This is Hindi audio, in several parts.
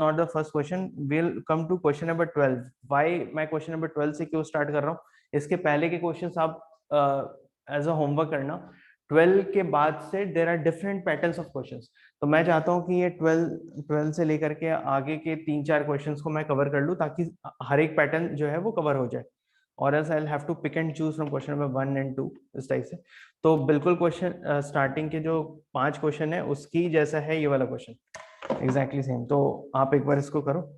not the first question. We'll come to question number 12. Why मैं question number 12 से क्यों start कर रहा हूँ? इसके पहले के questions आप as a homework करना. 12 के बाद से there are different patterns of questions. तो मैं चाहता हूँ कि ये 12 से लेकर के आगे के 3-4 questions को मैं cover कर लूँ ताकि हर एक pattern जो है वो cover हो जाए. और else I'll have to pick and choose from question number 1 and 2 इस टाइप से. तो बिल्कुल क्वेश्चन स्टार्टिंग के जो 5 क्वेश्चन है उसकी जैसा है ये वाला क्वेश्चन एग्जैक्टली सेम. तो आप एक बार इसको करो.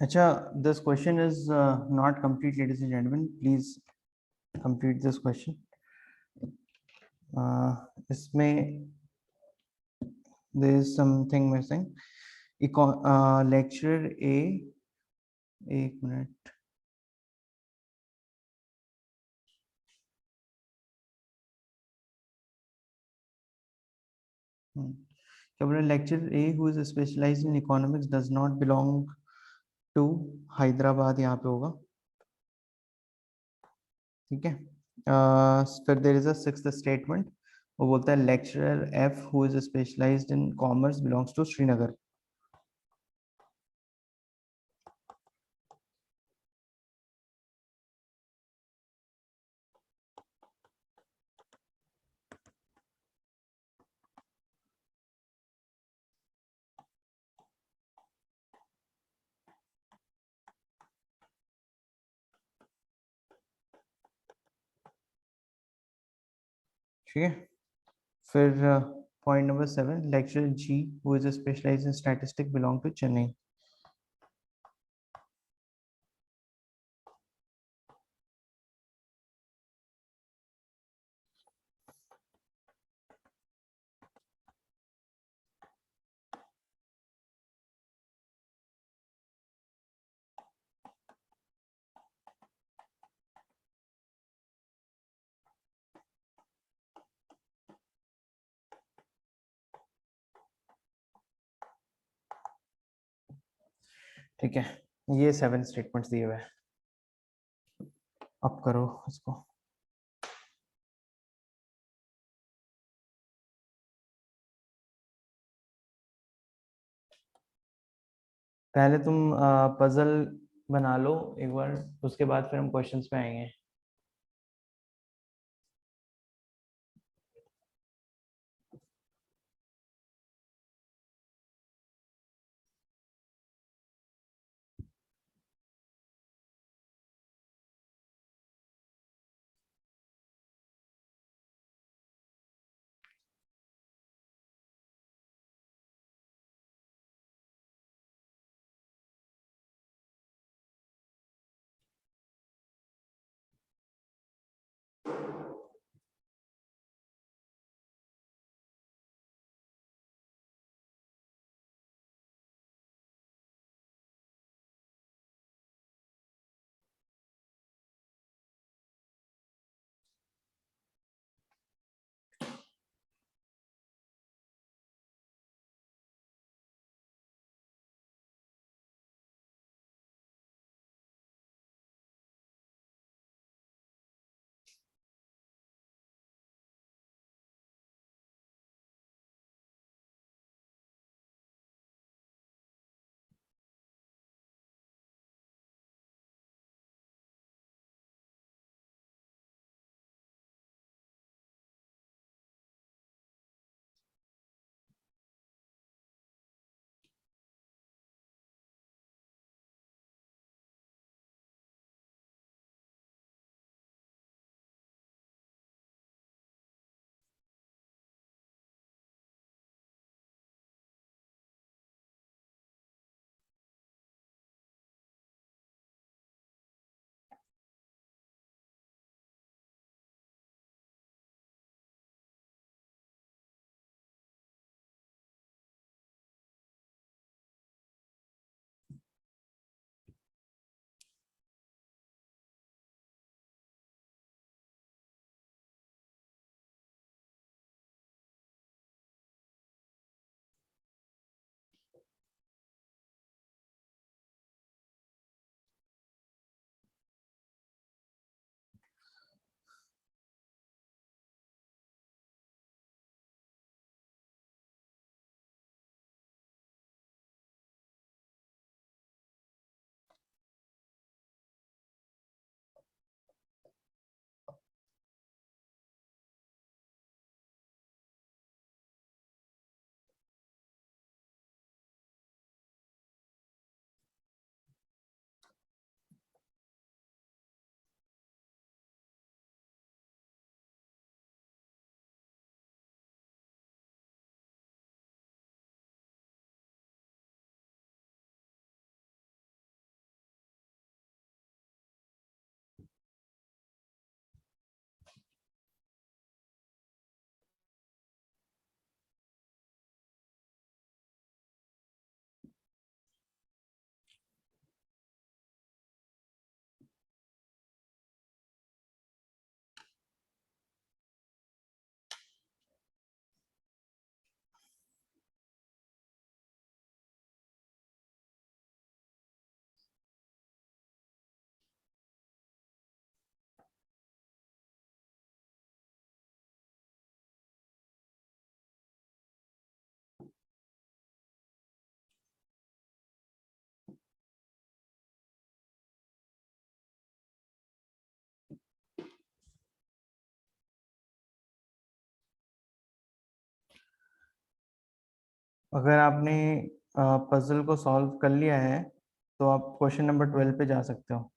अच्छा, this question is not complete, ladies and gentlemen. Please complete this question. इसमें there is something missing. Lecturer A, एक minute. Lecturer A who is specialized in economics does not belong to Hyderabad. यहाँ पे होगा. ठीक है. फिर there is a sixth statement. वो बोलता है lecturer F who is specialized in commerce belongs to Srinagar. ठीक है. फिर point number 7, lecturer G who is specialized in statistics belong to Chennai. ठीक है, ये 7 स्टेटमेंट्स दिए हुए हैं. अब करो इसको। पहले तुम पजल बना लो एक बार, उसके बाद फिर हम क्वेश्चंस पे आएंगे। अगर आपने पजल को सॉल्व कर लिया है तो आप क्वेश्चन नंबर 12 पे जा सकते हो।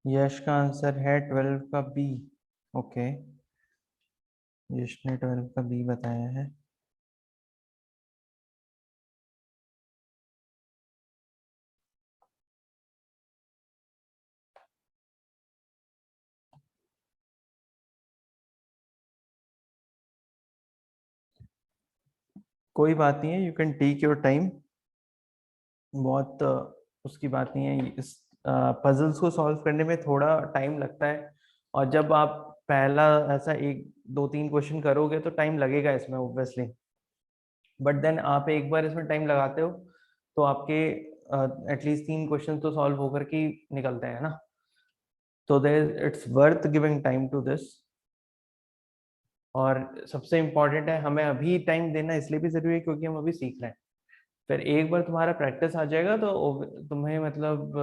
यश का आंसर है 12 का बी। ओके, यश ने 12 का बी बताया है। कोई बात नहीं है, you can take your time. बहुत उसकी बात नहीं है। इस पजल्स को सॉल्व करने में थोड़ा टाइम लगता है, और जब आप पहला ऐसा एक दो तीन क्वेश्चन करोगे तो टाइम लगेगा इसमें ऑब्वियसली। बट देन आप एक बार इसमें टाइम लगाते हो तो आपके एटलीस्ट तीन क्वेश्चन तो सॉल्व होकर के ही निकलते हैं ना। तो there it's worth giving time to this. और सबसे इम्पोर्टेंट है, हमें अभी टाइम देना इसलिए भी जरूरी है क्योंकि हम अभी सीख रहे हैं। फिर एक बार तुम्हारा प्रैक्टिस आ जाएगा तो तुम्हें मतलब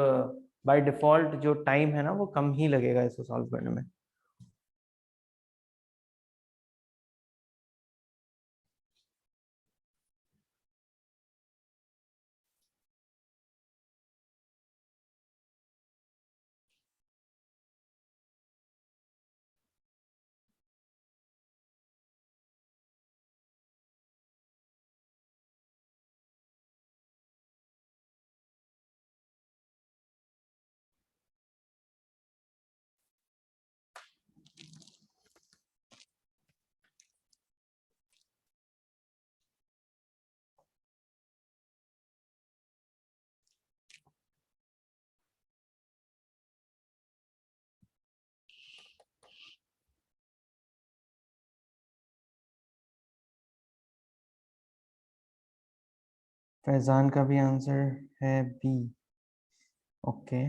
बाय डिफॉल्ट जो टाइम है ना वो कम ही लगेगा इसको सॉल्व करने में। फैजान का भी आंसर है B. Okay,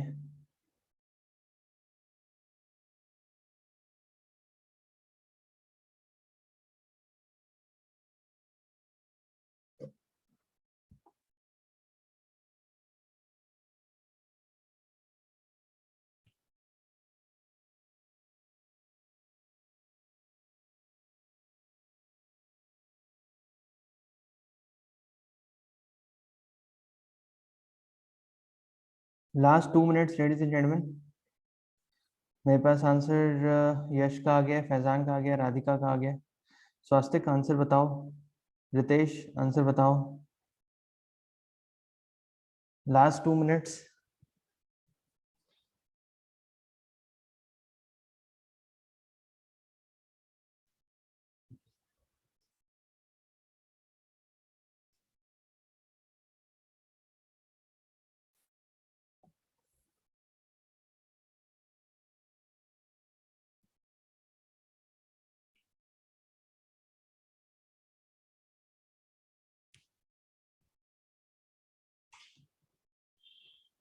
last 2 minutes ladies and gentleman. मेरे पास आंसर यश का आ गया, फैजान का आ गया, राधिका का आ गया। स्वास्तिक आंसर बताओ। रितेश आंसर बताओ। Last 2 minutes.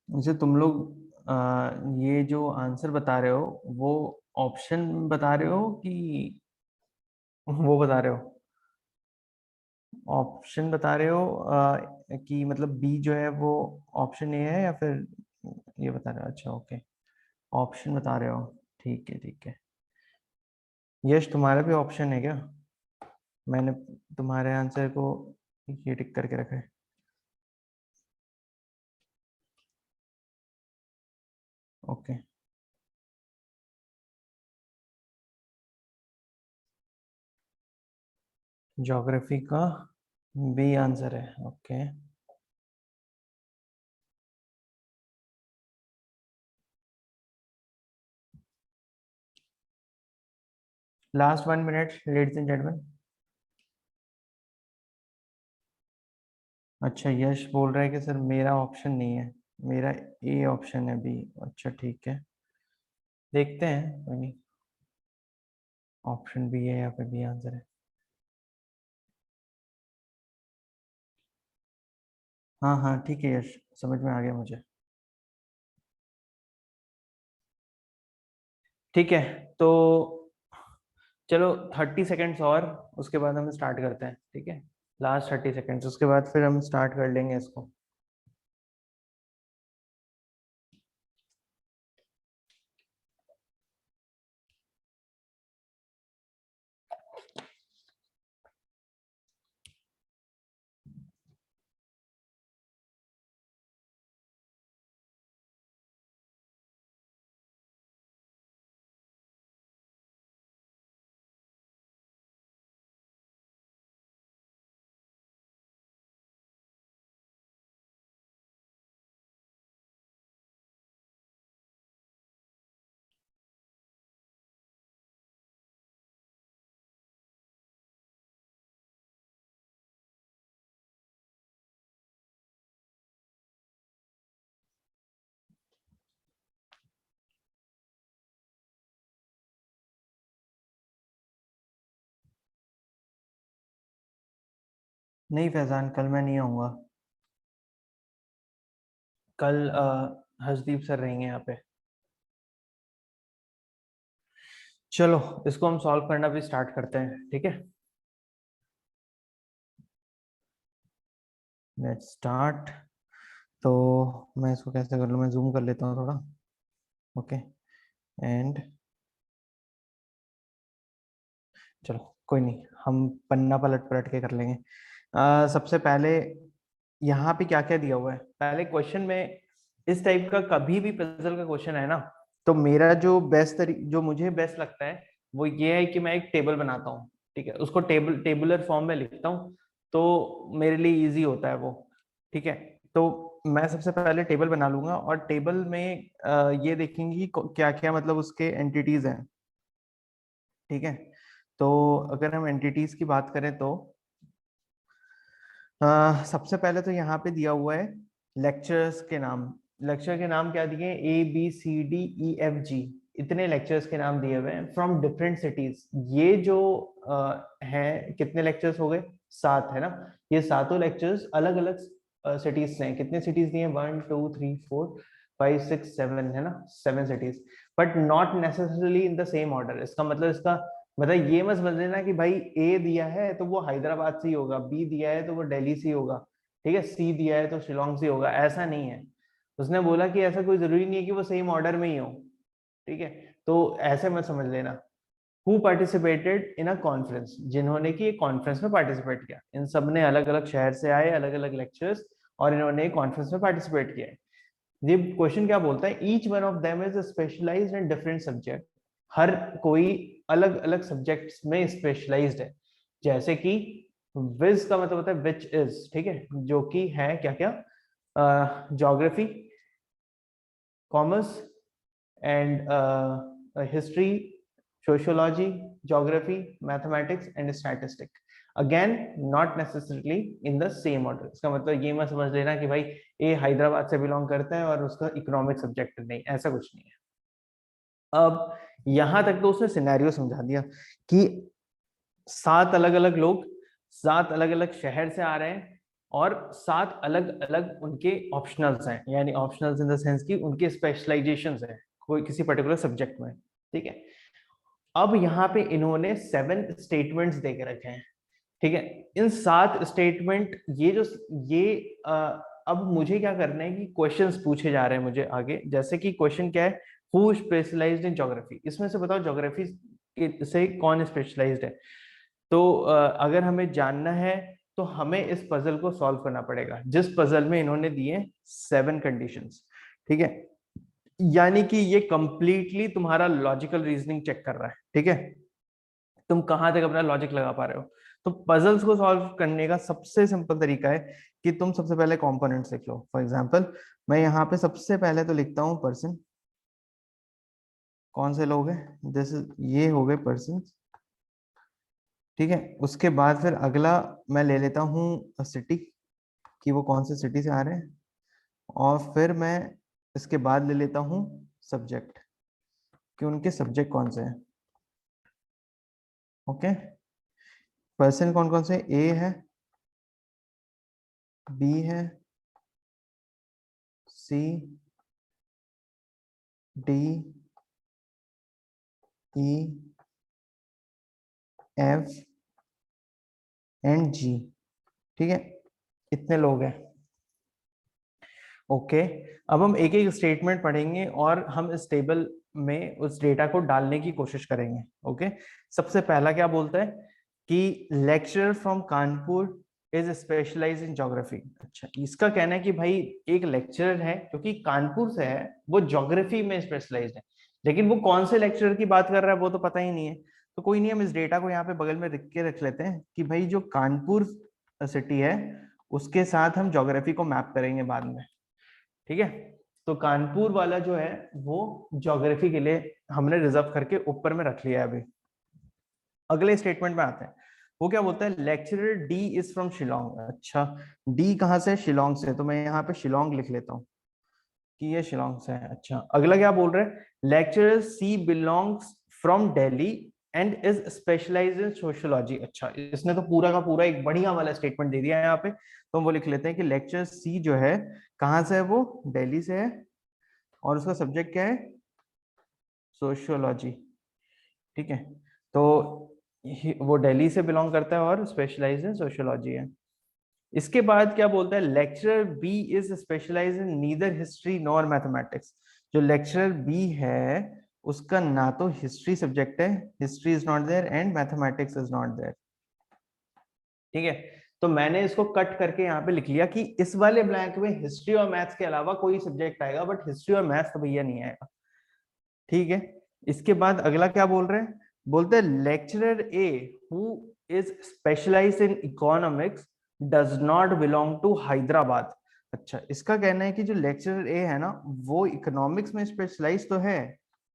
जैसे तुम लोग ये जो आंसर बता रहे हो वो ऑप्शन बता रहे हो कि वो बता रहे हो? ऑप्शन बता रहे हो कि मतलब बी जो है वो ऑप्शन ए है, या फिर ये बता रहे हो? अच्छा, ओके, ऑप्शन बता रहे हो। ठीक है, ठीक है। यश, तुम्हारा भी ऑप्शन है क्या? मैंने तुम्हारे आंसर को ये टिक करके रखा है। ओके, ज्योग्राफी का बी आंसर है। Okay, last 1 minute ladies and gentleman. अच्छा, यश बोल रहा है कि सर मेरा ऑप्शन नहीं है, मेरा ए ऑप्शन है, बी। अच्छा, ठीक है, देखते हैं, कोई नहीं। ऑप्शन बी है या फिर बी आंसर है? हाँ हाँ, ठीक है यश, समझ में आ गया मुझे। ठीक है, तो चलो 30 सेकेंड्स और, उसके बाद हम स्टार्ट करते हैं, ठीक है? लास्ट 30 सेकेंड्स, उसके बाद फिर हम स्टार्ट कर लेंगे इसको। नहीं फैजान, कल मैं नहीं आऊँगा। कल हर्षदीप सर रहेंगे यहाँ पे। चलो इसको हम सॉल्व करना भी स्टार्ट करते हैं, ठीक है। Let's start. तो मैं इसको कैसे कर लूँ, मैं जूम कर लेता हूँ थोड़ा। ओके एंड चलो कोई नहीं, हम पन्ना पलट पलट के कर लेंगे। सबसे पहले यहाँ पे क्या क्या दिया हुआ है, पहले क्वेश्चन में इस टाइप का कभी भी पजल का क्वेश्चन है ना, तो मेरा जो जो मुझे बेस्ट लगता है वो ये है कि मैं एक टेबल बनाता हूँ, ठीक है, उसको टेबुलर फॉर्म में लिखता हूँ, तो मेरे लिए इजी होता है वो, ठीक है। तो मैं सबसे पहले टेबल बना लूंगा और टेबल में ये देखेंगे कि क्या क्या मतलब उसके एंटिटीज हैं, ठीक है। तो अगर हम एंटिटीज की बात करें तो सबसे पहले तो यहाँ पे दिया हुआ है लेक्चर्स के नाम। लेक्चर के नाम क्या दिए, ABCDEFG, इतने लेक्चर्स के नाम दिए हुए हैं फ्रॉम डिफरेंट सिटीज। ये जो हैं कितने लेक्चर्स हो गए, 7 है ना। ये सातों लेक्चर्स अलग अलग सिटीज से हैं। कितने सिटीज दिए, 1 2 3 4 5 6 7 है ना, 7 cities, but not necessarily in the same order. इसका मतलब ये मत समझ लेना कि भाई ए दिया है तो वो हैदराबाद से ही होगा, बी दिया है तो वो दिल्ली से ही होगा, ठीक है, सी दिया है तो शिलोंग से होगा, ऐसा नहीं है। उसने बोला कि ऐसा कोई जरूरी नहीं है कि वो सेम ऑर्डर में ही हो, ठीक है। तो ऐसे मत समझ लेना। Who participated in a conference, जिन्होंने कि कॉन्फ्रेंस में पार्टिसिपेट किया, इन सब ने अलग अलग शहर से आए, अलग अलग लेक्चर्स, और इन्होंने कॉन्फ्रेंस में पार्टिसिपेट किया है। ये क्वेश्चन क्या बोलता है, each one of them is specialised in different subject. हर कोई अलग अलग सब्जेक्ट्स में स्पेशलाइज्ड है। जैसे कि विज का मतलब होता है विच इज, ठीक है, जो कि है क्या क्या, geography, commerce and history, sociology, geography, mathematics and statistic. Again not necessarily in the same order. इसका मतलब ये मत समझ लेना कि भाई ए हैदराबाद से बिलोंग करता है और उसका इकोनॉमिक सब्जेक्ट नहीं, ऐसा कुछ नहीं है। अब यहां तक तो उसने सिनेरियो समझा दिया कि 7 अलग अलग लोग 7 अलग अलग शहर से आ रहे हैं और 7 अलग अलग उनके ऑप्शनल्स हैं, यानी ऑप्शनल्स इन द सेंस कि उनके स्पेशलाइजेशंस हैं कोई किसी पर्टिकुलर सब्जेक्ट में, ठीक है। अब यहाँ पे इन्होंने 7 स्टेटमेंट्स दे के रखे हैं, ठीक है। इन 7 स्टेटमेंट ये अब मुझे क्या करना है कि क्वेश्चंस पूछे जा रहे हैं मुझे आगे, जैसे कि क्वेश्चन क्या है, हु स्पेशलाइज्ड इन ज्योग्राफी, इसमें से बताओ ज्योग्राफी से कौन स्पेशलाइज्ड है। तो अगर हमें जानना है तो हमें इस पजल को सॉल्व करना पड़ेगा, जिस पजल में इन्होंने दिए 7 कंडीशंस, ठीक है। यानी कि ये कंप्लीटली तुम्हारा लॉजिकल रीजनिंग चेक कर रहा है, ठीक है, तुम कहां तक अपना लॉजिक लगा पा रहे हो। तो पजल्स को सॉल्व करने का सबसे सिंपल तरीका है कि तुम सबसे पहले कंपोनेंट्स लिख लो। फॉर एग्जांपल मैं यहाँ पे सबसे पहले तो लिखता हूँ पर्सन, कौन से लोग हैं, दिस ये हो गए पर्सन, ठीक है। उसके बाद फिर अगला मैं ले लेता हूँ सिटी, कि वो कौन से सिटी से आ रहे हैं, और फिर मैं इसके बाद ले लेता हूँ सब्जेक्ट, कि उनके सब्जेक्ट कौन से हैं। ओके, पर्सन कौन कौन से, ए है, बी है, सी, डी, ई, एफ एंड जी, ठीक है, इतने लोग हैं। ओके, अब हम एक एक स्टेटमेंट पढ़ेंगे और हम इस टेबल में उस डेटा को डालने की कोशिश करेंगे। ओके, सबसे पहला क्या बोलता है कि lecturer from Kanpur is specialize in geography. अच्छा, इसका कहना है कि भाई एक लेक्चरर है जो कि कानपुर से है, वो ज्योग्राफी में स्पेशलाइज्ड है, लेकिन वो कौन से लेक्चरर की बात कर रहा है वो तो पता ही नहीं है। तो कोई नहीं, हम इस डेटा को यहाँ पे बगल में लिख के रख लेते हैं कि भाई जो कानपुर सिटी है उसके साथ हम ज्योग्राफी को मैप करेंगे बाद में, ठीक है। तो कानपुर वाला जो है वो ज्योग्राफी के लिए हमने रिजर्व करके ऊपर में रख लिया है अभी। अगले स्टेटमेंट में आते हैं, वो क्या बोलता है, lecturer D is from Shillong. अच्छा, डी कहाँ से, शिलोंग से, तो मैं यहाँ पे शिलोंग लिख लेता हूँ कि ये शिलोंग से है। अच्छा, अगला क्या बोल रहे हैं, lecturer C belongs from Delhi and is specialised in sociology. अच्छा, इसने तो पूरा का पूरा एक बढ़िया वाला स्टेटमेंट दे दिया है यहाँ पे, तो हम वो लिख लेते हैं कि लेक्चर सी जो है कहाँ से है, वो दिल्ली से है और उसका सब्जेक्ट क्या है, सोशियोलॉजी। ठीक है, तो वो दिल्ली से बिलोंग करता है और स्पेशलाइज्ड इन सोशियोलॉजी है। इसके बाद क्या बोलता है, lecturer B is specialize in neither history nor mathematics. जो लेक्चरर बी है उसका ना तो हिस्ट्री सब्जेक्ट है, history is not there and mathematics is not there. ठीक है, तो मैंने इसको कट करके यहाँ पे लिख लिया कि इस वाले ब्लैंक में हिस्ट्री और मैथ्स के अलावा कोई सब्जेक्ट आएगा, बट हिस्ट्री और मैथ्स तो भैया नहीं आएगा। ठीक है, इसके बाद अगला क्या बोल रहे हैं, बोलते हैं lecturer A who is specialised in economics does not belong to Hyderabad. अच्छा, इसका कहना है कि जो लेक्चरर ए है ना वो इकोनॉमिक्स में स्पेशलाइज तो है,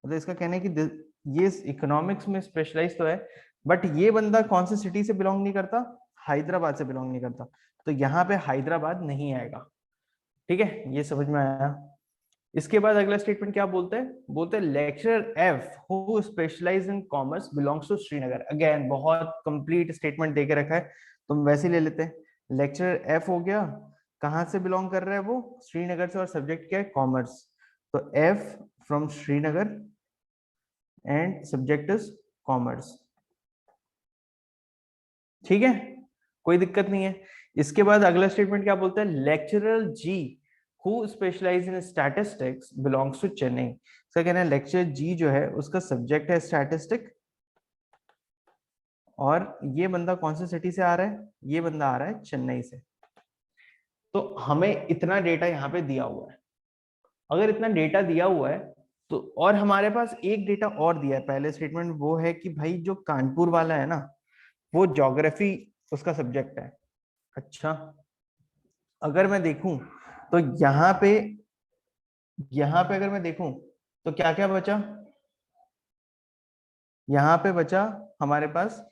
मतलब इसका कहना है कि ये इकोनॉमिक्स में स्पेशलाइज तो है, बट ये बंदा कौन सी सिटी से बिलोंग नहीं करता, हैदराबाद से बिलोंग नहीं करता, तो यहाँ पे हैदराबाद नहीं आएगा। ठीक है, ये समझ में आया। इसके बाद अगला स्टेटमेंट क्या बोलते हैं, बोलते हैं lecturer F who specialize in commerce belongs to Srinagar. Again बहुत कंप्लीट स्टेटमेंट देके रखा है, तो हम वैसे ही ले लेते हैं। लेक्चरर एफ हो गया, कहां से बिलोंग कर रहा है वो, श्रीनगर से, और सब्जेक्ट क्या है, कॉमर्स। तो F from Srinagar and subject is commerce. ठीक है, कोई दिक्कत नहीं है। इसके बाद अगला स्टेटमेंट क्या बोलता है, lecturer G who specialize in statistics belongs to Chennai. इसका कहना है लेक्चरर जी जो है उसका सब्जेक्ट है स्टैटिस्टिक, और ये बंदा कौन सी सिटी से आ रहा है, ये बंदा आ रहा है चेन्नई से। तो हमें इतना डेटा यहाँ पे दिया हुआ है। अगर इतना डेटा दिया हुआ है तो, और हमारे पास एक डेटा और दिया है पहले स्टेटमेंट, वो है कि भाई जो कानपुर वाला है ना वो ज्योग्राफी उसका सब्जेक्ट है। अच्छा, अगर मैं देखूं तो यहाँ पे अगर मैं देखूं तो क्या क्या बचा, यहाँ पे बचा हमारे पास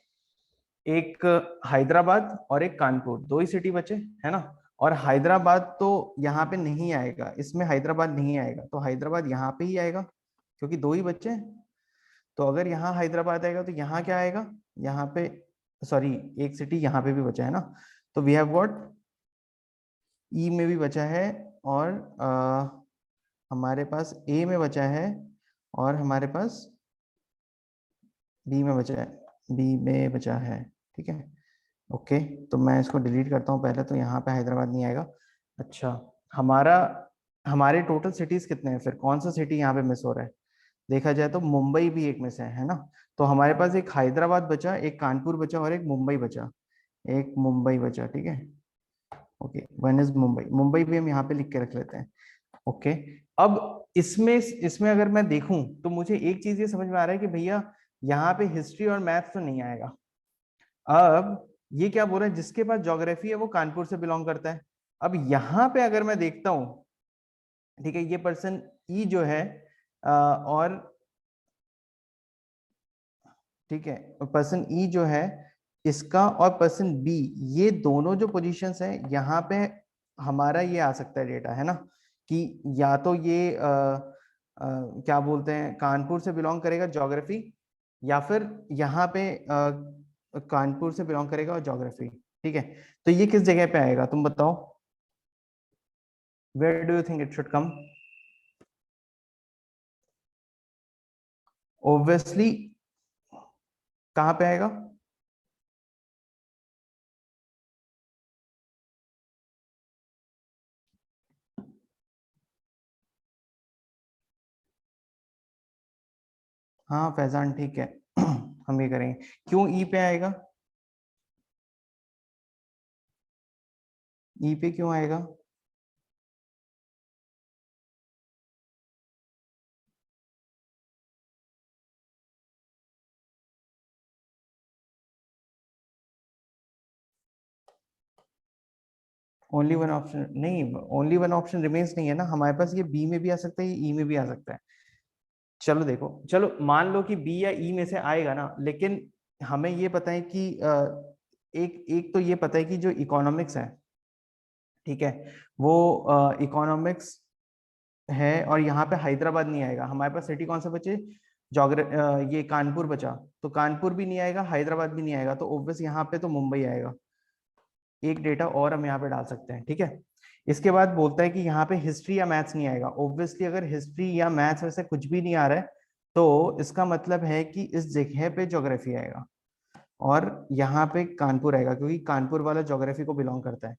एक हैदराबाद और एक कानपुर, दो ही सिटी बचे है ना। और हैदराबाद तो यहाँ पे नहीं आएगा, इसमें हैदराबाद नहीं आएगा, तो हैदराबाद यहाँ पे ही आएगा क्योंकि दो ही बच्चे हैं। तो अगर यहाँ हैदराबाद आएगा तो यहाँ क्या आएगा, यहाँ पे, सॉरी एक सिटी यहाँ पे भी बचा है ना, तो वी हैव व्हाट, ई में भी बचा है, और हमारे पास ए में बचा है, और हमारे पास बी में बचा है, बी में बचा है। ठीक है, ओके, तो मैं इसको डिलीट करता हूँ पहले, तो यहाँ पे हैदराबाद नहीं आएगा। अच्छा, हमारा हमारे टोटल सिटीज कितने हैं फिर, कौन सा सिटी यहाँ पे मिस हो रहा है, देखा जाए तो मुंबई भी एक में से है ना। तो हमारे पास एक हैदराबाद बचा, एक कानपुर बचा, और एक मुंबई बचा, एक मुंबई बचा। ठीक है, okay, one is Mumbai, Mumbai भी हम यहाँ पे लिख के रख लेते हैं। ओके, अब इसमें इसमें अगर मैं देखूं तो मुझे एक चीज ये समझ में आ रहा है कि भैया यहाँ पे हिस्ट्री और मैथ्स तो नहीं आएगा। अब ये क्या बोल रहा है, जिसके पास ज्योग्राफी है वो कानपुर से बिलोंग करता है। अब यहाँ पे अगर मैं देखता हूं, ठीक है, ये पर्सन ई जो है और ठीक है, पर्सन ई जो है इसका, और पर्सन बी, ये दोनों जो पोजीशंस हैं यहाँ पे हमारा ये आ सकता है डेटा है ना, कि या तो ये क्या बोलते हैं कानपुर से बिलोंग करेगा ज्योग्राफी, या फिर यहाँ पे कानपुर से बिलोंग करेगा और ज्योग्राफी। ठीक है, तो ये किस जगह पे आएगा तुम बताओ, where do you think it should come, obviously कहाँ पे आएगा, हाँ फैजान ठीक है हम ये करेंगे, क्यों ई पे आएगा, ई पे क्यों आएगा, ओनली वन ऑप्शन नहीं, ओनली वन ऑप्शन रिमेन्स नहीं है ना हमारे पास, ये बी में भी आ सकता है, ये ई में भी आ सकता है। चलो देखो, चलो मान लो कि बी या ई में से आएगा ना, लेकिन हमें ये पता है कि एक एक तो ये पता है कि जो इकोनॉमिक्स है, ठीक है, वो इकोनॉमिक्स है, और यहाँ पे हैदराबाद नहीं आएगा, हमारे पास सिटी कौन सा बचे, ये कानपुर बचा, तो कानपुर भी नहीं आएगा, हैदराबाद भी नहीं आएगा, तो ऑब्वियस यहाँ पे तो मुंबई आएगा। एक डेटा और हम यहाँ पे डाल सकते हैं, ठीक है। इसके बाद बोलता है कि यहाँ पे हिस्ट्री या मैथ्स नहीं आएगा। ऑब्वियसली अगर हिस्ट्री या मैथ्स में से कुछ भी नहीं आ रहा है तो इसका मतलब है कि इस जगह पे ज्योग्राफी आएगा, और यहाँ पे कानपुर आएगा क्योंकि कानपुर वाला ज्योग्राफी को बिलोंग करता है,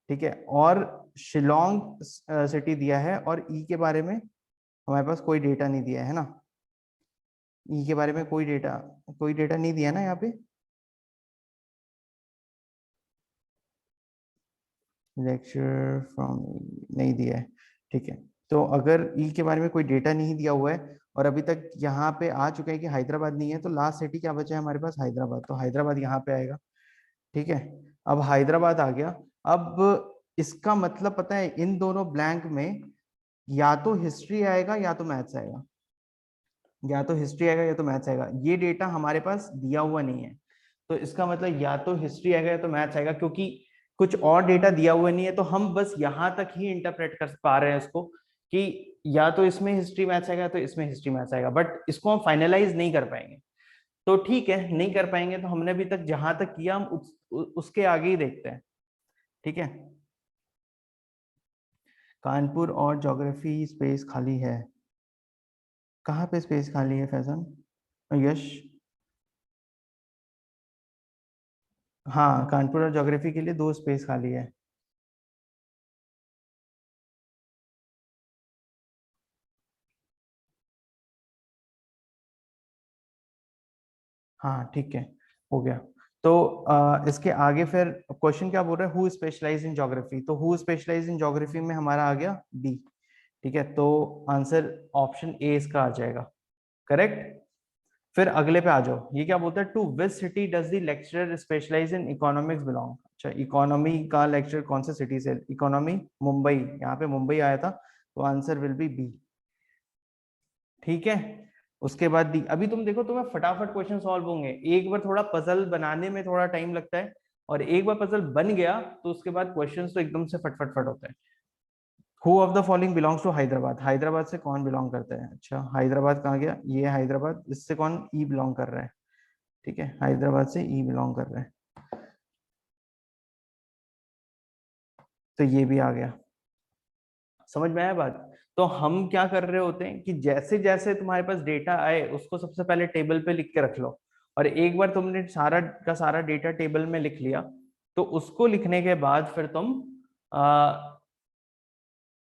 ठीक है। और शिलोंग सिटी दिया है, और ई के बारे में हमारे पास कोई डेटा नहीं दिया है ना, ई के बारे में कोई डेटा नहीं दिया ना यहाँ पे। लेक्चर फ्रॉम नहीं दिया है, ठीक है। तो अगर ई के बारे में कोई डेटा नहीं दिया हुआ है और अभी तक यहाँ पे आ चुका है कि हैदराबाद नहीं है, तो लास्ट सिटी क्या बचा है हमारे पास, हैदराबाद, तो हैदराबाद यहाँ पे आएगा, ठीक है। अब हैदराबाद आ गया। अब इसका मतलब पता है, इन दोनों ब्लैंक में या तो हिस्ट्री आएगा या तो मैथ्स आएगा, या तो हिस्ट्री आएगा या तो मैथ्स आएगा। ये डेटा हमारे पास दिया हुआ नहीं है, तो इसका मतलब या तो हिस्ट्री आएगा या तो मैथ्स आएगा, क्योंकि कुछ और डेटा दिया हुआ नहीं है। तो हम बस यहां तक ही इंटरप्रेट कर पा रहे हैं इसको कि या तो इसमें हिस्ट्री मैथ्स आएगा तो इसमें हिस्ट्री मैथ्स आएगा, बट इसको हम फाइनलाइज नहीं कर पाएंगे। तो ठीक है, नहीं कर पाएंगे तो हमने अभी तक जहां तक किया हम उसके आगे ही देखते हैं, ठीक है। कानपुर और ज्योग्राफी स्पेस खाली है, कहाँ पे स्पेस खाली है फैजन, यश? हाँ, कानपुर और ज्योग्राफी के लिए 2 स्पेस खाली है। हाँ ठीक है, हो गया। तो इसके आगे फिर क्वेश्चन क्या बोल रहा है, हु स्पेशलाइज इन ज्योग्राफी, तो हु स्पेशलाइज इन ज्योग्राफी में हमारा आ गया बी, ठीक है। तो आंसर ऑप्शन ए इसका आ जाएगा, करेक्ट। फिर अगले पे आ जाओ, ये क्या बोलता है, to which city does the lecturer specialize in economics belong. अच्छा, इकोनॉमी का लेक्चर कौन से सिटी से, इकोनॉमी मुंबई, यहाँ पे मुंबई आया था, तो आंसर विल बी बी, ठीक है। उसके बाद दी, अभी तुम देखो तुम्हें फटाफट क्वेश्चन सॉल्व होंगे। एक बार थोड़ा पजल बनाने में थोड़ा टाइम लगता है, और एक बार पजल बन गया तो उसके बाद क्वेश्चंस तो एकदम से फट फट फट होते हैं। Who of the following belongs to Hyderabad, Hyderabad से कौन बिलोंग करता है। अच्छा, हैदराबाद कहाँ गया, ये हैदराबाद, इससे कौन ई बिलोंग कर रहा है, ठीक है, हैदराबाद से ई बिलोंग कर रहा है, तो ये भी आ गया। समझ में आया बात। तो हम क्या कर रहे होते हैं कि जैसे जैसे तुम्हारे पास डेटा आए उसको सबसे पहले टेबल पे लिख के रख लो, और एक बार तुमने सारा का सारा डेटा टेबल में लिख लिया, तो उसको लिखने के बाद फिर तुम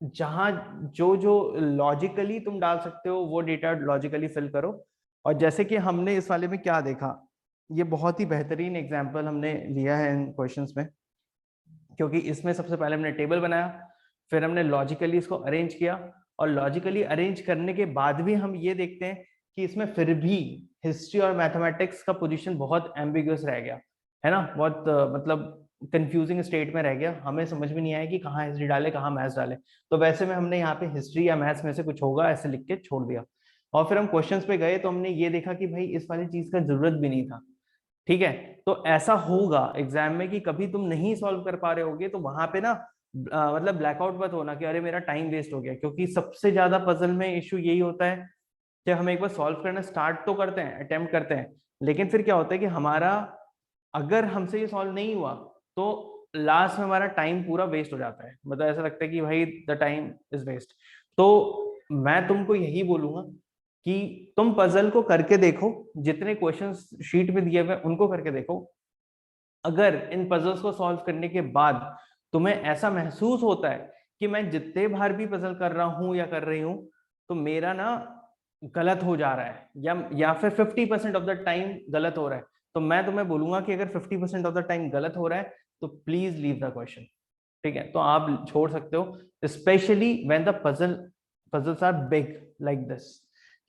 जहां जो जो लॉजिकली तुम डाल सकते हो वो डेटा लॉजिकली फिल करो। और जैसे कि हमने इस वाले में क्या देखा, ये बहुत ही बेहतरीन एग्जाम्पल हमने लिया है इन क्वेश्चंस में, क्योंकि इसमें सबसे पहले हमने टेबल बनाया, फिर हमने लॉजिकली इसको अरेंज किया, और लॉजिकली अरेंज करने के बाद भी हम ये देखते हैं कि इसमें फिर भी हिस्ट्री और मैथमेटिक्स का पोजीशन बहुत एम्बिगुअस रह गया है ना, बहुत मतलब कंफ्यूजिंग स्टेट में रह गया, हमें समझ में नहीं आया कि कहाँ हिस्ट्री डाले कहाँ मैथ्स डाले। तो वैसे में हमने यहाँ पे हिस्ट्री या मैथ्स में से कुछ होगा ऐसे लिख के छोड़ दिया, और फिर हम क्वेश्चंस पे गए तो हमने ये देखा कि भाई इस वाली चीज का जरूरत भी नहीं था, ठीक है। तो ऐसा होगा एग्जाम में कि कभी तुम नहीं सॉल्व कर पा रहे होगे, तो वहां पे ना मतलब ब्लैकआउट मत होना कि अरे मेरा टाइम वेस्ट हो गया, क्योंकि सबसे ज्यादा पजल में इश्यू यही होता है कि हम एक बार सॉल्व करना स्टार्ट तो करते हैं, अटेम्प्ट करते हैं, लेकिन फिर क्या होता है कि हमारा, अगर हमसे ये सॉल्व नहीं हुआ तो लास्ट में हमारा टाइम पूरा वेस्ट हो जाता है, मतलब ऐसा लगता है कि भाई द टाइम इज वेस्ट। तो मैं तुमको यही बोलूंगा कि तुम पजल को करके देखो, जितने क्वेश्चंस शीट में दिए हुए उनको करके देखो। अगर इन पजल्स को सॉल्व करने के बाद तुम्हें ऐसा महसूस होता है कि मैं जितने बार भी पजल कर रहा हूं या कर रही हूं तो मेरा ना गलत हो जा रहा है, या फिर 50% ऑफ द टाइम गलत हो रहा है, तो मैं तुम्हें बोलूंगा कि अगर 50% ऑफ द टाइम गलत हो रहा है तो प्लीज लीव द क्वेश्चन, ठीक है। तो आप छोड़ सकते हो, specially when the puzzles are big like this,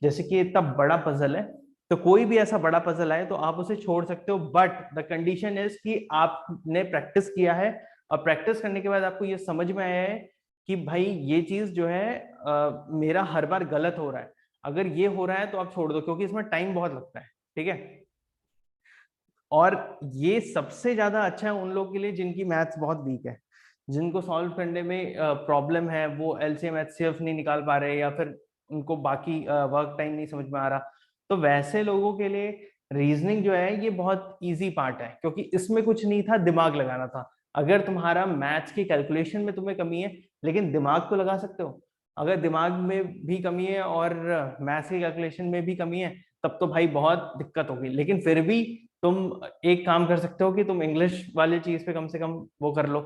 जैसे कि इतना बड़ा पजल है, तो कोई भी ऐसा बड़ा पजल आए तो आप उसे छोड़ सकते हो, बट द कंडीशन इज कि आपने प्रैक्टिस किया है, और प्रैक्टिस करने के बाद आपको ये समझ में आया है कि भाई ये चीज जो है मेरा हर बार गलत हो रहा है। अगर ये हो रहा है तो आप छोड़ दो, क्योंकि इसमें टाइम बहुत लगता है, ठीक है। और ये सबसे ज्यादा अच्छा है उन लोगों के लिए जिनकी मैथ्स बहुत वीक है, जिनको सॉल्व करने में प्रॉब्लम है, वो एलसीएम एचसीएफ नहीं निकाल पा रहे, या फिर उनको बाकी वर्क टाइम नहीं समझ में आ रहा, तो वैसे लोगों के लिए रीजनिंग जो है ये बहुत इजी पार्ट है, क्योंकि इसमें कुछ नहीं था, दिमाग लगाना था। अगर तुम्हारा मैथ्स की कैलकुलेशन में तुम्हें कमी है, लेकिन दिमाग तो लगा सकते हो। अगर दिमाग में भी कमी है और मैथ्स की कैलकुलेशन में भी कमी है, तब तो भाई बहुत दिक्कत होगी। लेकिन फिर भी तुम एक काम कर सकते हो कि तुम इंग्लिश वाली चीज पे कम से कम वो कर लो।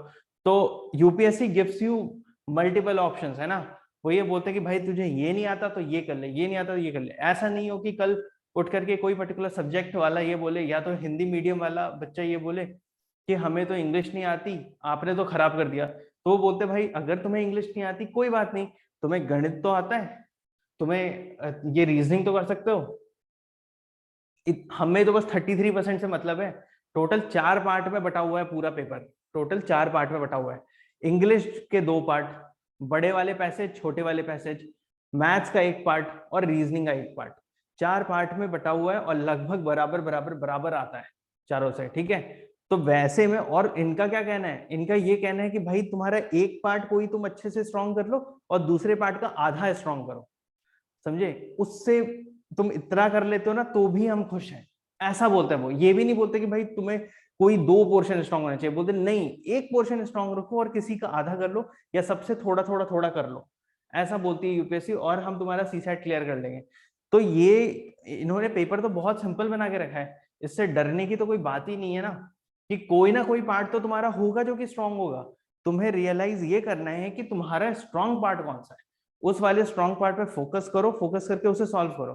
तो UPSC gives you multiple options, है ना। वो ये बोलते हैं कि भाई तुझे ये नहीं आता तो ये कर ले, ये नहीं आता तो ये कर ले। ऐसा नहीं हो कि कल उठ करके कोई पर्टिकुलर सब्जेक्ट वाला ये बोले, या तो हिंदी मीडियम वाला बच्चा ये बोले कि हमें तो इंग्लिश नहीं आती, आपने तो खराब कर दिया। तो वो बोलते भाई अगर तुम्हें इंग्लिश नहीं आती कोई बात नहीं, तुम्हें गणित तो आता है, तुम्हें ये रीजनिंग तो कर सकते हो। हमें तो बस 33% से मतलब है। टोटल 4 पार्ट में बटा हुआ है पूरा पेपर, टोटल 4 पार्ट में बटा हुआ है। इंग्लिश के 2 पार्ट, बड़े वाले पैसेज छोटे वाले पैसेज, मैथ्स का 1 पार्ट और रीजनिंग का 1 पार्ट। 4 पार्ट में बटा हुआ है और लगभग बराबर बराबर बराबर आता है चारों से, ठीक है। तो वैसे में, और इनका क्या कहना है, इनका ये कहना है कि भाई तुम्हारा 1 पार्ट कोई तुम अच्छे से स्ट्रॉन्ग कर लो और दूसरे पार्ट का आधा स्ट्रॉन्ग करो, समझे। उससे तुम इतना कर लेते हो ना तो भी हम खुश हैं, ऐसा बोलते हैं वो। ये भी नहीं बोलते कि भाई तुम्हें कोई 2 पोर्शन स्ट्रांग होना चाहिए, बोलते नहीं 1 पोर्शन स्ट्रांग रखो और किसी का आधा कर लो या सबसे थोड़ा थोड़ा थोड़ा कर लो, ऐसा बोलती है यूपीएससी, और हम तुम्हारा सीसैट क्लियर कर लेंगे। तो ये इन्होंने पेपर तो बहुत सिंपल बना के रखा है, इससे डरने की तो कोई बात ही नहीं है ना, कि कोई ना कोई पार्ट तो तुम्हारा होगा जो कि स्ट्रांग होगा। तुम्हें रियलाइज ये करना है कि तुम्हारा स्ट्रांग पार्ट कौन सा है, उस वाले स्ट्रॉन्ग पार्ट पे फोकस करो, फोकस करके उसे सॉल्व करो।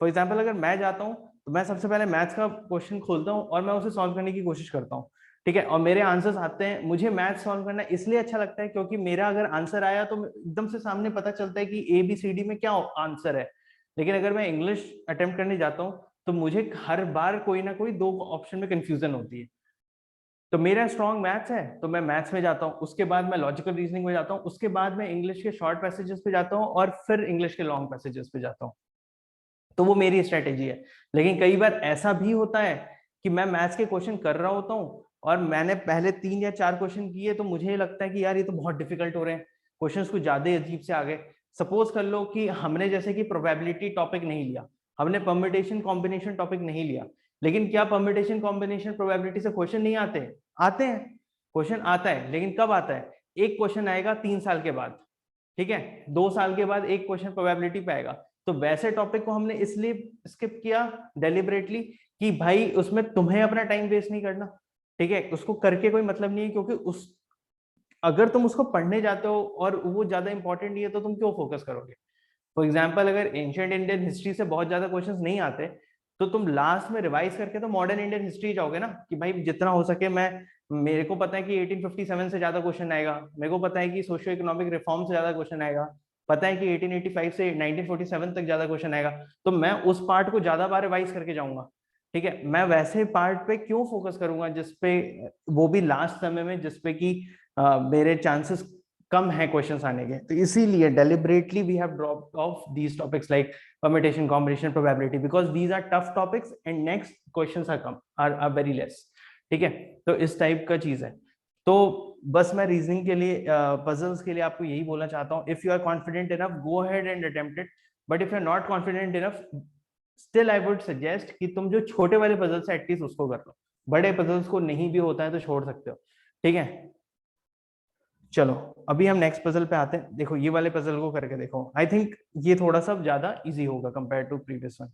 फॉर एग्जाम्पल अगर मैं जाता हूँ तो मैं सबसे पहले मैथ्स का क्वेश्चन खोलता हूँ और मैं उसे सॉल्व करने की कोशिश करता हूँ, ठीक है। और मेरे आंसर्स आते हैं, मुझे मैथ्स सॉल्व करना इसलिए अच्छा लगता है क्योंकि मेरा अगर आंसर आया तो एकदम से सामने पता चलता है कि ए बी सी डी में क्या आंसर है। लेकिन अगर मैं इंग्लिश अटेम्प्ट करने जाता हूँ तो मुझे हर बार कोई ना कोई 2 ऑप्शन में कंफ्यूजन होती है। तो मेरा स्ट्रॉन्ग मैथ्स है तो मैं मैथ्स में जाता हूँ, उसके बाद मैं लॉजिकल रीजनिंग में जाता हूँ, उसके बाद मैं इंग्लिश के शॉर्ट पैसेजेस पे जाता हूँ और फिर इंग्लिश के लॉन्ग पैसेजेस पे जाता हूँ। तो वो मेरी स्ट्रेटेजी है। लेकिन कई बार ऐसा भी होता है कि मैं मैथ्स के क्वेश्चन कर रहा होता हूँ और मैंने पहले 3 या 4 क्वेश्चन किए तो मुझे लगता है कि यार ये तो बहुत डिफिकल्ट हो रहे हैं, क्वेश्चन कुछ ज्यादा ही अजीब से आ गए। सपोज कर लो कि हमने जैसे कि प्रोबेबिलिटी टॉपिक नहीं लिया, हमने परम्यूटेशन कॉम्बिनेशन टॉपिक नहीं लिया, लेकिन क्या परम्यूटेशन कॉम्बिनेशन प्रोबेबिलिटी से क्वेश्चन नहीं आते? आते हैं, क्वेश्चन आता है, लेकिन कब आता है? एक क्वेश्चन आएगा 3 साल के बाद, ठीक है। 2 साल के बाद एक क्वेश्चन प्रोबेबिलिटी पे आएगा। तो वैसे टॉपिक को हमने इसलिए स्किप किया डेलिबरेटली कि भाई उसमें तुम्हें अपना टाइम वेस्ट नहीं करना, ठीक है, उसको करके कोई मतलब नहीं है, क्योंकि उस अगर तुम उसको पढ़ने जाते हो और वो ज्यादा इंपॉर्टेंट नहीं है तो तुम क्यों फोकस करोगे। फॉर एग्जाम्पल अगर एंशियंट इंडियन हिस्ट्री से बहुत ज्यादा क्वेश्चंस नहीं आते तो तुम लास्ट में रिवाइज करके तो मॉडर्न इंडियन हिस्ट्री जाओगे ना, कि भाई जितना हो सके मैं, मेरे को पता है कि 1857 से ज्यादा क्वेश्चन आएगा, मेरे को पता है कि सोशियो इकोनॉमिक रिफॉर्म से ज्यादा क्वेश्चन आएगा, पता है कि 1885 से 1947 तक ज्यादा क्वेश्चन आएगा, तो मैं उस पार्ट को ज्यादा बार रिवाइज करके जाऊंगा, ठीक है। मैं वैसे पार्ट पे क्यों फोकस करूंगा जिसपे, वो भी लास्ट समय में, जिसपे कि मेरे चांसेस कम है क्वेश्चंस आने के। तो इसीलिए deliberately we have dropped off these topics like permutation combination probability because these are tough topics and next questions are come are very less, ठीक है। तो इस टाइप का चीज है। तो बस मैं रीजनिंग के लिए, पजल्स के लिए आपको यही बोलना चाहता हूँ, if you are confident enough go ahead and attempt it, but if you are not confident enough still I would suggest कि तुम जो छोटे वाले पजल्स है एटलीस्ट उसको कर लो, बड़े पजल्स को नहीं भी होता है तो छोड़ सकते हो, ठीक है। चलो अभी हम नेक्स्ट पजल पे आते हैं। देखो ये वाले पजल को करके देखो, आई थिंक ये थोड़ा सा ज्यादा इजी होगा कंपेयर टू प्रीवियस वन।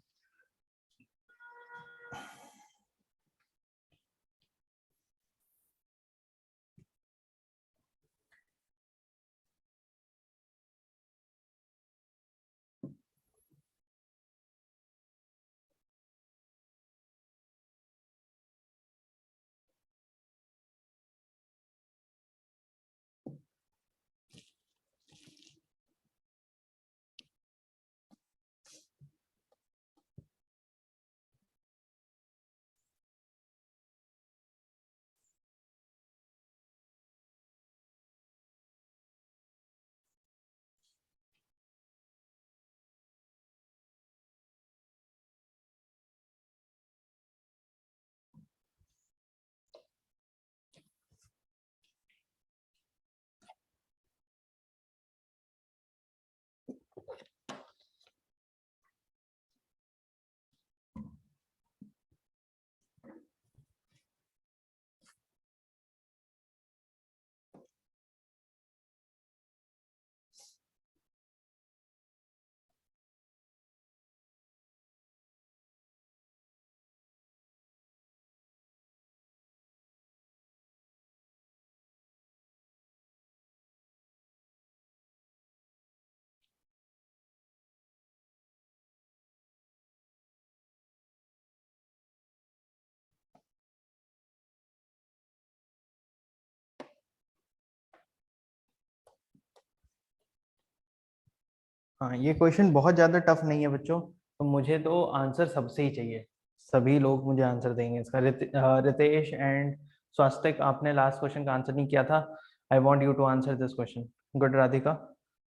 हाँ, ये क्वेश्चन बहुत ज्यादा टफ नहीं है बच्चों, तो मुझे तो आंसर सबसे ही चाहिए, सभी लोग मुझे आंसर देंगे इसका। रितेश एंड स्वास्तिक, आपने लास्ट क्वेश्चन का आंसर नहीं किया था। I want you to answer this question. Good Radhika,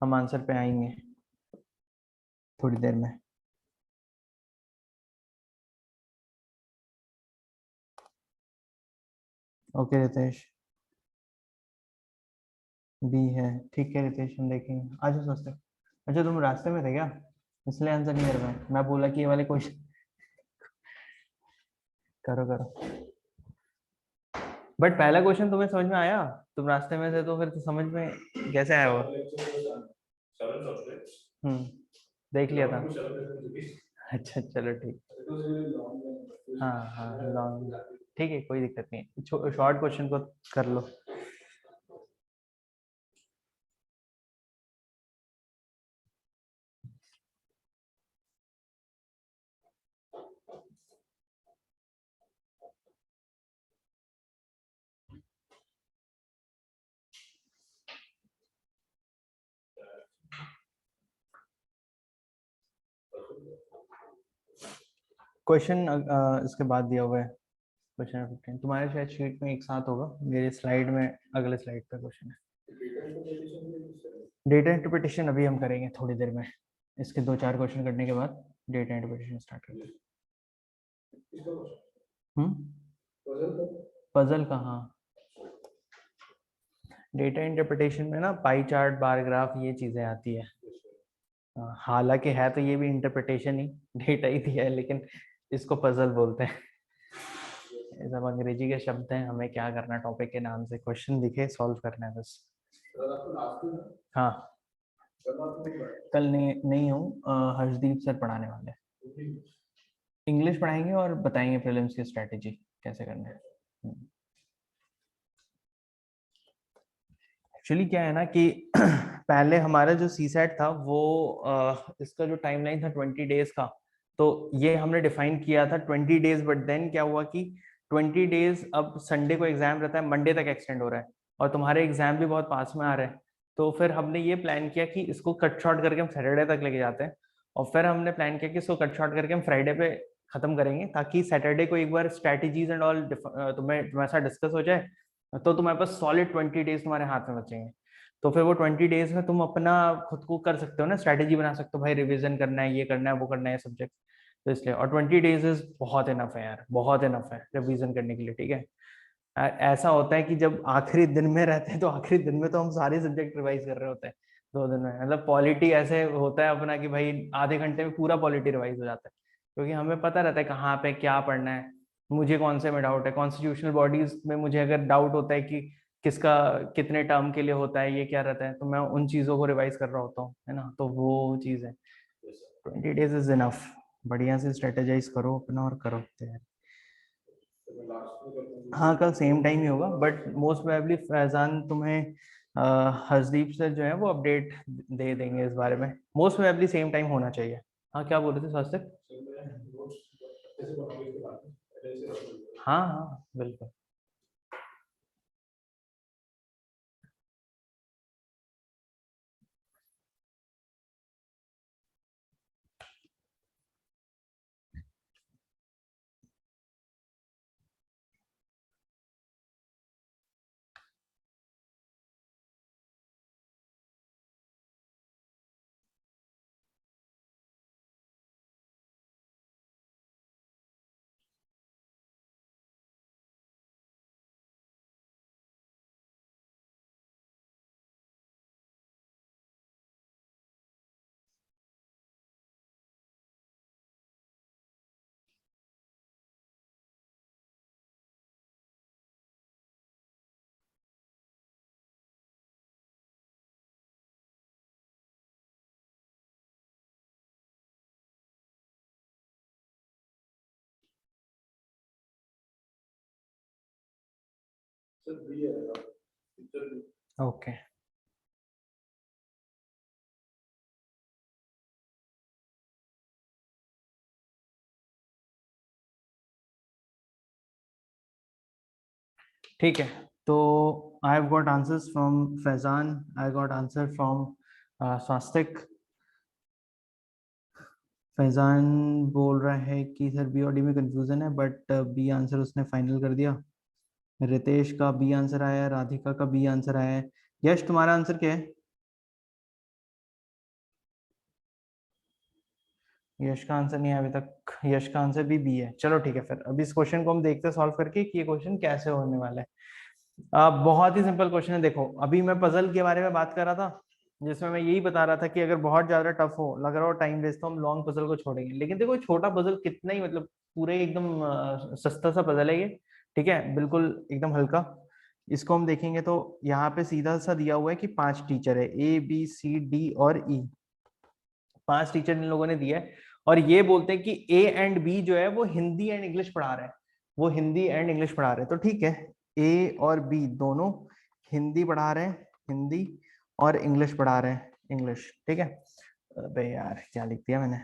हम आंसर पे आएंगे थोड़ी देर में। ओके रितेश, बी है, ठीक है रितेश, हम देखेंगे। आज स्वास्तिक, अच्छा तुम रास्ते में थे क्या, इसलिए आंसर नहीं कर पाए। मैं बोला कि ये वाले क्वेश्चन करो करो। बट पहला क्वेश्चन तुम्हें समझ में आया, तुम रास्ते में थे तो फिर तो समझ में कैसे आया वो? हम्म, देख लिया था। अच्छा चलो ठीक। हाँ हाँ लॉन्ग, ठीक है कोई दिक्कत नहीं, शॉर्ट क्वेश्चन को कर लो। क्वेश्चन इसके बाद दिया हुआ है, क्वेश्चन 15 तुम्हारे शायद शीट में एक साथ होगा, मेरे स्लाइड में अगले स्लाइड पे क्वेश्चन है। डेटा इंटरप्रिटेशन अभी हम करेंगे थोड़ी देर में, इसके 2-4 क्वेश्चन करने के बाद डेटा इंटरप्रिटेशन स्टार्ट करते हैं। पजल का, हाँ। डेटा इंटरप्रिटेशन में ना पाई चार्ट, बार ग्राफ, ये चीजें आती है। हालांकि है तो ये भी इंटरप्रिटेशन ही, डेटा ही दिया है, लेकिन इसको पजल बोलते हैं। ये सब अंग्रेजी के शब्द हैं, हमें क्या करना, टॉपिक के नाम से क्वेश्चन दिखे सॉल्व करना है बस। हाँ, कल नहीं हूँ, हर्षदीप सर पढ़ाने वाले हैं। इंग्लिश पढ़ाएंगे और बताएंगे प्रीलिम्स की स्ट्रेटेजी कैसे करना है। एक्चुअली क्या है ना कि पहले हमारा जो सी सेट था वो इसका जो टाइमलाइन था 20 डेज का, तो ये हमने डिफाइन किया था 20 डेज, बट देन क्या हुआ कि 20 डेज अब संडे को एग्जाम रहता है, मंडे तक एक्सटेंड हो रहा है, और तुम्हारे एग्जाम भी बहुत पास में आ रहे हैं। तो फिर हमने ये प्लान किया कि इसको कट शॉर्ट करके हम सैटरडे तक लेके जाते हैं, और फिर हमने प्लान किया कि इसको कट शॉर्ट करके हम फ्राइडे पे खत्म करेंगे, ताकि सैटरडे को एक बार स्ट्रैटेजीज एंड ऑल तुम्हारे साथ डिस्कस हो जाए, तो तुम्हारे पास सॉलिड 20 डेज तुम्हारे हाथ में बचेंगे। तो फिर वो 20 डेज में तुम अपना खुद को कर सकते हो ना, स्ट्रैटेजी बना सकते हो, भाई रिवीजन करना है, ये करना है, वो करना है सब्जेक्ट। तो इसलिए, और 20 डेज इज बहुत इनफ है यार, बहुत इनफ है रिवीजन करने के लिए, ठीक है। ऐसा होता है कि जब आखिरी दिन में रहते हैं, तो आखिरी दिन में तो हम सारे सब्जेक्ट रिवाइज कर रहे होते हैं 2 दिन में। मतलब पॉलिटी ऐसे होता है अपना कि भाई आधे घंटे में पूरा पॉलिटी रिवाइज हो जाता है, क्योंकि हमें पता रहता है कहाँ पे क्या पढ़ना है। मुझे कौन से में डाउट है, कॉन्स्टिट्यूशनल बॉडीज में मुझे अगर डाउट होता है कि किसका कितने टर्म के लिए होता है, ये क्या रहता है, तो मैं उन चीजों को रिवाइज कर रहा होता हूँ, है ना, तो वो चीज है। 20 डेज इज इनफ, बढ़िया से स्ट्रेटेजाइज करो अपना और करो तैयार। हाँ कल सेम टाइम ही होगा, बट मोस्ट प्रोबेबली फैजान तुम्हें हरदीप से जो है वो अपडेट दे देंगे इस बारे में, मोस्ट प्रोबेबली सेम टाइम होना चाहिए। हाँ क्या बोल रहे थे स्वास्थ्य? हाँ हाँ बिल्कुल। ओके ठीक है, तो I have got answers from Faizan, I got answer from Swastik, Faizan बोल रहा है कि सर बी और डी में कंफ्यूजन है, बट बी आंसर उसने फाइनल कर दिया। रितेश का बी आंसर आया है, राधिका का बी आंसर आया है। यश तुम्हारा आंसर क्या है? यश का आंसर नहीं है अभी तक, यश का आंसर भी बी है। चलो ठीक है, फिर अभी इस क्वेश्चन को हम देखते हैं सॉल्व करके कि ये क्वेश्चन कैसे होने वाला है। बहुत ही सिंपल क्वेश्चन है। देखो अभी मैं पजल के बारे में बात कर रहा था, जिसमें मैं यही बता रहा था कि अगर बहुत ज्यादा टफ हो, लग रहा हो टाइम वेस्ट, तो हम लॉन्ग पजल को छोड़ेंगे। लेकिन देखो छोटा पजल कितना ही मतलब पूरे एकदम सस्ता सा पजल है ये, ठीक है, बिल्कुल एकदम हल्का। इसको हम देखेंगे तो यहाँ पे सीधा सा दिया हुआ है कि 5 टीचर है, ए बी सी डी और ई। 5 टीचर इन लोगों ने दिया है और ये बोलते हैं कि ए एंड बी जो है वो हिंदी एंड इंग्लिश पढ़ा रहे हैं, वो हिंदी एंड इंग्लिश पढ़ा रहे हैं। तो ठीक है, ए और बी दोनों हिंदी पढ़ा रहे हैं, हिंदी, और इंग्लिश पढ़ा रहे हैं, इंग्लिश, ठीक है। अबे यार क्या लिख दिया मैंने,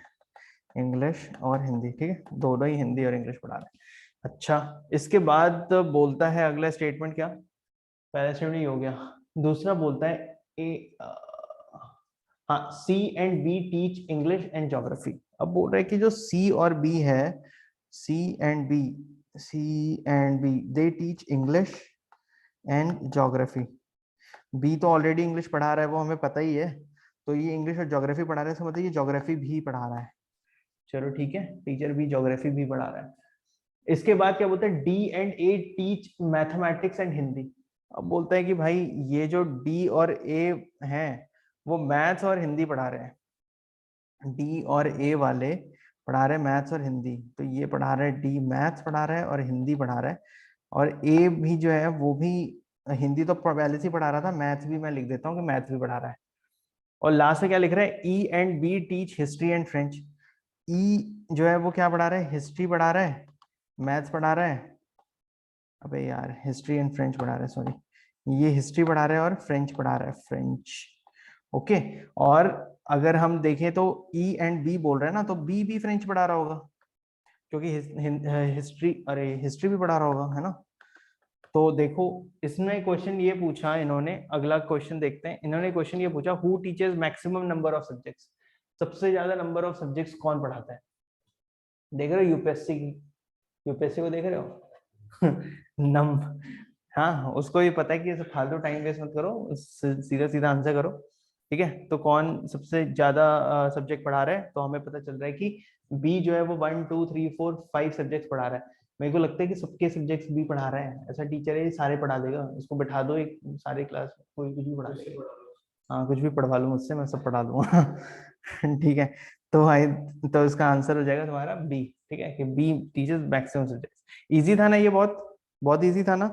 इंग्लिश और हिंदी, ठीक है, दोनों ही हिंदी और इंग्लिश पढ़ा रहे हैं। अच्छा, इसके बाद बोलता है अगला स्टेटमेंट क्या, पहला स्टेटमेंट ये हो गया। दूसरा बोलता है ए हाँ, C and B teach English and geography. अब बोल रहे हैं कि जो सी और बी है, C and B, C and B they teach English and geography. B तो ऑलरेडी इंग्लिश पढ़ा रहा है, वो हमें पता ही है, तो ये इंग्लिश और ज्योग्राफी पढ़ा रहा है, इसका मतलब ये ज्योग्राफी भी पढ़ा रहा है। चलो ठीक है, टीचर भी ज्योग्राफी भी पढ़ा रहा है। इसके बाद क्या बोलते हैं, D and A teach mathematics and Hindi. अब बोलता है कि भाई ये जो डी और ए हैं वो मैथ्स और हिंदी पढ़ा रहे हैं, डी और ए वाले पढ़ा रहे हैं मैथ्स और हिंदी। तो ये पढ़ा रहे हैं, डी मैथ्स पढ़ा रहा है और हिंदी पढ़ा रहा है, और ए भी जो है वो भी हिंदी तो पहले से पढ़ा रहा था, मैथ्स भी मैं लिख देता हूँ कि मैथ्स भी पढ़ा रहा है। और लास्ट में क्या लिख रहा है, E and B teach history and French. E जो है वो क्या पढ़ा रहा है, हिस्ट्री पढ़ा रहा है, मैथ्स पढ़ा रहा है, अबे यार हिस्ट्री एंड फ्रेंच पढ़ा रहा है, सॉरी, ये हिस्ट्री पढ़ा रहा है और फ्रेंच पढ़ा रहा है, फ्रेंच। ओके। और अगर हम देखें तो ई एंड बी बोल रहे हैं ना, तो बी भी फ्रेंच पढ़ा रहा होगा, क्योंकि हिस्ट्री, अरे हिस्ट्री भी पढ़ा रहा होगा, है ना। तो देखो इसमें क्वेश्चन ये पूछा इन्होंने, अगला क्वेश्चन देखते हैं। इन्होंने क्वेश्चन ये पूछा, who teachers maximum number of subjects, सबसे ज्यादा नंबर ऑफ सब्जेक्ट्स कौन पढ़ाता है। देख रहे हो यूपीएससी की, यूपीएससी को देख रहे हो नम हाँ, उसको भी पता है कि फालतू टाइम वेस्ट मत करो, सीधा सीधा आंसर करो, ठीक है। तो कौन सबसे ज्यादा सब्जेक्ट पढ़ा रहा है, तो हमें पता चल रहा है कि बी जो है वो 1 2 3 4 5 सब्जेक्ट पढ़ा रहा है। मेरे को लगता है कि सबके सब्जेक्ट्स बी पढ़ा रहा है, ऐसा टीचर है सारे पढ़ा देगा, इसको बैठा दो एक सारे क्लास में, कोई कुछ भी पढ़ा देगा। हाँ कुछ भी पढ़वा लो मुझसे, मैं सब पढ़ा दूंगा ठीक है। तो भाई, तो इसका आंसर हो जाएगा तुम्हारा बी, ठीक है, कि B teachers maximum subjects. Easy था ना ये, बहुत बहुत इजी था ना,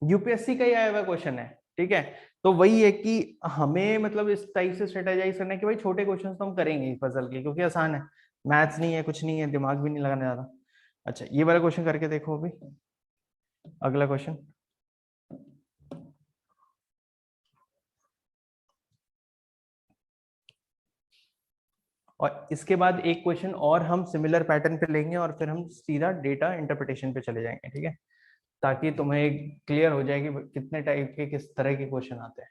यूपीएससी का ही आया हुआ क्वेश्चन है, ठीक है। तो वही है कि हमें मतलब इस टाइप से स्ट्रेटेजाइज करना है कि भाई छोटे क्वेश्चन तो हम करेंगे पजल के, क्योंकि आसान है, मैथ्स नहीं है, कुछ नहीं है, दिमाग भी नहीं लगाने ज्यादा। अच्छा ये वाला क्वेश्चन करके देखो अभी, अगला क्वेश्चन। और इसके बाद एक क्वेश्चन और हम सिमिलर पैटर्न पे लेंगे और फिर हम सीधा डेटा इंटरप्रिटेशन पे चले जाएंगे, ठीक है, ताकि तुम्हें क्लियर हो जाए कि कितने टाइप के किस तरह के क्वेश्चन आते हैं।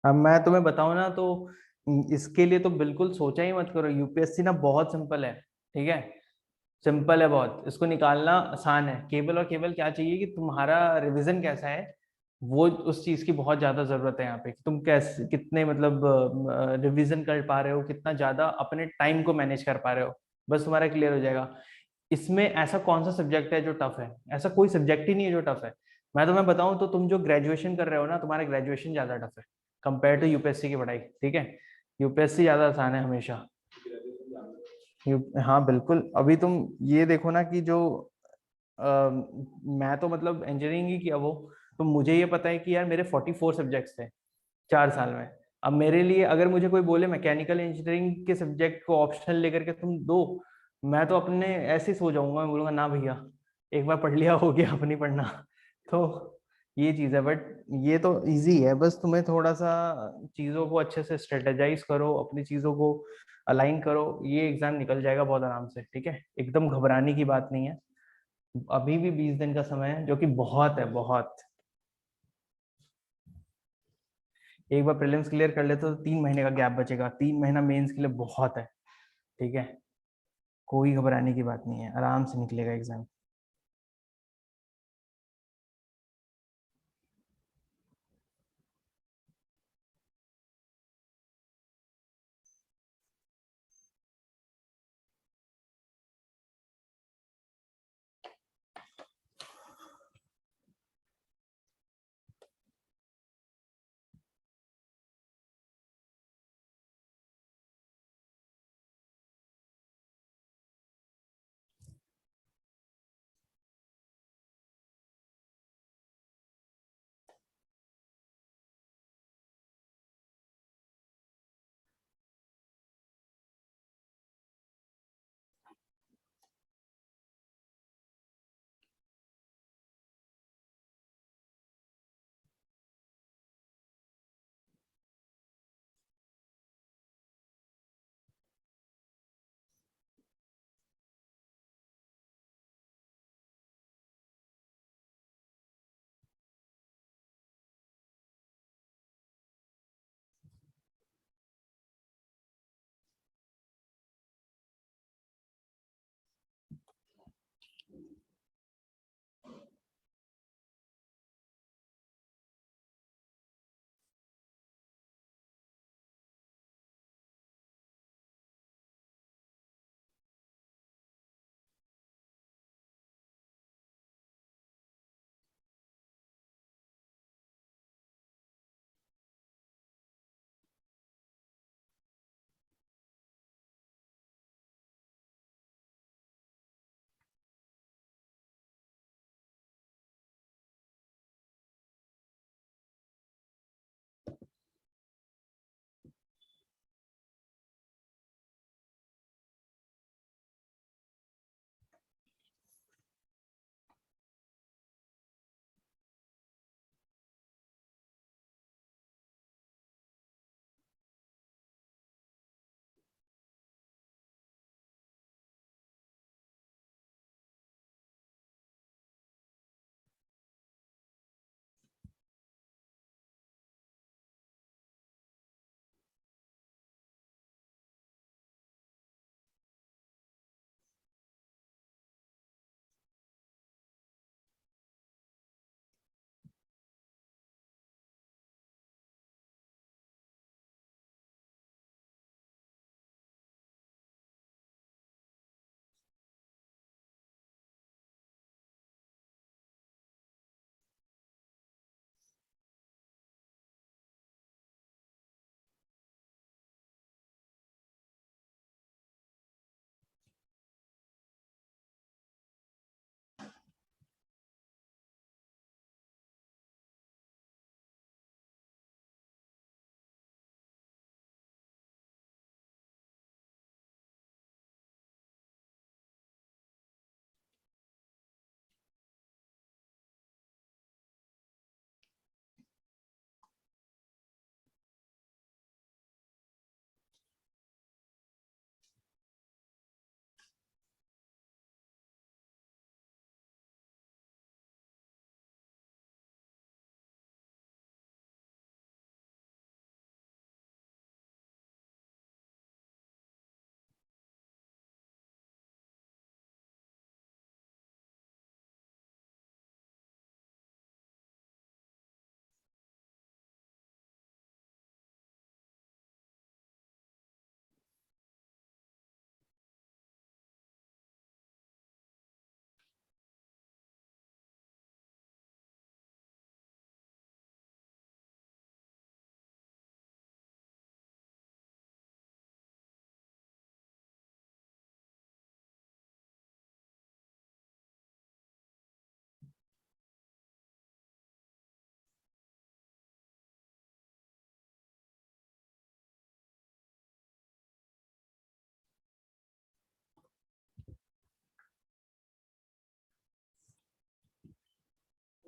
अब मैं तुम्हें बताऊं ना, तो इसके लिए तो बिल्कुल सोचा ही मत करो, यूपीएससी ना बहुत सिंपल है, ठीक है, सिंपल है बहुत, इसको निकालना आसान है। केवल और केवल क्या चाहिए कि तुम्हारा रिवीजन कैसा है, वो उस चीज की बहुत ज्यादा जरूरत है यहाँ पे, कि तुम कैसे कितने मतलब रिवीजन कर पा रहे हो, कितना ज्यादा अपने टाइम को मैनेज कर पा रहे हो, बस तुम्हारा क्लियर हो जाएगा। इसमें ऐसा कौन सा सब्जेक्ट है जो टफ है, ऐसा कोई सब्जेक्ट ही नहीं है जो टफ है। मैं तुम्हें बताऊं तो तुम जो ग्रेजुएशन कर रहे हो ना, तुम्हारा ग्रेजुएशन ज्यादा टफ है कंपेयर टू यूपीएससी की पढ़ाई, ठीक है। यूपीएससी ज्यादा आसान है हमेशा। हाँ बिल्कुल, अभी तुम ये देखो ना कि जो मैं तो मतलब इंजीनियरिंग ही किया वो, तो मुझे ये पता है कि यार मेरे 44 सब्जेक्ट्स थे, 4 साल में। अब मेरे लिए अगर मुझे कोई बोले मैकेनिकल इंजीनियरिंग के सब्जेक्ट को ऑप्शनल लेकर के तुम दो, मैं तो अपने ऐसे ही सो जाऊंगा, मैं बोलूंगा ना भैया, एक बार पढ़ लिया हो गया, अब नहीं पढ़ना। तो ये चीज है, बट ये तो इजी है, बस तुम्हें थोड़ा सा चीजों को अच्छे से स्ट्रेटेजाइज करो, अपनी चीजों को अलाइन करो, ये एग्जाम निकल जाएगा बहुत आराम से, ठीक है, एकदम घबराने की बात नहीं है। अभी भी 20 दिन का समय है, जो कि बहुत है, बहुत। एक बार प्रीलिम्स क्लियर कर लेते तो 3 महीने का गैप बचेगा, 3 महीना मेंस के लिए बहुत है, ठीक है। कोई घबराने की बात नहीं है, आराम से निकलेगा एग्जाम।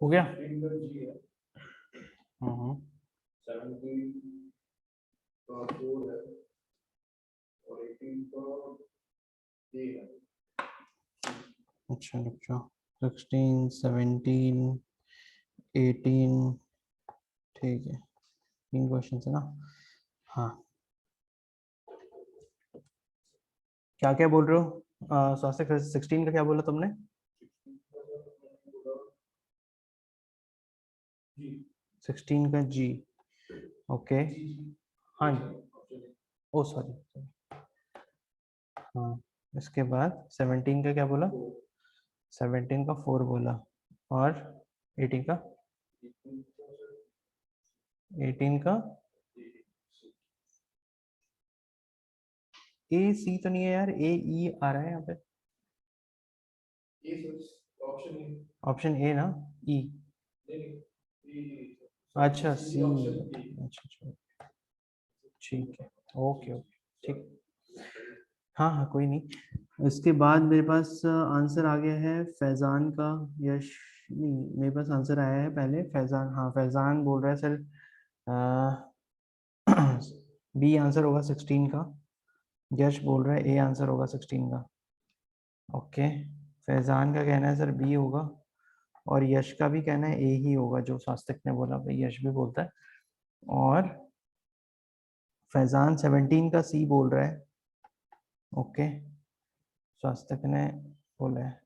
हो गया? अच्छा रुक जाओ, 16 17 18, ठीक है, 3 क्वेश्चन है ना। हाँ, क्या क्या बोल रहे हो स्वास्थ्य? 16 का क्या बोला तुमने? 16 का जी, ओके। हाँ ओ सॉरी, हाँ। इसके बाद 17 का क्या बोला? 17 का 4 बोला, और 18 का? 18 का ए सी तो नहीं है यार, ए ई आ रहा है यहाँ पे। ऑप्शन ए ना, ई? अच्छा सी, अच्छा अच्छा, ठीक है, ओके ओके, ठीक। हाँ हाँ कोई नहीं। इसके बाद मेरे पास आंसर आ गया है फैजान का। यश नहीं, मेरे पास आंसर आया है पहले फैजान। हाँ फैजान बोल रहा है सर बी आंसर होगा 16 का। यश बोल रहा है ए आंसर होगा 16 का। ओके, फैजान का कहना है सर बी होगा, और यश का भी कहना है ए ही होगा, जो शास्त्रक ने बोला भाई यश भी बोलता है। और फैजान 17 का सी बोल रहा है। ओके, शास्त्रक ने बोला है,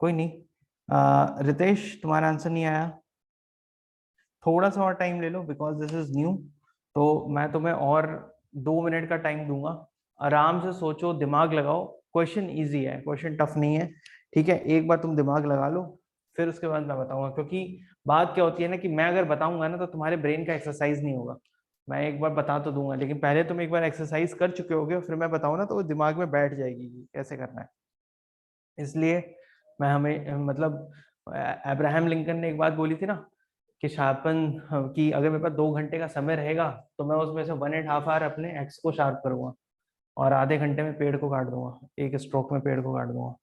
कोई नहीं। रितेश तुम्हारा आंसर नहीं आया, थोड़ा सा और टाइम ले लो बिकॉज दिस इज न्यू। तो मैं तुम्हें और 2 मिनट का टाइम दूंगा, आराम से सोचो, दिमाग लगाओ। क्वेश्चन इजी है, क्वेश्चन टफ नहीं है, ठीक है? एक बार तुम दिमाग लगा लो, फिर उसके बाद मैं बताऊंगा। क्योंकि बात क्या होती है ना कि मैं अगर बताऊंगा ना तो तुम्हारे ब्रेन का एक्सरसाइज नहीं होगा। मैं एक बार बता तो दूंगा, लेकिन पहले तुम एक बार एक्सरसाइज कर चुके होगे, फिर मैं बताऊँ ना तो वो दिमाग में बैठ जाएगी कि कैसे करना है। इसलिए मैं हमें मतलब अब्राहम लिंकन ने एक बात बोली थी ना कि शार्पन, कि अगर मेरे पास 2 घंटे का समय रहेगा तो मैं उसमें से 1.5 आवर अपने एक्स को शार्प करूंगा, और आधे घंटे में पेड़ को काट दूंगा, एक स्ट्रोक में पेड़ को काट दूंगा।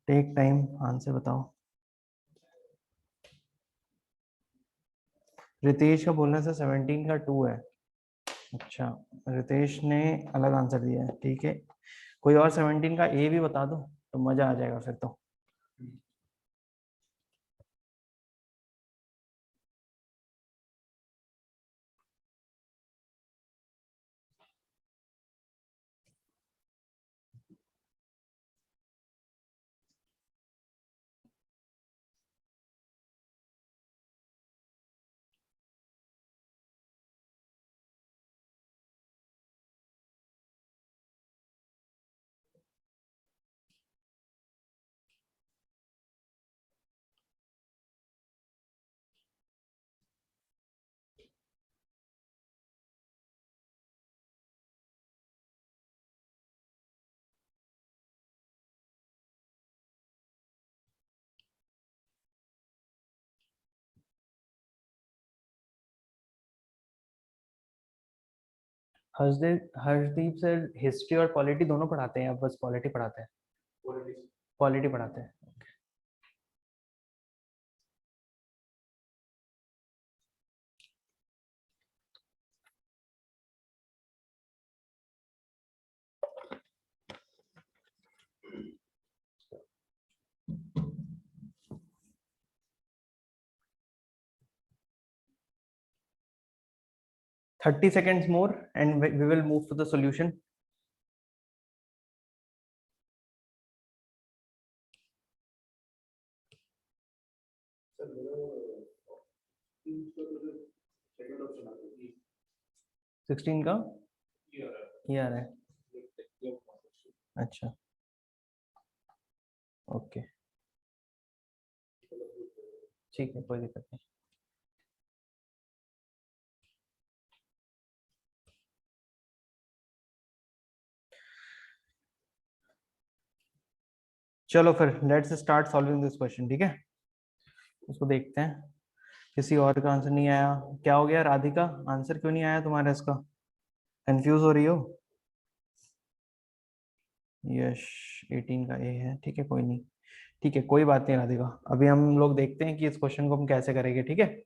टेक टाइम, आंसर बताओ। रितेश का बोलना से 17 का 2 है। अच्छा, रितेश ने अलग आंसर दिया है, ठीक है। कोई और 17 का ए भी बता दो तो मजा आ जाएगा फिर तो। हर्षदीप सर हिस्ट्री और पॉलिटी दोनों पढ़ाते हैं, अब बस पॉलिटी पढ़ाते हैं? पॉलिटी पढ़ाते हैं। 30 seconds more and we will move to the solution. Sixteen का ये आ रहा है, अच्छा ओके, ठीक है कोई दिक्कत नहीं। चलो फिर let's start solving this question, ठीक है? उसको देखते हैं। किसी और का आंसर नहीं आया, क्या हो गया राधिका? आंसर क्यों नहीं आया तुम्हारा इसका? कंफ्यूज हो रही हो? यश 18 का ए है, ठीक है कोई नहीं। ठीक है, कोई बात नहीं राधिका, अभी हम लोग देखते हैं कि इस क्वेश्चन को हम कैसे करेंगे। ठीक है,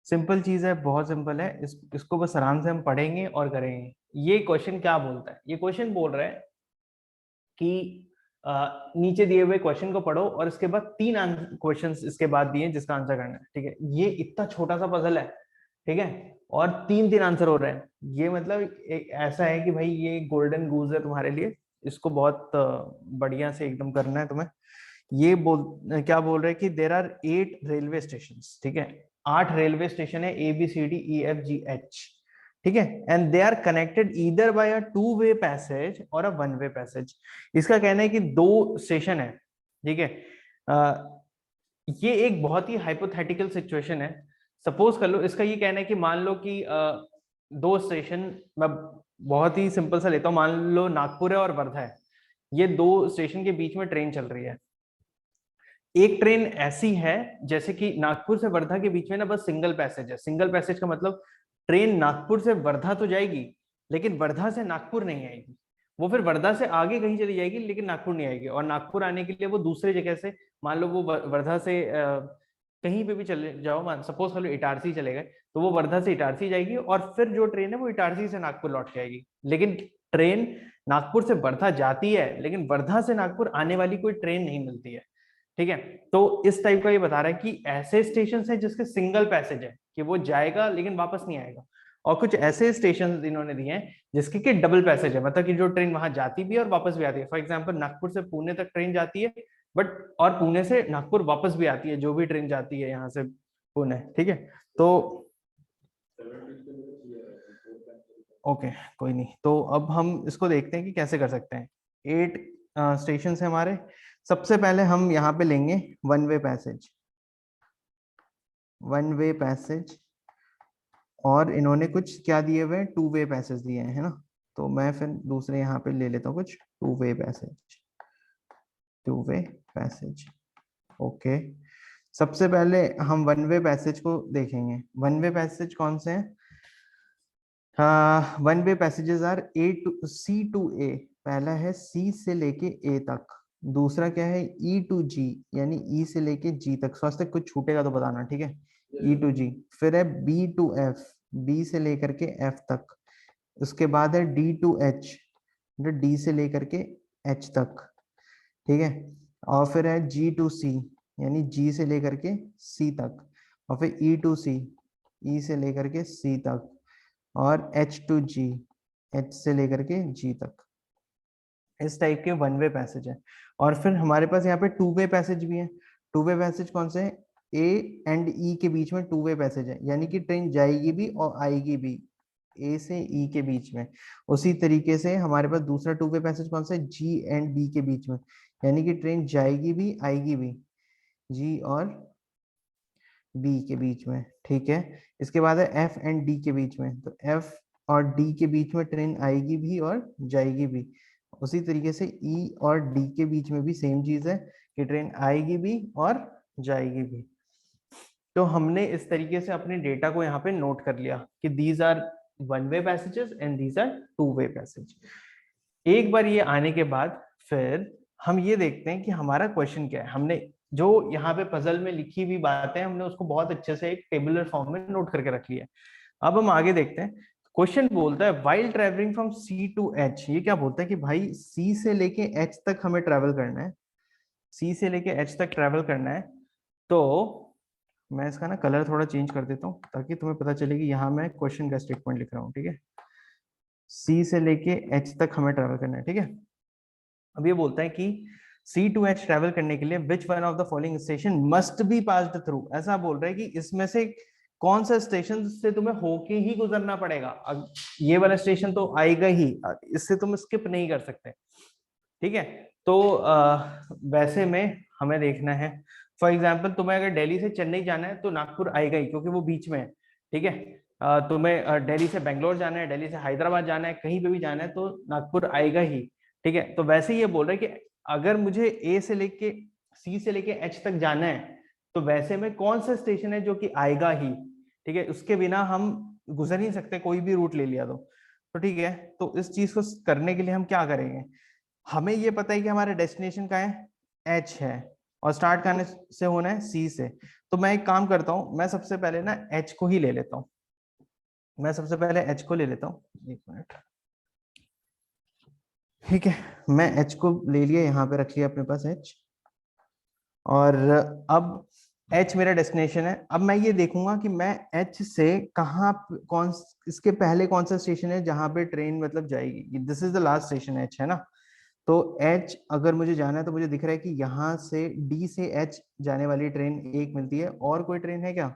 सिंपल चीज है, बहुत सिंपल है, इसको बस आराम से हम पढ़ेंगे और करेंगे। ये क्वेश्चन क्या बोलता है, ये क्वेश्चन बोल रहा है कि नीचे दिए हुए क्वेश्चन को पढ़ो और इसके बाद 3 क्वेश्चंस इसके बाद दिए जिसका आंसर करना है। ठीक है, ये इतना छोटा सा पजल है, ठीक है, और 3 आंसर हो रहे हैं। ये मतलब एक ऐसा है कि भाई ये गोल्डन गूज है तुम्हारे लिए, इसको बहुत बढ़िया से एकदम करना है तुम्हें। ये क्या बोल रहे हैं कि देर आर 8 रेलवे स्टेशन। ठीक है, 8 रेलवे स्टेशन है, ABCDEFGH। ठीक है, and they are connected either by a 2 way passage और अ 1 वे पैसेज। इसका कहना है कि 2 स्टेशन है। ठीक है, ये एक बहुत ही हाइपोथेटिकल सिचुएशन है। सपोज कर लो, इसका ये कहना है कि मान लो कि 2 स्टेशन, मैं बहुत ही सिंपल सा लेता हूं, मान लो नागपुर है और वर्धा है, ये 2 स्टेशन के बीच में ट्रेन चल रही है। एक ट्रेन ऐसी है जैसे कि नागपुर से वर्धा के बीच में ना बस सिंगल पैसेज है। सिंगल पैसेज का मतलब ट्रेन नागपुर से वर्धा तो जाएगी लेकिन वर्धा से नागपुर नहीं आएगी। वो फिर वर्धा से आगे कहीं चली जाएगी लेकिन नागपुर नहीं आएगी, और नागपुर आने के लिए वो दूसरे जगह से, मान लो वो वर्धा से कहीं पे भी चले जाओ, मान सपोज कर लो इटारसी चले गए, तो वो वर्धा से इटारसी जाएगी और फिर जो ट्रेन है वो इटारसी से नागपुर लौट के आएगी। लेकिन ट्रेन नागपुर से वर्धा जाती है लेकिन वर्धा से नागपुर आने वाली कोई ट्रेन नहीं मिलती है। ठीक है, तो इस टाइप का ये बता रहा है कि ऐसे स्टेशन है जिसके सिंगल पैसेज है, कि वो जाएगा लेकिन वापस नहीं आएगा, और कुछ ऐसे स्टेशन इन्होंने दिए हैं जिसके कि डबल पैसेज है, मतलब कि जो ट्रेन वहां जाती भी है और वापस भी आती है। फॉर एग्जाम्पल नागपुर से पुणे तक ट्रेन जाती है, बट और पुणे से नागपुर वापस भी आती है, जो भी ट्रेन जाती है यहाँ से पुणे। ठीक है, तो ओके, कोई नहीं, तो अब हम इसको देखते हैं कि कैसे कर सकते हैं। 8 स्टेशन है हमारे। सबसे पहले हम यहाँ पे लेंगे 1 वे पैसेज, 1 वे पैसेज, और इन्होंने कुछ क्या दिए हुए हैं, 2 वे पैसेज दिए हैं, है ना। तो मैं फिर दूसरे यहाँ पे ले लेता हूँ कुछ 2 way passage, 2 way passage. Okay, सबसे पहले हम 1 वे पैसेज को देखेंगे। 1 वे पैसेज कौन से हैं? 1 way passages are C to A। पहला है C से लेके A तक। दूसरा क्या है, E to G, यानी E से लेके G तक। स्वास्थ्य कुछ छूटेगा तो बताना, ठीक है। E to G। फिर है B to F, B से लेकर के F तक। उसके बाद है D to H, जो D से लेकर के H तक, ठीक है। और फिर है G to C, यानी G से लेकर के C तक। और फिर E to C, E से लेकर के C तक। और H to G, H से लेकर के G तक। इस टाइप के 1 वे पैसेज है। और फिर हमारे पास यहाँ पे 2 वे पैसेज भी है। 2 वे पैसेज कौन से हैं? A एंड E के बीच में 2 वे पैसेज है, यानी कि ट्रेन जाएगी भी और आएगी भी A से E के बीच में। उसी तरीके से हमारे पास दूसरा 2 वे पैसेज कौन सा है? G एंड B के बीच में, यानी कि ट्रेन जाएगी भी आएगी भी G और B के बीच में, ठीक है। इसके बाद है F एंड D के बीच में, तो F और D के बीच में ट्रेन आएगी भी और जाएगी भी। उसी तरीके से E और D के बीच में भी सेम चीज है कि ट्रेन आएगी भी और जाएगी भी। तो हमने इस तरीके से अपने डेटा को यहाँ पे नोट कर लिया कि these are 1 way passages and these are 2 way passage. एक बार ये आने के बाद फिर हम ये देखते हैं कि हमारा क्वेश्चन क्या है। हमने जो यहाँ पे पजल में लिखी हुई बातें, हमने उसको बहुत अच्छे से एक टेबुलर फॉर्म में नोट करके रख लिया है। अब हम आगे देखते हैं। क्वेश्चन बोलता है while travelling from C to H। ये क्या बोलता है कि भाई C से लेके H तक हमें ट्रेवल करना है, C से लेके H तक ट्रेवल करना है। तो मैं इसका ना कलर थोड़ा चेंज कर देता हूँ ताकि तुम्हें पता चले कि यहाँ मैं क्वेश्चन का स्टेटमेंट लिख रहा हूँ, ठीक है। C से लेके H तक हमें ट्रेवल करना है, ठीक है। अब ये बोलता है कि C to H ट्रेवल करने के लिए विच one of the following station must be passed through. ऐसा बोल रहा है कि इसमें से कौन सा स्टेशन से तुम्हें होके ही गुजरना पड़ेगा। अब ये वाला स्टेशन तो आएगा ही, इससे तुम स्किप नहीं कर सकते, ठीक है। तो वैसे में हमें देखना है, फॉर एग्जाम्पल तुम्हें अगर दिल्ली से चेन्नई जाना है तो नागपुर आएगा ही, क्योंकि वो बीच में है, ठीक है। तुम्हें दिल्ली से बेंगलोर जाना है, दिल्ली से हैदराबाद जाना है, कहीं पे भी जाना है तो नागपुर आएगा ही, ठीक है। तो वैसे ही ये बोल रहे हैं कि अगर मुझे ए से लेके सी से लेके एच तक जाना है तो वैसे में कौन सा स्टेशन है जो कि आएगा ही, ठीक है। उसके बिना हम गुजर नहीं सकते, कोई भी रूट ले लिया तो ठीक है। तो इस चीज को करने के लिए हम क्या करेंगे, हमें ये पता है कि हमारा डेस्टिनेशन कहाँ है, एच है और स्टार्ट करने से होना है सी से। तो मैं एक काम करता हूँ, मैं सबसे पहले ना एच को ही ले लेता हूँ। मैं सबसे पहले एच को ले लेता हूँ, एक मिनट। ठीक है, मैं एच को ले लिया, यहाँ पे रख लिया अपने पास एच। और अब एच मेरा डेस्टिनेशन है। अब मैं ये देखूंगा कि मैं एच से कहाँ, कौन, इसके पहले कौन सा स्टेशन है जहां पे ट्रेन मतलब जाएगी। This is the last station H है ना। तो एच अगर मुझे जाना है तो मुझे दिख रहा है कि यहाँ से डी से एच जाने वाली ट्रेन एक मिलती है। और कोई ट्रेन है क्या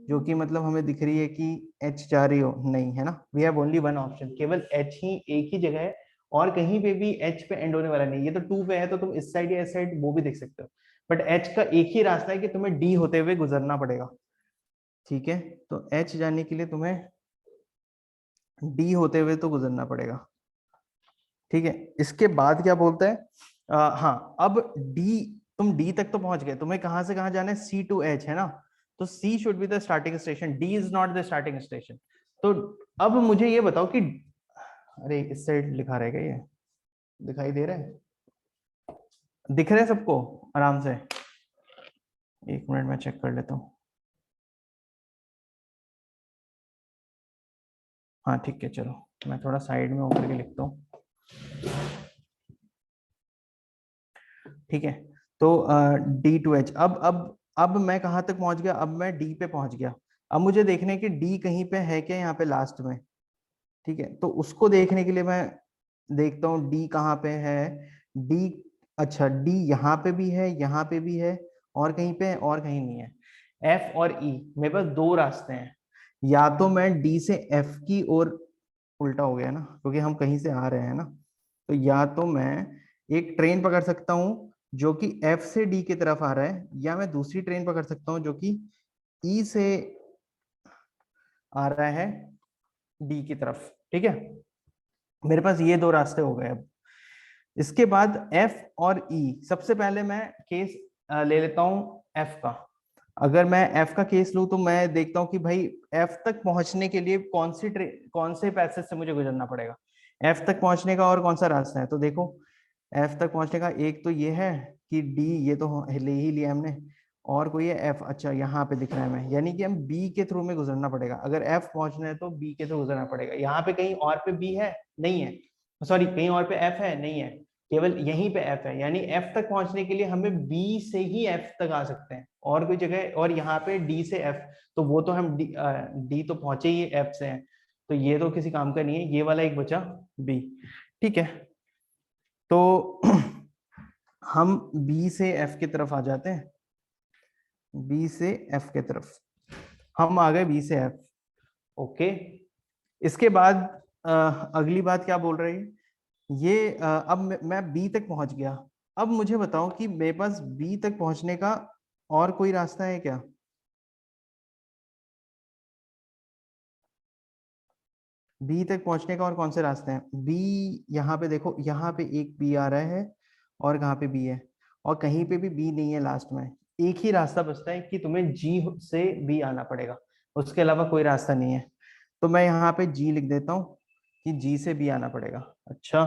जो कि मतलब हमें दिख रही है कि एच जा रही हो? नहीं है ना। We have only one option, केवल एच ही एक ही जगह है और कहीं पे भी एच पे एंड होने वाला नहीं। ये तो टू पे है तो तुम इस साइड या इस साइड वो भी देख सकते हो, बट एच का एक ही रास्ता है कि तुम्हें डी होते हुए गुजरना पड़ेगा। ठीक है, तो एच जाने के लिए तुम्हें डी होते हुए तो गुजरना पड़ेगा। ठीक है, इसके बाद क्या बोलता है, हाँ अब डी, तुम डी तक तो पहुंच गए, तुम्हें कहां से कहां जाना है, सी टू एच है ना। तो C should be the starting station, D is not the starting station. तो अब मुझे ये बताओ कि, अरे इस साइड लिखा रहेगा, ये दिखाई दे रहा है, दिख रहा है सबको आराम से? एक मिनट मैं चेक कर लेता हूँ। हाँ ठीक है, चलो मैं थोड़ा साइड में होकर के लिखता हूँ। ठीक है, तो डी टू एच। अब मैं कहाँ तक पहुंच गया, अब मैं डी पे पहुंच गया। अब मुझे देखने की डी कहीं पे है क्या यहाँ पे लास्ट में। ठीक है, तो उसको देखने के लिए मैं देखता हूँ डी कहाँ पे है। डी, अच्छा डी यहाँ पे भी है, यहाँ पे भी है, और कहीं पे है और कहीं नहीं है। एफ और ई, मेरे पास दो रास्ते हैं। या तो मैं डी से एफ की ओर, उल्टा हो गया ना क्योंकि हम कहीं से आ रहे हैं ना। तो या तो मैं एक ट्रेन पकड़ सकता हूँ जो कि एफ से डी की तरफ आ रहा है, या मैं दूसरी ट्रेन पकड़ सकता हूँ जो कि ई से आ रहा है डी की तरफ। ठीक है, मेरे पास ये दो रास्ते हो गए। अब इसके बाद एफ और ई, सबसे पहले मैं केस ले लेता हूँ एफ का। अगर मैं एफ का केस लूँ तो मैं देखता हूँ कि भाई एफ तक पहुंचने के लिए कौन से पैसेज से मुझे गुजरना पड़ेगा। एफ तक पहुंचने का और कौन सा रास्ता है, तो देखो एफ तक पहुंचने का एक तो ये है कि डी, ये तो ले ही लिया हमने, और कोई है एफ। अच्छा यहाँ पे दिख रहा है हमें, यानी कि हम बी के थ्रू में गुजरना पड़ेगा। अगर एफ पहुंचना है तो बी के थ्रू गुजरना पड़ेगा। यहाँ पे कहीं और पे बी है? नहीं है। सॉरी, कहीं और पे एफ है? नहीं है, केवल यहीं पे एफ है। यानी एफ तक पहुंचने के लिए हमें बी से ही एफ तक आ सकते हैं, और कोई जगह, और यहाँ पे डी से एफ, तो वो तो हम डी तो पहुंचे ही एफ से हैं, तो ये तो किसी काम का नहीं है। ये वाला एक बचा बी। ठीक है, तो हम बी से एफ की तरफ आ जाते हैं। बी से एफ की तरफ हम आ गए, बी से एफ। ओके, इसके बाद अगली बात क्या बोल रही है ये, अब मैं बी तक पहुंच गया। अब मुझे बताओ कि मेरे पास बी तक पहुंचने का और कोई रास्ता है क्या? बी तक पहुंचने का और कौन से रास्ते हैं? बी, यहाँ पे देखो, यहाँ पे एक बी आ रहा है और कहाँ पे बी है, और कहीं पे भी बी नहीं है लास्ट में। एक ही रास्ता बचता है कि तुम्हें जी से बी आना पड़ेगा, उसके अलावा कोई रास्ता नहीं है। तो मैं यहाँ पे जी लिख देता हूँ कि जी से बी आना पड़ेगा। अच्छा,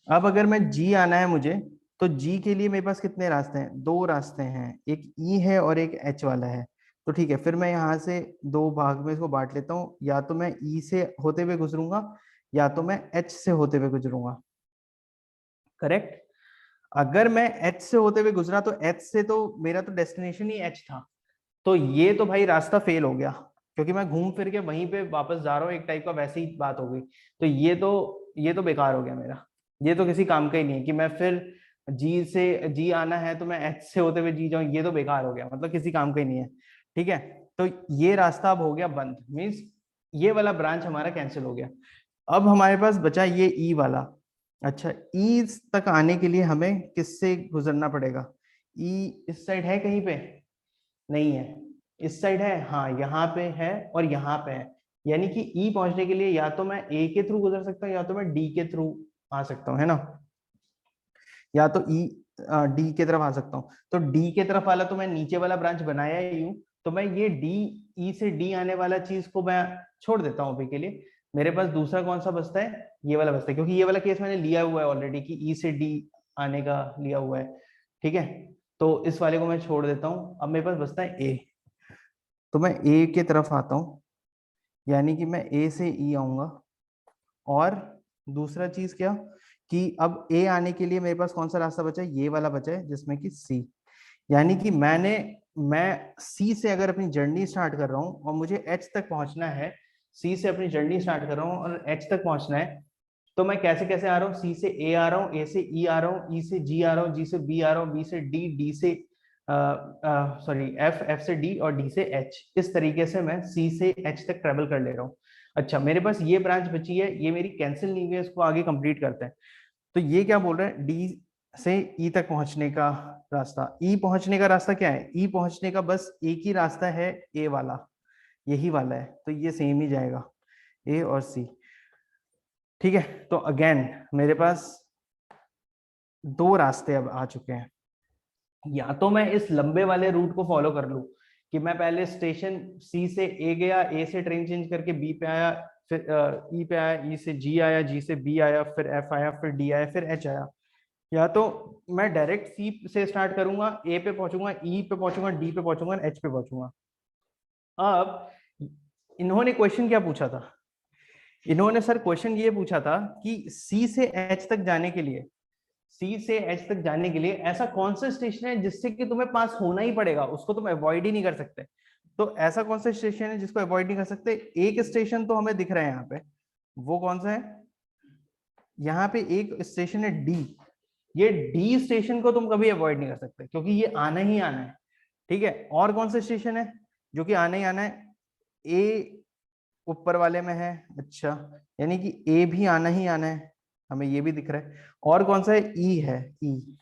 अब अगर मैं जी आना है मुझे, तो जी के लिए मेरे पास कितने रास्ते हैं? दो रास्ते हैं, एक ई है और एक एच वाला है। तो ठीक है, फिर मैं यहाँ से दो भाग में इसको बांट लेता हूँ। या तो मैं ई से होते हुए गुजरूंगा, या तो मैं एच से होते हुए गुजरूंगा। करेक्ट। अगर मैं एच से होते हुए गुजरा तो एच से तो मेरा तो डेस्टिनेशन ही एच था, तो ये तो भाई रास्ता फेल हो गया, क्योंकि मैं घूम फिर के वहीं पे वापस जा रहा हूँ, एक टाइप का वैसी ही बात हो गई। तो ये तो बेकार हो गया मेरा। ये तो किसी काम का ही नहीं है कि मैं फिर जी से जी आना है तो मैं एच से होते हुए जी जाऊं, ये तो बेकार हो गया, मतलब किसी काम का ही नहीं है। ठीक है, तो ये रास्ता अब हो गया बंद, मीन्स ये वाला ब्रांच हमारा कैंसिल हो गया। अब हमारे पास बचा ये ई वाला। अच्छा, ई तक आने के लिए हमें किससे गुजरना पड़ेगा? ई इस साइड है कहीं पे? नहीं है। इस साइड है, हाँ यहाँ पे है और यहाँ पे है। यानी कि ई पहुंचने के लिए या तो मैं ए के थ्रू गुजर सकता हूँ या तो मैं डी के थ्रू आ सकता हूँ, है ना। या तो ई डी के तरफ आ सकता हूँ। तो डी के तरफ वाला तो मैं नीचे वाला ब्रांच बनाया ही हूँ, तो मैं ये डी, ई से डी आने वाला चीज को मैं छोड़ देता हूँ अभी के लिए। मेरे पास दूसरा कौन सा बचता है? ये वाला बचता है, क्योंकि ये वाला केस मैंने लिया हुआ है ऑलरेडी कि ई से डी आने का लिया हुआ है। ठीक है, तो इस वाले को मैं छोड़ देता हूँ। अब मेरे पास बचता है ए, तो मैं ए के तरफ आता हूँ, यानी कि मैं ए से ई आऊंगा। और दूसरा चीज क्या, कि अब ए आने के लिए मेरे पास कौन सा रास्ता बचा है, ये वाला बचा है, जिसमें कि सी। यानी कि मैं सी से अगर अपनी जर्नी स्टार्ट कर रहा हूँ और मुझे एच तक पहुंचना है, सी से अपनी जर्नी स्टार्ट कर रहा हूँ और एच तक पहुंचना है, तो मैं कैसे कैसे आ रहा हूँ, सी से ए आ रहा हूँ, ए से ई आ रहा हूँ, ई से जी आ रहा हूँ, जी से बी आ रहा हूँ, बी से डी, डी से सॉरी एफ, एफ से डी और डी से एच। इस तरीके से मैं सी से एच तक ट्रेवल कर ले रहा हूँ। अच्छा, मेरे पास ये ब्रांच बची है, ये मेरी कैंसिल नहीं हुई है, इसको आगे कंप्लीट करते हैं। तो ये क्या बोल रहे हैं, डी से ई तक पहुंचने का रास्ता। ई पहुंचने का रास्ता क्या है, ई पहुंचने का बस एक ही रास्ता है, ए वाला, यही वाला है, तो ये सेम ही जाएगा, ए और सी। ठीक है, तो अगेन मेरे पास दो रास्ते अब आ चुके हैं। या तो मैं इस लंबे वाले रूट को फॉलो कर लूं, कि मैं पहले स्टेशन सी से ए गया, ए से ट्रेन चेंज करके बी पे आया, फिर ई पे आया, ई से जी आया, जी से बी आया, फिर एफ आया, फिर डी आया, फिर एच आया। या तो मैं डायरेक्ट सी से स्टार्ट करूंगा, ए पे पहुंचूंगा, ई पे पहुंचूंगा, डी पे पहुंचूंगा, एच पे पहुंचूंगा। अब इन्होंने क्वेश्चन क्या पूछा था, इन्होंने सर क्वेश्चन ये पूछा था कि सी से एच तक जाने के लिए, सी से एच तक जाने के लिए ऐसा कौन सा स्टेशन है जिससे कि तुम्हें पास होना ही पड़ेगा, उसको तुम अवॉइड ही नहीं कर सकते। तो ऐसा कौन सा स्टेशन है जिसको अवॉइड नहीं कर सकते, एक स्टेशन तो हमें दिख रहा है यहाँ पे, वो कौन सा है, यहाँ पे एक स्टेशन है डी। ये डी स्टेशन को तुम कभी अवॉइड नहीं कर सकते, क्योंकि ये आना ही आना है। ठीक है, और कौन सा स्टेशन है जो कि आना ही आना है, ए ऊपर वाले में है। अच्छा, यानी कि ए भी आना ही आना है, हमें ये भी दिख रहा है। और कौन सा है, ई है, ई,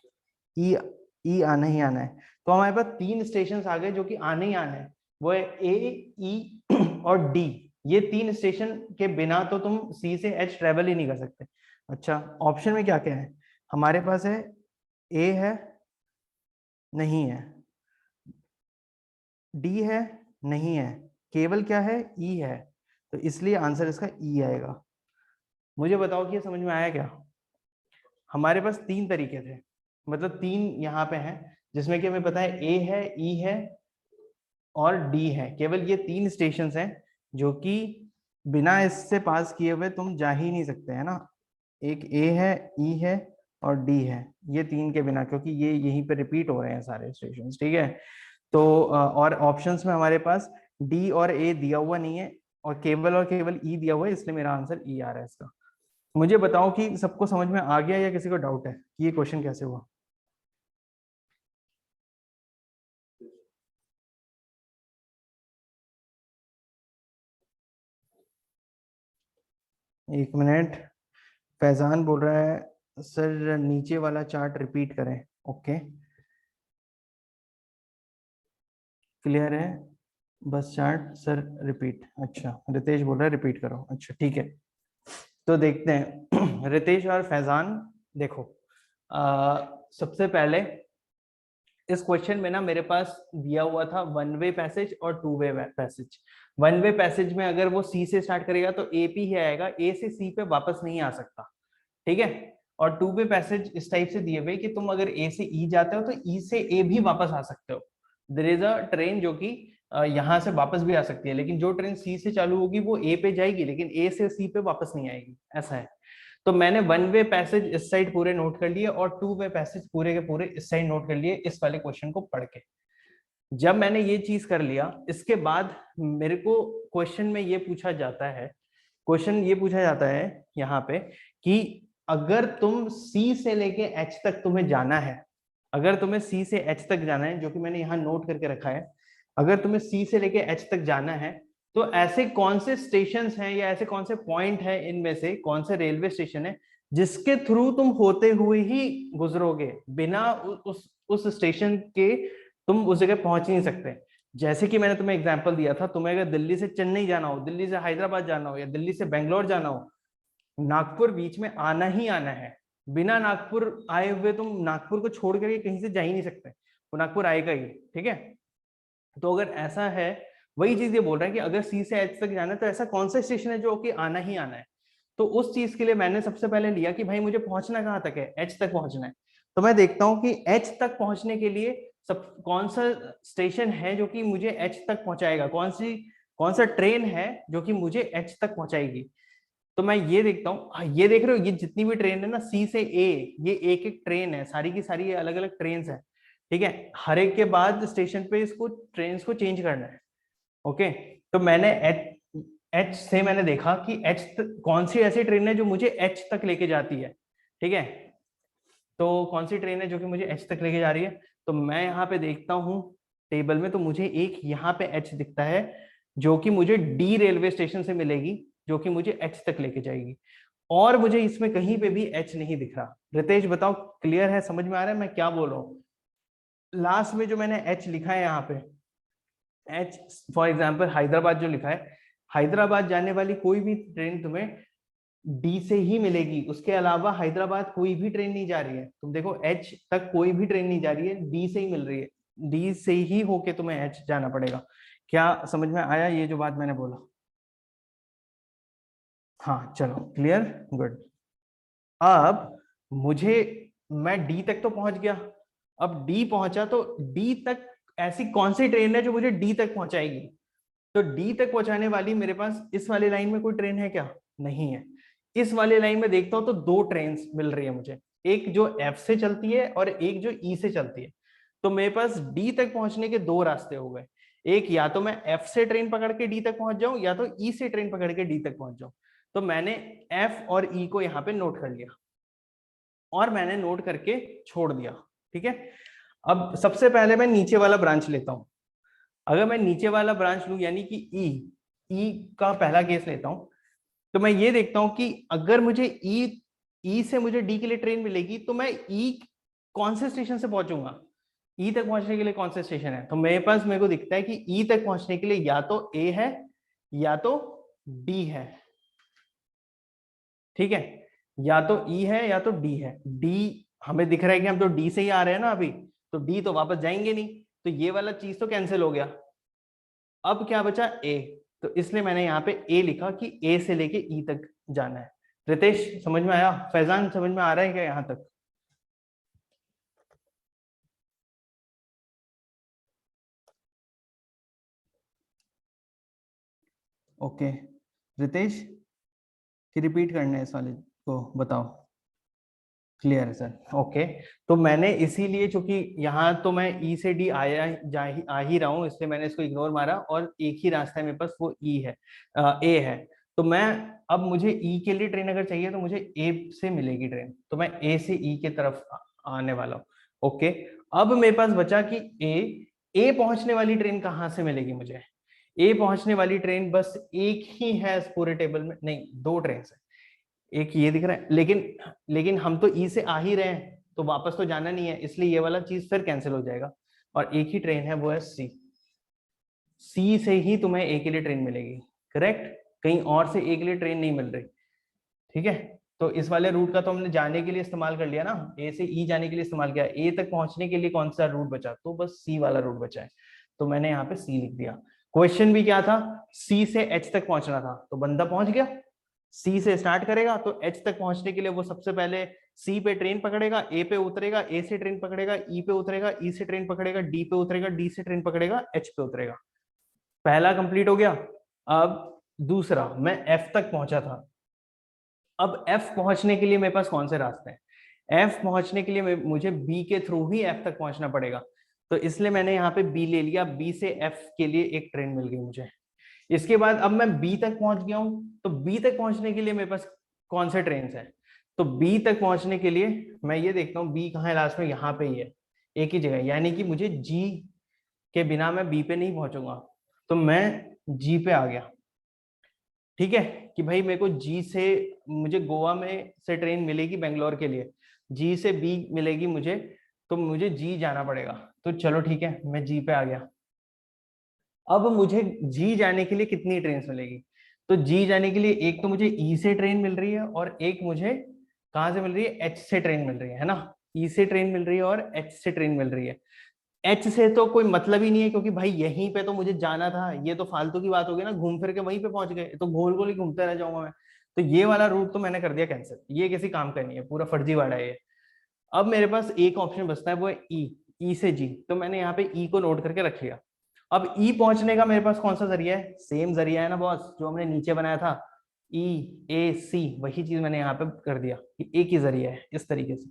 ई, ई आना ही आना है। तो हमारे पास तीन स्टेशन आ गए जो कि आने ही आना है, वो है ए, ई और डी। ये तीन स्टेशन के बिना तो तुम सी से एच ट्रेवल ही नहीं कर सकते। अच्छा, ऑप्शन में क्या क्या है हमारे पास, है ए है, नहीं है, डी है, नहीं है, केवल क्या है, ई है। तो इसलिए आंसर इसका ई आएगा। मुझे बताओ कि ये समझ में आया क्या। हमारे पास तीन तरीके थे, मतलब तीन यहाँ पे हैं, जिसमें कि हमें पता है ए है, ई है और डी है। केवल ये तीन स्टेशन हैं जो कि बिना इससे पास किए हुए तुम जा ही नहीं सकते, है ना। एक ए है, ई है और डी है, ये तीन के बिना, क्योंकि ये यहीं पे रिपीट हो रहे हैं सारे स्टेशन। ठीक है, तो और ऑप्शंस में हमारे पास डी और ए दिया हुआ नहीं है, और केवल ई दिया हुआ है, इसलिए मेरा आंसर ई आ रहा है इसका। मुझे बताओ कि सबको समझ में आ गया या किसी को डाउट है कि ये क्वेश्चन कैसे हुआ। एक मिनट, फैजान बोल रहा है सर नीचे वाला चार्ट रिपीट करें। ओके, क्लियर है, बस चार्ट सर रिपीट। अच्छा, रितेश बोल रहा है रिपीट करो। अच्छा ठीक है, तो देखते हैं रितेश और फैजान। देखो, सबसे पहले इस क्वेश्चन में ना मेरे पास दिया हुआ था वन वे पैसेज और two way passage. One way passage में अगर वो सी से स्टार्ट करेगा तो ए पी ही आएगा, ए से सी पे वापस नहीं आ सकता। ठीक है, और टू वे पैसेज इस टाइप से दिए हुए कि तुम अगर ए से ई जाते हो तो ई से ए भी वापस आ सकते हो। देयर इज अ ट्रेन जो कि यहाँ से वापस भी आ सकती है, लेकिन जो ट्रेन सी से चालू होगी वो ए पे जाएगी, लेकिन ए से सी पे वापस नहीं आएगी, ऐसा है। तो मैंने वन वे पैसेज इस साइड पूरे नोट कर लिए और टू वे पैसेज पूरे के पूरे इस साइड नोट कर लिए, इस वाले क्वेश्चन को पढ़ के। जब मैंने ये चीज कर लिया, इसके बाद मेरे को क्वेश्चन में ये पूछा जाता है, क्वेश्चन ये पूछा जाता है यहाँ पे कि अगर तुम सी से लेके एच तक तुम्हें जाना है, अगर तुम्हें सी से एच तक जाना है, जो कि मैंने यहाँ नोट करके रखा है, अगर तुम्हें सी से लेके एच तक जाना है तो ऐसे कौन से स्टेशन हैं या ऐसे कौन से पॉइंट हैं, इनमें से कौन से रेलवे स्टेशन है जिसके थ्रू तुम होते हुए ही गुजरोगे, बिना उस स्टेशन के तुम उस जगह पहुंच नहीं सकते। जैसे कि मैंने तुम्हें एग्जांपल दिया था, तुम्हें अगर दिल्ली से चेन्नई जाना हो, दिल्ली से हैदराबाद जाना हो या दिल्ली से बेंगलोर जाना हो, नागपुर बीच में आना ही आना है। बिना नागपुर आए हुए तुम नागपुर को छोड़ करके कहीं से जा ही नहीं सकते, वो नागपुर आएगा ही। ठीक है, तो अगर ऐसा है, वही चीज ये बोल रहा है कि अगर सी से एच तक जाना है तो ऐसा कौन सा स्टेशन है जो कि आना ही आना है। तो उस चीज के लिए मैंने सबसे पहले लिया कि भाई मुझे पहुंचना कहाँ तक है, एच तक पहुंचना है। तो मैं देखता हूँ कि एच तक पहुंचने के लिए सब कौन सा स्टेशन है जो कि मुझे एच तक पहुंचाएगा, कौन सा ट्रेन है जो कि मुझे एच तक पहुंचाएगी। तो मैं ये देखता हूँ, ये देख रहे हो ये जितनी भी ट्रेन है ना सी से ए, ये एक एक ट्रेन है, सारी की सारी ये अलग अलग ट्रेन है। ठीक है, हर एक के बाद स्टेशन पे इसको ट्रेन को चेंज करना है। ओके, तो मैंने एच एच से मैंने देखा कि एच कौन सी ऐसी ट्रेन है जो मुझे एच तक लेके जाती है। ठीक है, तो कौन सी ट्रेन है जो कि मुझे एच तक लेके जा रही है। तो मैं यहाँ पे देखता हूँ टेबल में, तो मुझे एक यहाँ पे एच दिखता है जो कि मुझे डी रेलवे स्टेशन से मिलेगी, जो कि मुझे एच तक लेके जाएगी। और मुझे इसमें कहीं पे भी एच नहीं दिख रहा। रितेश बताओ, क्लियर है, समझ में आ रहा है मैं क्या बोल रहा हूँ। लास्ट में जो मैंने एच लिखा है यहाँ पे, एच फॉर एग्जाम्पल हैदराबाद जो लिखा है, हैदराबाद जाने वाली कोई भी ट्रेन तुम्हें डी से ही मिलेगी, उसके अलावा हैदराबाद कोई भी ट्रेन नहीं जा रही है। तुम देखो एच तक कोई भी ट्रेन नहीं जा रही है, डी से ही मिल रही है, डी से ही होके तुम्हें एच जाना पड़ेगा। क्या समझ में आया ये जो बात मैंने बोला? हाँ चलो क्लियर, गुड। अब मुझे, मैं डी तक तो पहुंच गया। अब डी पहुंचा तो डी तक ऐसी कौन सी ट्रेन है जो मुझे डी तक पहुंचाएगी। तो डी तक पहुंचाने वाली मेरे पास इस वाली लाइन में कोई ट्रेन है क्या? नहीं है। इस वाली लाइन में देखता हूं तो दो ट्रेन मिल रही है मुझे, एक जो एफ से चलती है और एक जो ई से चलती है। तो मेरे पास डी तक पहुंचने के दो रास्ते हो गए, एक या तो मैं एफ से ट्रेन पकड़ के डी तक पहुंच जाऊं या तो ई से ट्रेन पकड़ के डी तक पहुंच जाऊं। तो मैंने एफ और ई को यहाँ पे नोट कर लिया और मैंने नोट करके छोड़ दिया। ठीक है, अब सबसे पहले मैं नीचे वाला ब्रांच लेता हूं। अगर मैं नीचे वाला ब्रांच लूं यानी कि ई, ई का पहला केस लेता हूं, तो मैं ये देखता हूं कि अगर मुझे ई से मुझे डी के लिए ट्रेन मिलेगी तो मैं ई कौन से स्टेशन से पहुंचूंगा, ई तक पहुंचने के लिए कौन से स्टेशन है। तो मेरे पास मेरे को दिखता है कि ई तक पहुंचने के लिए या तो ए है या तो डी है। ठीक है, या तो ई है या तो डी है। डी हमें दिख रहा है कि हम तो डी से ही आ रहे हैं ना अभी, तो डी तो वापस जाएंगे नहीं, तो ये वाला चीज तो कैंसिल हो गया। अब क्या बचा, ए। तो इसलिए मैंने यहाँ पे ए लिखा कि ए से लेके ई तक जाना है। रितेश समझ में आया? फैजान समझ में आ रहा है क्या यहाँ तक? ओके, रितेश कि रिपीट करना है इस वाले को, बताओ। क्लियर है सर, ओके। तो मैंने इसीलिए, चूंकि यहाँ तो मैं ई से डी आ ही रहा हूँ, इसलिए मैंने इसको इग्नोर मारा और एक ही रास्ता है मेरे पास, वो ई है, ए है। तो मैं, अब मुझे ई के लिए ट्रेन अगर चाहिए तो मुझे ए से मिलेगी ट्रेन, तो मैं ए से ई के तरफ आने वाला हूँ। ओके, अब मेरे पास बचा कि ए पहुंचने वाली ट्रेन कहाँ से मिलेगी मुझे। ए पहुंचने वाली ट्रेन बस एक ही है इस पूरे टेबल में, नहीं दो ट्रेन है। एक ये दिख रहा है, लेकिन लेकिन हम तो ई से आ ही रहे हैं तो वापस तो जाना नहीं है, इसलिए ये वाला चीज फिर कैंसिल हो जाएगा। और एक ही ट्रेन है, वो है सी। सी से ही तुम्हें ए के लिए ट्रेन मिलेगी, करेक्ट। कहीं और से ए के लिए ट्रेन नहीं मिल रही। ठीक है, तो इस वाले रूट का तो हमने जाने के लिए इस्तेमाल कर लिया ना, ए से ई जाने के लिए इस्तेमाल किया। ए तक पहुंचने के लिए कौन सा रूट बचा, तो बस सी वाला रूट बचा है, तो मैंने यहाँ पे सी लिख दिया। क्वेश्चन भी क्या था, सी से एच तक पहुंचना था, तो बंदा पहुंच गया। सी से स्टार्ट करेगा तो एच तक पहुंचने के लिए वो सबसे पहले सी पे ट्रेन पकड़ेगा, ए पे उतरेगा, ए से ट्रेन पकड़ेगा, ई पे उतरेगा, ई से ट्रेन पकड़ेगा, डी पे उतरेगा, डी से ट्रेन पकड़ेगा, एच पे उतरेगा। पहला कंप्लीट हो गया। अब दूसरा, मैं एफ तक पहुंचा था। अब एफ पहुंचने के लिए मेरे पास कौन से रास्ते हैं? एफ पहुंचने के लिए मुझे बी के थ्रू ही एफ तक पहुंचना पड़ेगा, तो इसलिए मैंने यहाँ पे बी ले लिया। बी से एफ के लिए एक ट्रेन मिल गई मुझे। इसके बाद अब मैं बी तक पहुंच गया हूं, तो बी तक पहुंचने के लिए मेरे पास कौन से ट्रेन है? तो बी तक पहुंचने के लिए मैं ये देखता हूँ बी कहाँ है, लास्ट में यहाँ पे ही है, एक ही जगह, यानी कि मुझे जी के बिना मैं बी पे नहीं पहुंचूंगा, तो मैं जी पे आ गया। ठीक है, कि भाई मेरे को जी से, मुझे गोवा में से ट्रेन मिलेगी बेंगलोर के लिए, जी से बी मिलेगी मुझे, तो मुझे जी जाना पड़ेगा। तो चलो ठीक है, मैं जी पे आ गया। अब मुझे जी जाने के लिए कितनी ट्रेन मिलेगी? तो जी जाने के लिए एक तो मुझे ई से ट्रेन मिल रही है और एक मुझे कहाँ से मिल रही है, एच से ट्रेन मिल रही है ना। ई से ट्रेन मिल रही है और एच से ट्रेन मिल रही है। एच से तो कोई मतलब ही नहीं है, क्योंकि भाई यहीं पे तो मुझे जाना था, ये तो फालतू की बात हो गई ना, घूम फिर के वहीं पे पहुंच गए, तो गोल गोल ही घूमते रह जाऊंगा मैं। तो ये वाला रूट तो मैंने कर दिया कैंसिल, ये किसी काम का नहीं है, पूरा फर्जीवाड़ा है ये। अब मेरे पास एक ऑप्शन बचता है, वो है ई, ई से जी। तो मैंने यहाँ पे ई को नोट करके रख लिया। अब ई पहुंचने का मेरे पास कौन सा जरिया है, सेम जरिया है ना बॉस जो हमने नीचे बनाया था, ई ए सी, वही चीज मैंने यहाँ पे कर दिया कि एक ही जरिया है इस तरीके से।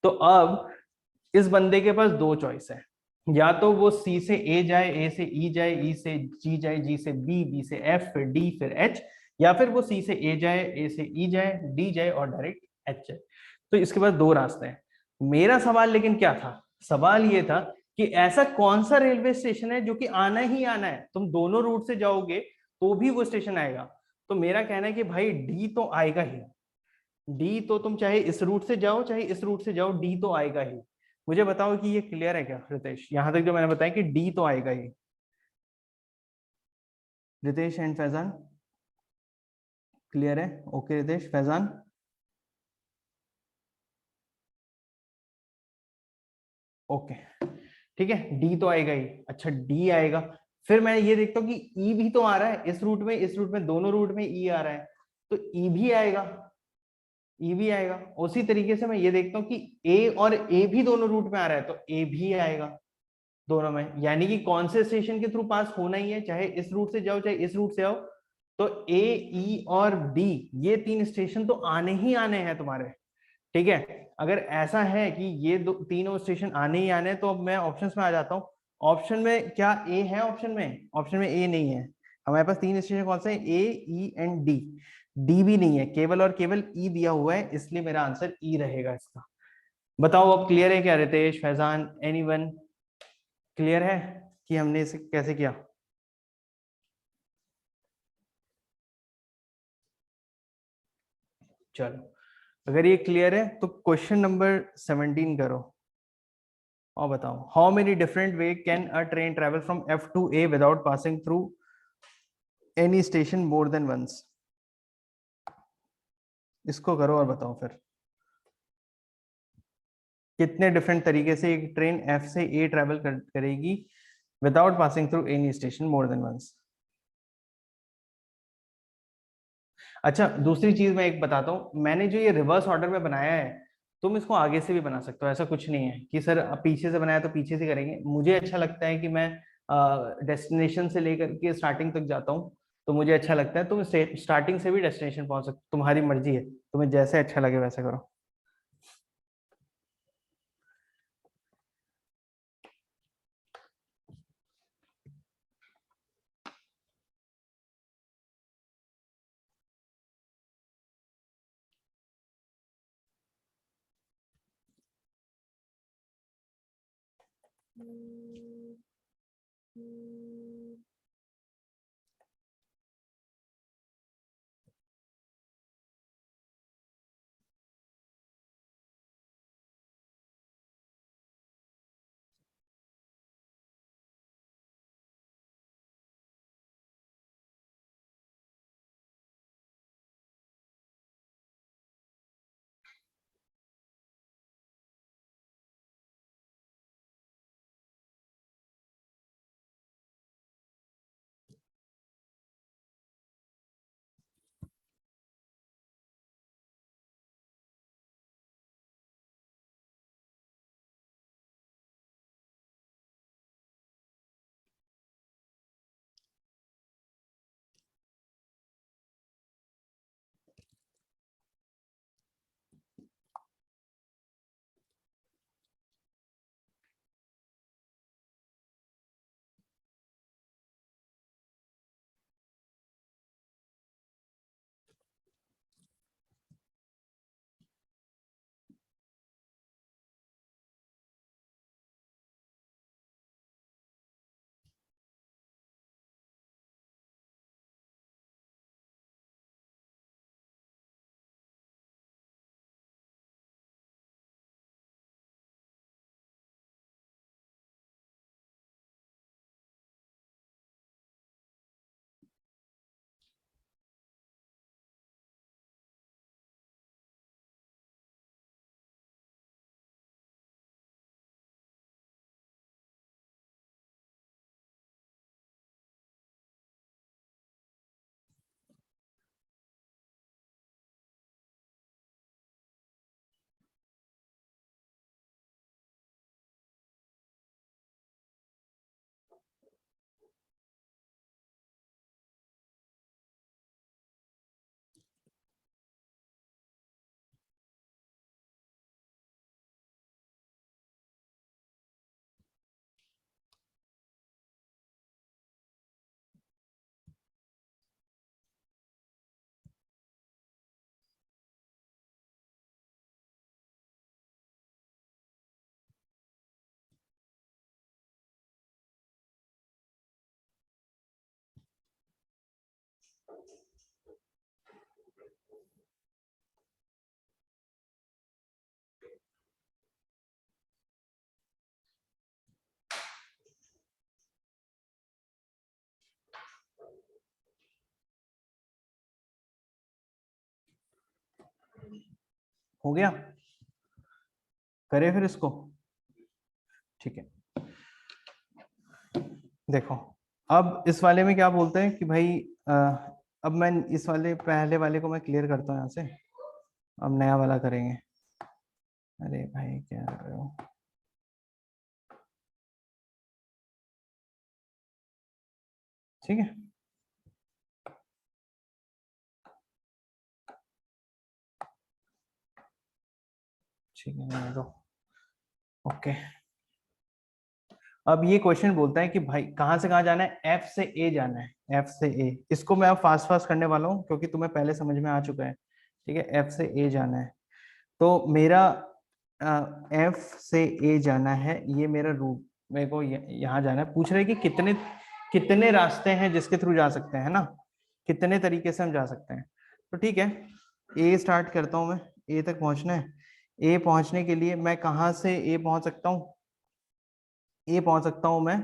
तो अब इस बंदे के पास दो चॉइस है, या तो वो सी से ए जाए, ए से ई जाए, ई से जी जाए, जी से बी, बी से एफ, फिर डी, फिर एच, या फिर वो सी से ए जाए, ए से ई जाए, डी जाए और डायरेक्ट एच जाए। तो इसके पास दो रास्ते हैं। मेरा सवाल लेकिन क्या था, सवाल ये था कि ऐसा कौन सा रेलवे स्टेशन है जो कि आना ही आना है, तुम दोनों रूट से जाओगे तो भी वो स्टेशन आएगा। तो मेरा कहना है कि भाई डी तो आएगा ही, डी तो तुम चाहे इस रूट से जाओ चाहे इस रूट से जाओ, डी तो आएगा ही। मुझे बताओ कि ये क्लियर है क्या रितेश, यहां तक जो मैंने बताया कि डी तो आएगा ही। रितेश एंड फैजान क्लियर है? ओके रितेश, फैजान ओके, ठीक है, डी तो आएगा ही। अच्छा डी आएगा, फिर मैं ये देखता हूँ कि ई भी तो आ रहा है इस रूट में, इस रूट में, दोनों रूट में ई आ रहा है, तो ई भी आएगा, ई भी आएगा। उसी तरीके से मैं ये देखता हूँ कि ए और ए भी दोनों रूट में आ रहा है, तो ए भी आएगा दोनों में, यानी कि कौन से स्टेशन के थ्रू पास होना ही है, चाहे इस रूट से जाओ चाहे इस रूट से आओ, तो ए, ई और डी, ये तीन स्टेशन तो आने ही आने हैं तुम्हारे। ठीक है, अगर ऐसा है कि ये दो तीनों स्टेशन आने ही आने हैं, तो अब मैं ऑप्शंस में आ जाता हूँ। ऑप्शन में क्या ए है? ऑप्शन में, ऑप्शन में ए नहीं है। हमारे पास तीन स्टेशन कौन से हैं, ए, ई एंड डी। डी भी नहीं है, केवल और केवल ई दिया हुआ है, इसलिए मेरा आंसर ई रहेगा इसका। बताओ अब क्लियर है क्या रितेश, फैजान, एनीवन? क्लियर है कि हमने इसे कैसे किया? चलो, अगर ये क्लियर है तो क्वेश्चन नंबर 17 करो और बताओ, how many different way can a train travel from F to A without passing through any station more than once? इसको करो और बताओ फिर, कितने डिफरेंट तरीके से एक ट्रेन एफ से ए ट्रेवल करेगी without passing through any station more than once? अच्छा दूसरी चीज मैं एक बताता हूँ, मैंने जो ये रिवर्स ऑर्डर में बनाया है, तुम इसको आगे से भी बना सकते हो, ऐसा कुछ नहीं है कि सर अब पीछे से बनाया तो पीछे से करेंगे। मुझे अच्छा लगता है कि मैं डेस्टिनेशन से लेकर के स्टार्टिंग तक जाता हूँ, तो मुझे अच्छा लगता है। तुम स्टार्टिंग से भी डेस्टिनेशन पहुंच सकते, तुम्हारी मर्जी है, तुम्हें जैसे अच्छा लगे वैसे करो। हो गया, करें फिर इसको, ठीक है। देखो अब इस वाले में क्या बोलते हैं कि भाई अब मैं इस वाले पहले वाले को मैं क्लियर करता हूँ यहाँ से, अब नया वाला करेंगे। अरे भाई क्या कर रहे हो, ठीक है। ठीक है तो ओके। अब ये क्वेश्चन बोलता है कि भाई कहाँ से कहाँ जाना है, एफ से ए जाना है, एफ से ए। इसको मैं अब फास्ट फास्ट करने वाला हूँ क्योंकि तुम्हें पहले समझ में आ चुका है, ठीक है। एफ से ए जाना है, तो मेरा एफ से ए जाना है, ये मेरा रूट, मेरे को यहाँ जाना है। पूछ रहे कि कितने कितने रास्ते हैं जिसके थ्रू जा सकते हैं, है ना, कितने तरीके से हम जा सकते हैं। तो ठीक है, ए स्टार्ट करता हूँ मैं, ए तक पहुंचना है। ए पहुंचने के लिए मैं कहाँ से ए पहुंच सकता हूँ, ए पहुंच सकता हूँ मैं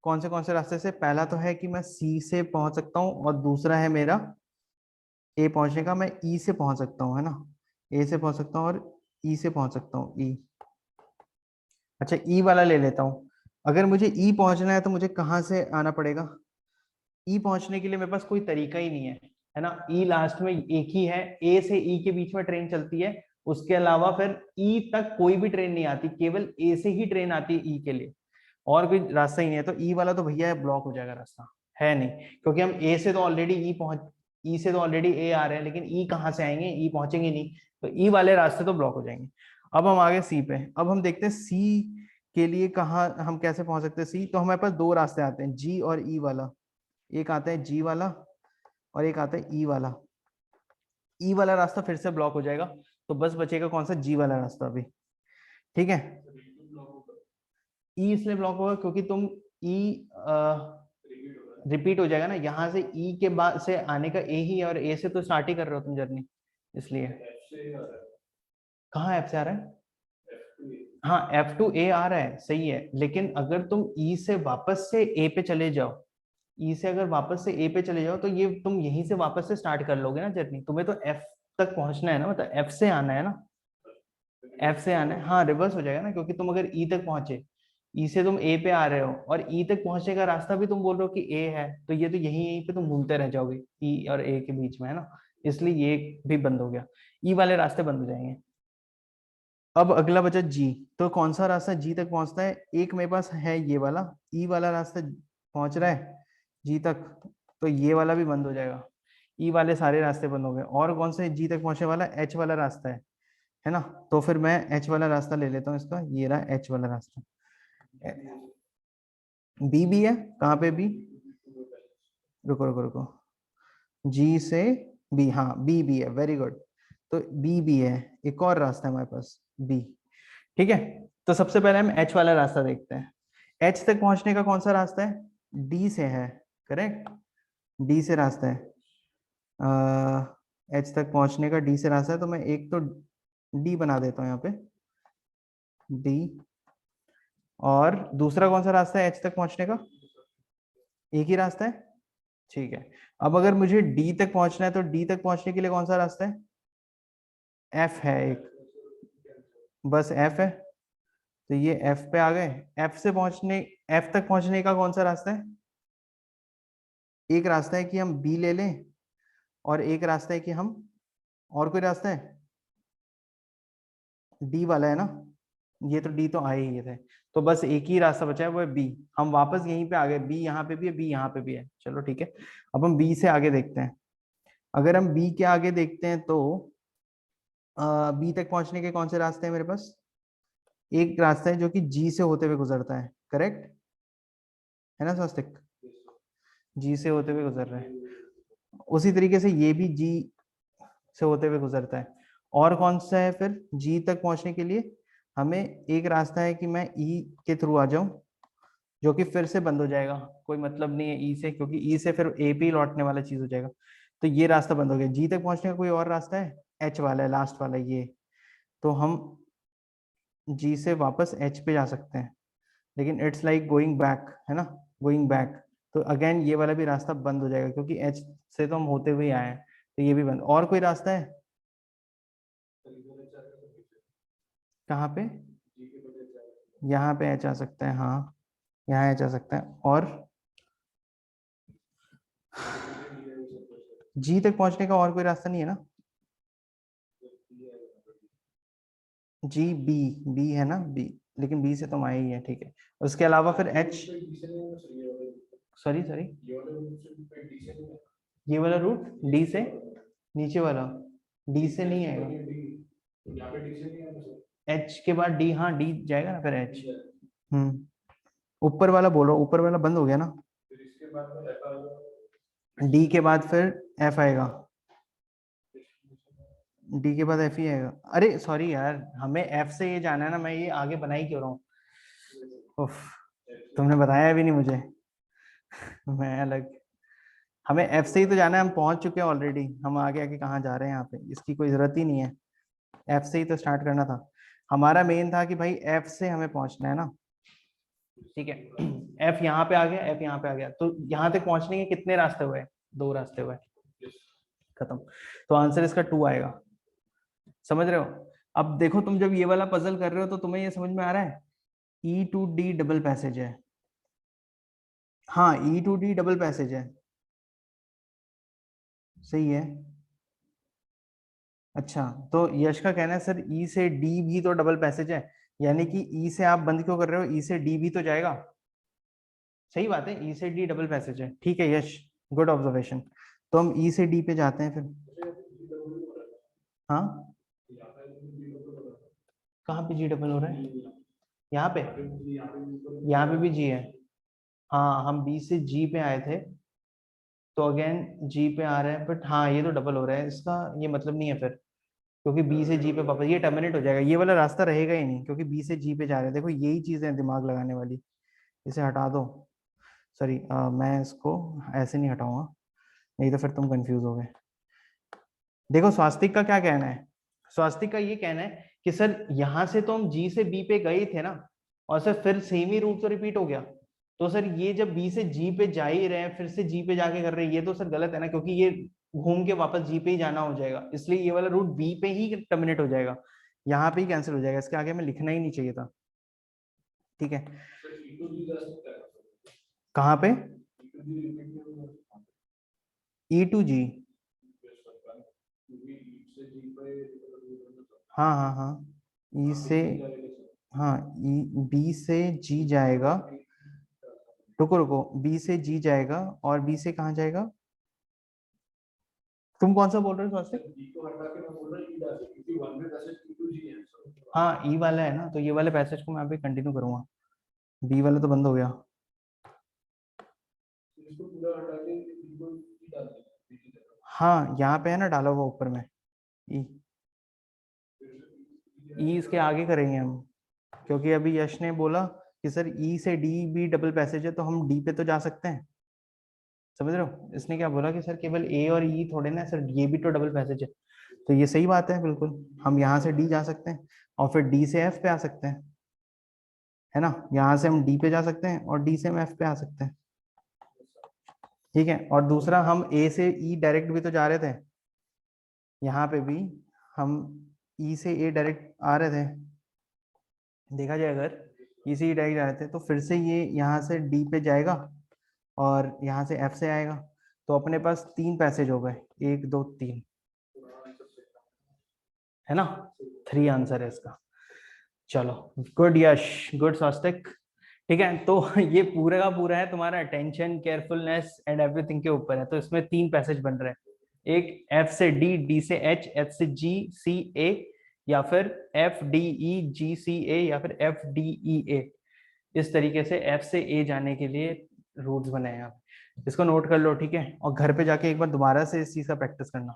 कौन से रास्ते से। पहला तो है कि मैं सी से पहुंच सकता हूँ, और दूसरा है मेरा ए पहुंचने का, मैं ई से पहुंच सकता हूँ, है ना। ए से पहुंच सकता हूँ और ई से पहुंच सकता हूँ, ई। अच्छा ई वाला ले लेता हूँ। अगर मुझे ई पहुंचना है तो मुझे कहाँ से आना पड़ेगा, ई पहुंचने के लिए मेरे पास कोई तरीका ही नहीं है ना। ई लास्ट में एक ही है, ए से ई के बीच में ट्रेन चलती है, उसके अलावा फिर ई तक कोई भी ट्रेन नहीं आती, केवल ए से ही ट्रेन आती है ई के लिए, और कोई रास्ता ही नहीं है। तो ई वाला तो भैया ब्लॉक हो जाएगा, रास्ता है नहीं, क्योंकि हम ए से तो ऑलरेडी ई पहुंच, ई से तो ऑलरेडी ए आ रहे हैं, लेकिन ई कहाँ से आएंगे, ई पहुंचेंगे नहीं, तो ई वाले रास्ते तो ब्लॉक हो जाएंगे। अब हम आगे सी पे, अब हम देखते हैं सी के लिए कहाँ हम कैसे पहुंच सकते हैं। सी तो हमारे पास दो रास्ते आते हैं, जी और ई वाला। एक आता है जी वाला और एक आता है ई वाला। ई वाला रास्ता फिर से ब्लॉक हो जाएगा, तो बस बचेगा कौन सा, जी वाला रास्ता अभी, ठीक है। ई इसलिए ब्लॉक होगा क्योंकि तुम ई रिपीट हो जाएगा ना, यहाँ से ई के बाद से आने का ए ही है, और ए से तो स्टार्ट ही कर रहे हो तुम जर्नी, इसलिए। कहाँ एफ से आ रहा है, हाँ एफ टू ए आ रहा है, सही है, लेकिन अगर तुम ई से वापस से ए पे चले जाओ, ई से अगर वापस से ए पे चले जाओ, तो ये तुम यहीं से वापस से स्टार्ट कर लोगे ना जर्नी। तुम्हें तो एफ तक पहुंचना है ना, मतलब एफ से आना है ना, एफ से आना है, हाँ रिवर्स हो जाएगा ना, क्योंकि तुम अगर ई तक पहुंचे, ई से तुम ए पे आ रहे हो, और ई तक पहुंचने का रास्ता भी तुम बोल रहे हो कि ए है, तो ये तो यहीं पे तुम घूमते रह जाओगे ई और ए के बीच में, है ना, इसलिए ये भी बंद हो गया, ई वाले रास्ते बंद हो जाएंगे। अब अगला बचा जी, तो कौन सा रास्ता जी तक पहुंचता है, एक मेरे पास है ये वाला, ई वाला रास्ता पहुंच रहा है जी तक, तो ये वाला भी बंद हो जाएगा, ई वाले सारे रास्ते बंद हो गए। और कौन सा जी तक पहुंचने वाला, एच वाला रास्ता है ना। तो फिर मैं एच वाला रास्ता ले लेता हूँ इसका, ये रहा एच वाला रास्ता। बी भी है, कहाँ पे बी, रुको रुको रुको, जी से बी, हाँ बी भी है, वेरी गुड। तो बी भी है, एक और रास्ता है हमारे पास बी, ठीक है। तो सबसे पहले हम एच वाला रास्ता देखते हैं। एच तक पहुंचने का कौन सा रास्ता है, डी से है, करेक्ट, डी से रास्ता है। एच तक पहुंचने का डी से रास्ता है, तो मैं एक तो डी बना देता हूँ यहाँ पे, डी। और दूसरा कौन सा रास्ता है एच तक पहुंचने का, एक ही रास्ता है, ठीक है। अब अगर मुझे डी तक पहुंचना है, तो डी तक पहुंचने के लिए कौन सा रास्ता है, एफ है एक, बस एफ है, तो ये एफ पे आ गए। एफ से पहुंचने, एफ तक पहुंचने का कौन सा रास्ता है, एक रास्ता है कि हम बी ले लें, और एक रास्ता है कि हम, और कोई रास्ता है, डी वाला है ना, ये तो डी तो आए ही थे, तो बस एक ही रास्ता बचा है, वो है बी। हम वापस यहीं पे आ गए, बी यहाँ पे भी है, बी यहाँ पे भी है, चलो ठीक है। अब हम बी से आगे देखते हैं। अगर हम बी के आगे देखते हैं तो बी तक पहुंचने के कौन से रास्ते हैं मेरे पास, एक रास्ता है जो कि जी से होते हुए गुजरता है, करेक्ट है ना स्वस्तिक, जी से होते हुए गुजर रहे हैं। उसी तरीके से ये भी जी से होते हुए गुजरता है। और कौन सा है फिर जी तक पहुंचने के लिए, हमें एक रास्ता है कि मैं ई के थ्रू आ जाऊं, जो कि फिर से बंद हो जाएगा, कोई मतलब नहीं है ई से, क्योंकि ई से फिर ए पे लौटने वाला चीज हो जाएगा, तो ये रास्ता बंद हो गया। जी तक पहुंचने का कोई और रास्ता है, एच वाला है, लास्ट वाला ये, तो हम जी से वापस एच पे जा सकते हैं, लेकिन इट्स लाइक गोइंग बैक, है ना, गोइंग बैक। तो अगेन ये वाला भी रास्ता बंद हो जाएगा, क्योंकि एच से तो हम होते हुए आए हैं, तो ये भी बंद। और कोई रास्ता है? कहाँ पे? यहाँ पे एच आ सकता है, हाँ यहाँ एच आ सकता है। और जी तक पहुंचने का और कोई रास्ता नहीं है ना? जी बी, बी है ना बी, लेकिन बी से तुम आए ही है, ठीक है। उसके अलावा फिर एच, सॉरी सॉरी, ये वाला रूट डी से नीचे वाला, डी से नहीं आएगा। एच के बाद डी, हाँ डी जाएगा ना फिर एच। ऊपर वाला बोल रहा हूँ, ऊपर वाला बंद हो गया ना। डी के बाद फिर एफ आएगा, डी के बाद एफ ही आएगा। अरे सॉरी यार, हमें एफ से ये जाना है ना, मैं ये आगे बना ही क्यों रहा हूँ। उफ, तुमने बताया भी नहीं मुझे। मैं अलग, हमें एफ से ही तो जाना है, हम पहुंच चुके हैं ऑलरेडी, हम आगे आगे कहाँ जा रहे हैं यहाँ पे, इसकी कोई जरूरत ही नहीं है। एफ से ही तो स्टार्ट करना था, हमारा मेन था कि भाई एफ से हमें पहुंचना है ना, ठीक है। एफ यहाँ पे आ गया, एफ यहाँ पे आ गया, तो यहाँ तक पहुंचने के कितने रास्ते हुए? दो रास्ते हुए, खत्म। तो आंसर इसका 2 आएगा। समझ रहे हो? अब देखो, तुम जब ये वाला पजल कर रहे हो तो तुम्हें ये समझ में आ रहा है, ई टू डी डबल पैसेज है। हाँ ई टू डी डबल पैसेज है, सही है। अच्छा, तो यश का कहना है सर ई से डी भी तो डबल पैसेज है, यानी कि ई से आप बंद क्यों कर रहे हो, ई से डी भी तो जाएगा। सही बात है, ई से डी डबल पैसेज है, ठीक है यश, गुड ऑब्जर्वेशन। तो हम ई से डी पे जाते हैं फिर। हाँ, कहाँ पे जी डबल हो रहा है? यहाँ पे, यहाँ पे भी जी है। हाँ हम बी से जी पे आए थे, तो अगेन जी पे आ रहे हैं, बट हाँ ये तो डबल हो रहा है, इसका ये मतलब नहीं है फिर, क्योंकि बी से जी पे वापस ये टर्मिनेट हो जाएगा, ये वाला रास्ता रहेगा ही नहीं, क्योंकि बी से जी पे जा रहे हैं। देखो यही चीजें हैं दिमाग लगाने वाली, इसे हटा दो। सॉरी, मैं इसको ऐसे नहीं हटाऊंगा, नहीं तो फिर तुम कंफ्यूज हो गए। देखो स्वास्तिक का क्या कहना है, स्वास्तिक का ये कहना है कि सर यहाँ से तो हम जी से बी पे गए थे ना, और सर फिर सेम ही रूट तो रिपीट हो गया, तो सर ये जब बी से जी पे जा ही रहे हैं फिर से जी पे जाके कर रहे हैं, ये तो सर गलत है ना, क्योंकि ये घूम के वापस जी पे ही जाना हो जाएगा, इसलिए ये वाला रूट बी पे ही टर्मिनेट हो जाएगा, यहाँ पे ही कैंसिल हो जाएगा, इसके आगे हमें लिखना ही नहीं चाहिए था, ठीक है। कहाँ पे? ई टू जी, हाँ हाँ हाँ, ई से, हाँ ई, बी से जी जाएगा, रुको रुको, बी से जी जाएगा और बी से कहाँ जाएगा? तुम कौन सा बोल रहे हो स्वास्थ्य? हाँ ई वाला है ना, तो ये वाले पैसेज को मैं अभी कंटिन्यू करूंगा, बी वाला तो बंद हो गया। हाँ यहाँ पे है ना डाला हुआ ऊपर में, ई, ई इसके आगे करेंगे हम, क्योंकि अभी यश ने बोला कि सर ई से डी भी डबल पैसेज है, तो हम डी पे तो जा सकते हैं। समझ रहे हो, इसने क्या बोला कि सर केवल ए और ई थोड़े ना सर, ये भी तो डबल पैसेज है, तो ये सही बात है बिल्कुल, हम यहाँ से डी जा सकते हैं और फिर डी से एफ पे आ सकते हैं, है ना, यहाँ से हम डी पे जा सकते हैं और डी से हम एफ पे आ सकते हैं, ठीक है। और दूसरा, हम ए से ई डायरेक्ट भी तो जा रहे थे, यहाँ पे भी हम ई से ए डायरेक्ट आ रहे थे, देखा जाए अगर ई से ई डायरेक्ट जा रहे थे, तो फिर से ये यहाँ से डी पे जाएगा और यहाँ से एफ से आएगा, तो अपने पास 3 पैसेज हो गए, 1 2 3, है ना, 3 आंसर है इसका। चलो, गुड यश, गुड स्वास्तिक, ठीक है। तो ये पूरा का पूरा है तुम्हारा अटेंशन, केयरफुलनेस एंड एवरीथिंग के ऊपर है, तो इसमें 3 पैसेज बन रहे हैं, एक एफ से डी, डी से एच, एच से जी सी ए, या फिर एफ डी ई जी सी ए, या फिर एफ डी ई ए, इस तरीके से एफ से ए जाने के लिए रूट्स बने हैं आप, इसको नोट कर लो, ठीक है, और घर पे जाके एक बार दोबारा से इस चीज का प्रैक्टिस करना।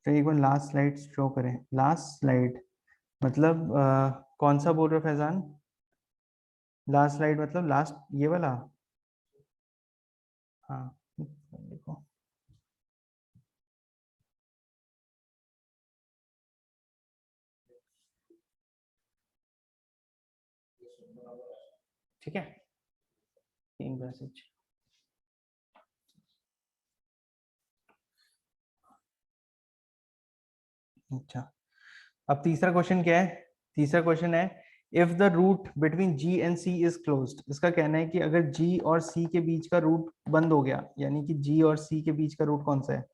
तो एक बार लास्ट स्लाइड शो करें, लास्ट स्लाइड मतलब कौन सा बोल रहे हो फैजान? लास्ट स्लाइड मतलब लास्ट ये वाला? हाँ देखो, ठीक है, 3 पैसेज। अच्छा, अब तीसरा क्वेश्चन क्या है? तीसरा क्वेश्चन है if the route between G and C is closed. इसका कहना है कि अगर जी और सी के बीच का रूट बंद हो गया, यानी कि जी और सी के बीच का रूट कौन सा है?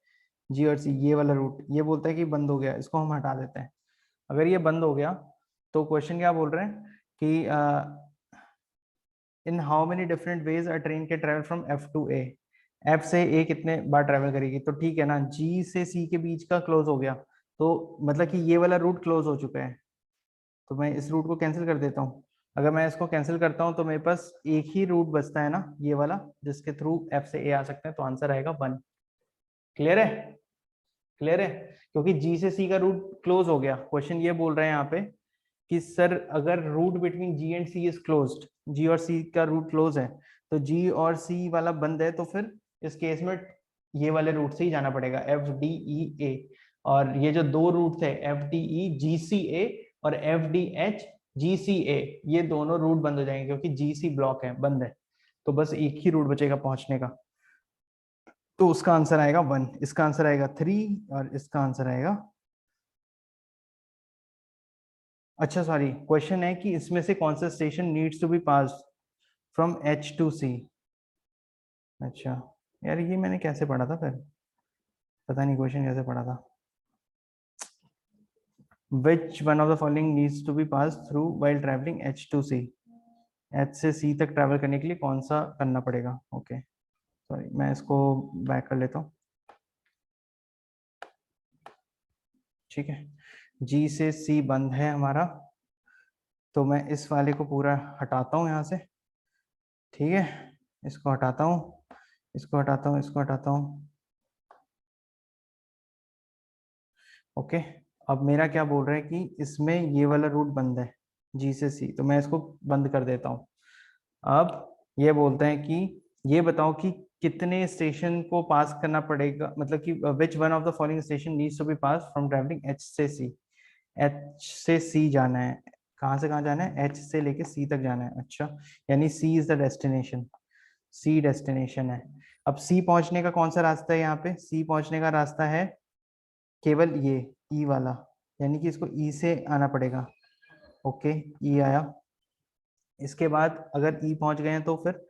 जी और सी, ये वाला रूट, ये बोलता है कि बंद हो गया, इसको हम हटा देते हैं। अगर ये बंद हो गया तो क्वेश्चन क्या बोल रहे हैं कि in how many different ways a train can travel from F to A. F से ए कितने बार ट्रेवल करेगी? तो ठीक है ना, जी से सी के बीच का क्लोज हो गया, तो मतलब कि ये वाला रूट क्लोज हो चुका है, तो मैं इस रूट को कैंसिल कर देता हूँ। अगर मैं इसको कैंसिल करता हूँ तो मेरे पास एक ही रूट बचता है ना, ये वाला, जिसके थ्रू एफ से ए आ सकते हैं, तो आंसर आएगा 1। क्लियर है? क्लियर है? क्योंकि जी से सी का रूट क्लोज हो गया। क्वेश्चन ये बोल रहे हैं यहाँ पे कि सर अगर route between G and C is closed, G और सी का रूट क्लोज है, तो जी और सी वाला बंद है, तो फिर इस केस में ये वाले रूट से ही जाना पड़ेगा, एफ डी ई ए। और ये जो दो रूट थे, एफ डी ई जी सी ए और एफ डी एच जी सी ए, ये दोनों रूट बंद हो जाएंगे क्योंकि जी सी ब्लॉक है, बंद है। तो बस एक ही रूट बचेगा पहुंचने का, तो उसका आंसर आएगा 1, इसका आंसर आएगा 3 और इसका आंसर आएगा। अच्छा सॉरी, क्वेश्चन है कि इसमें से कौन सा station needs to be pass from H to C. अच्छा यार, ये मैंने कैसे पढ़ा था फिर, पता नहीं क्वेश्चन कैसे पढ़ा था। Which one of the following needs to be pass through while travelling H to C. H से सी तक ट्रैवल करने के लिए कौन सा करना पड़ेगा? ओके सॉरी, मैं इसको बैक कर लेता हूँ। ठीक है, जी से सी बंद है हमारा, तो मैं इस वाले को पूरा हटाता हूँ यहाँ से। ठीक है, इसको हटाता हूँ, इसको हटाता हूँ, इसको हटाता हूँ। ओके, अब मेरा क्या बोल रहा है कि इसमें ये वाला रूट बंद है, जी से सी, तो मैं इसको बंद कर देता हूँ। अब ये बोलते हैं कि ये बताओ कि कितने स्टेशन को पास करना पड़ेगा, मतलब कि which one of the following station needs to be pass from travelling H से सी। एच से सी जाना है, कहाँ से कहाँ जाना है? एच से लेके सी तक जाना है। अच्छा, यानी C is the destination, C destination है। अब सी पहुंचने का कौन सा रास्ता है? यहाँ पे सी पहुंचने का रास्ता है केवल ये ई वाला, यानी कि इसको ई से आना पड़ेगा। ओके, ई आया। इसके बाद अगर ई पहुंच गए हैं तो फिर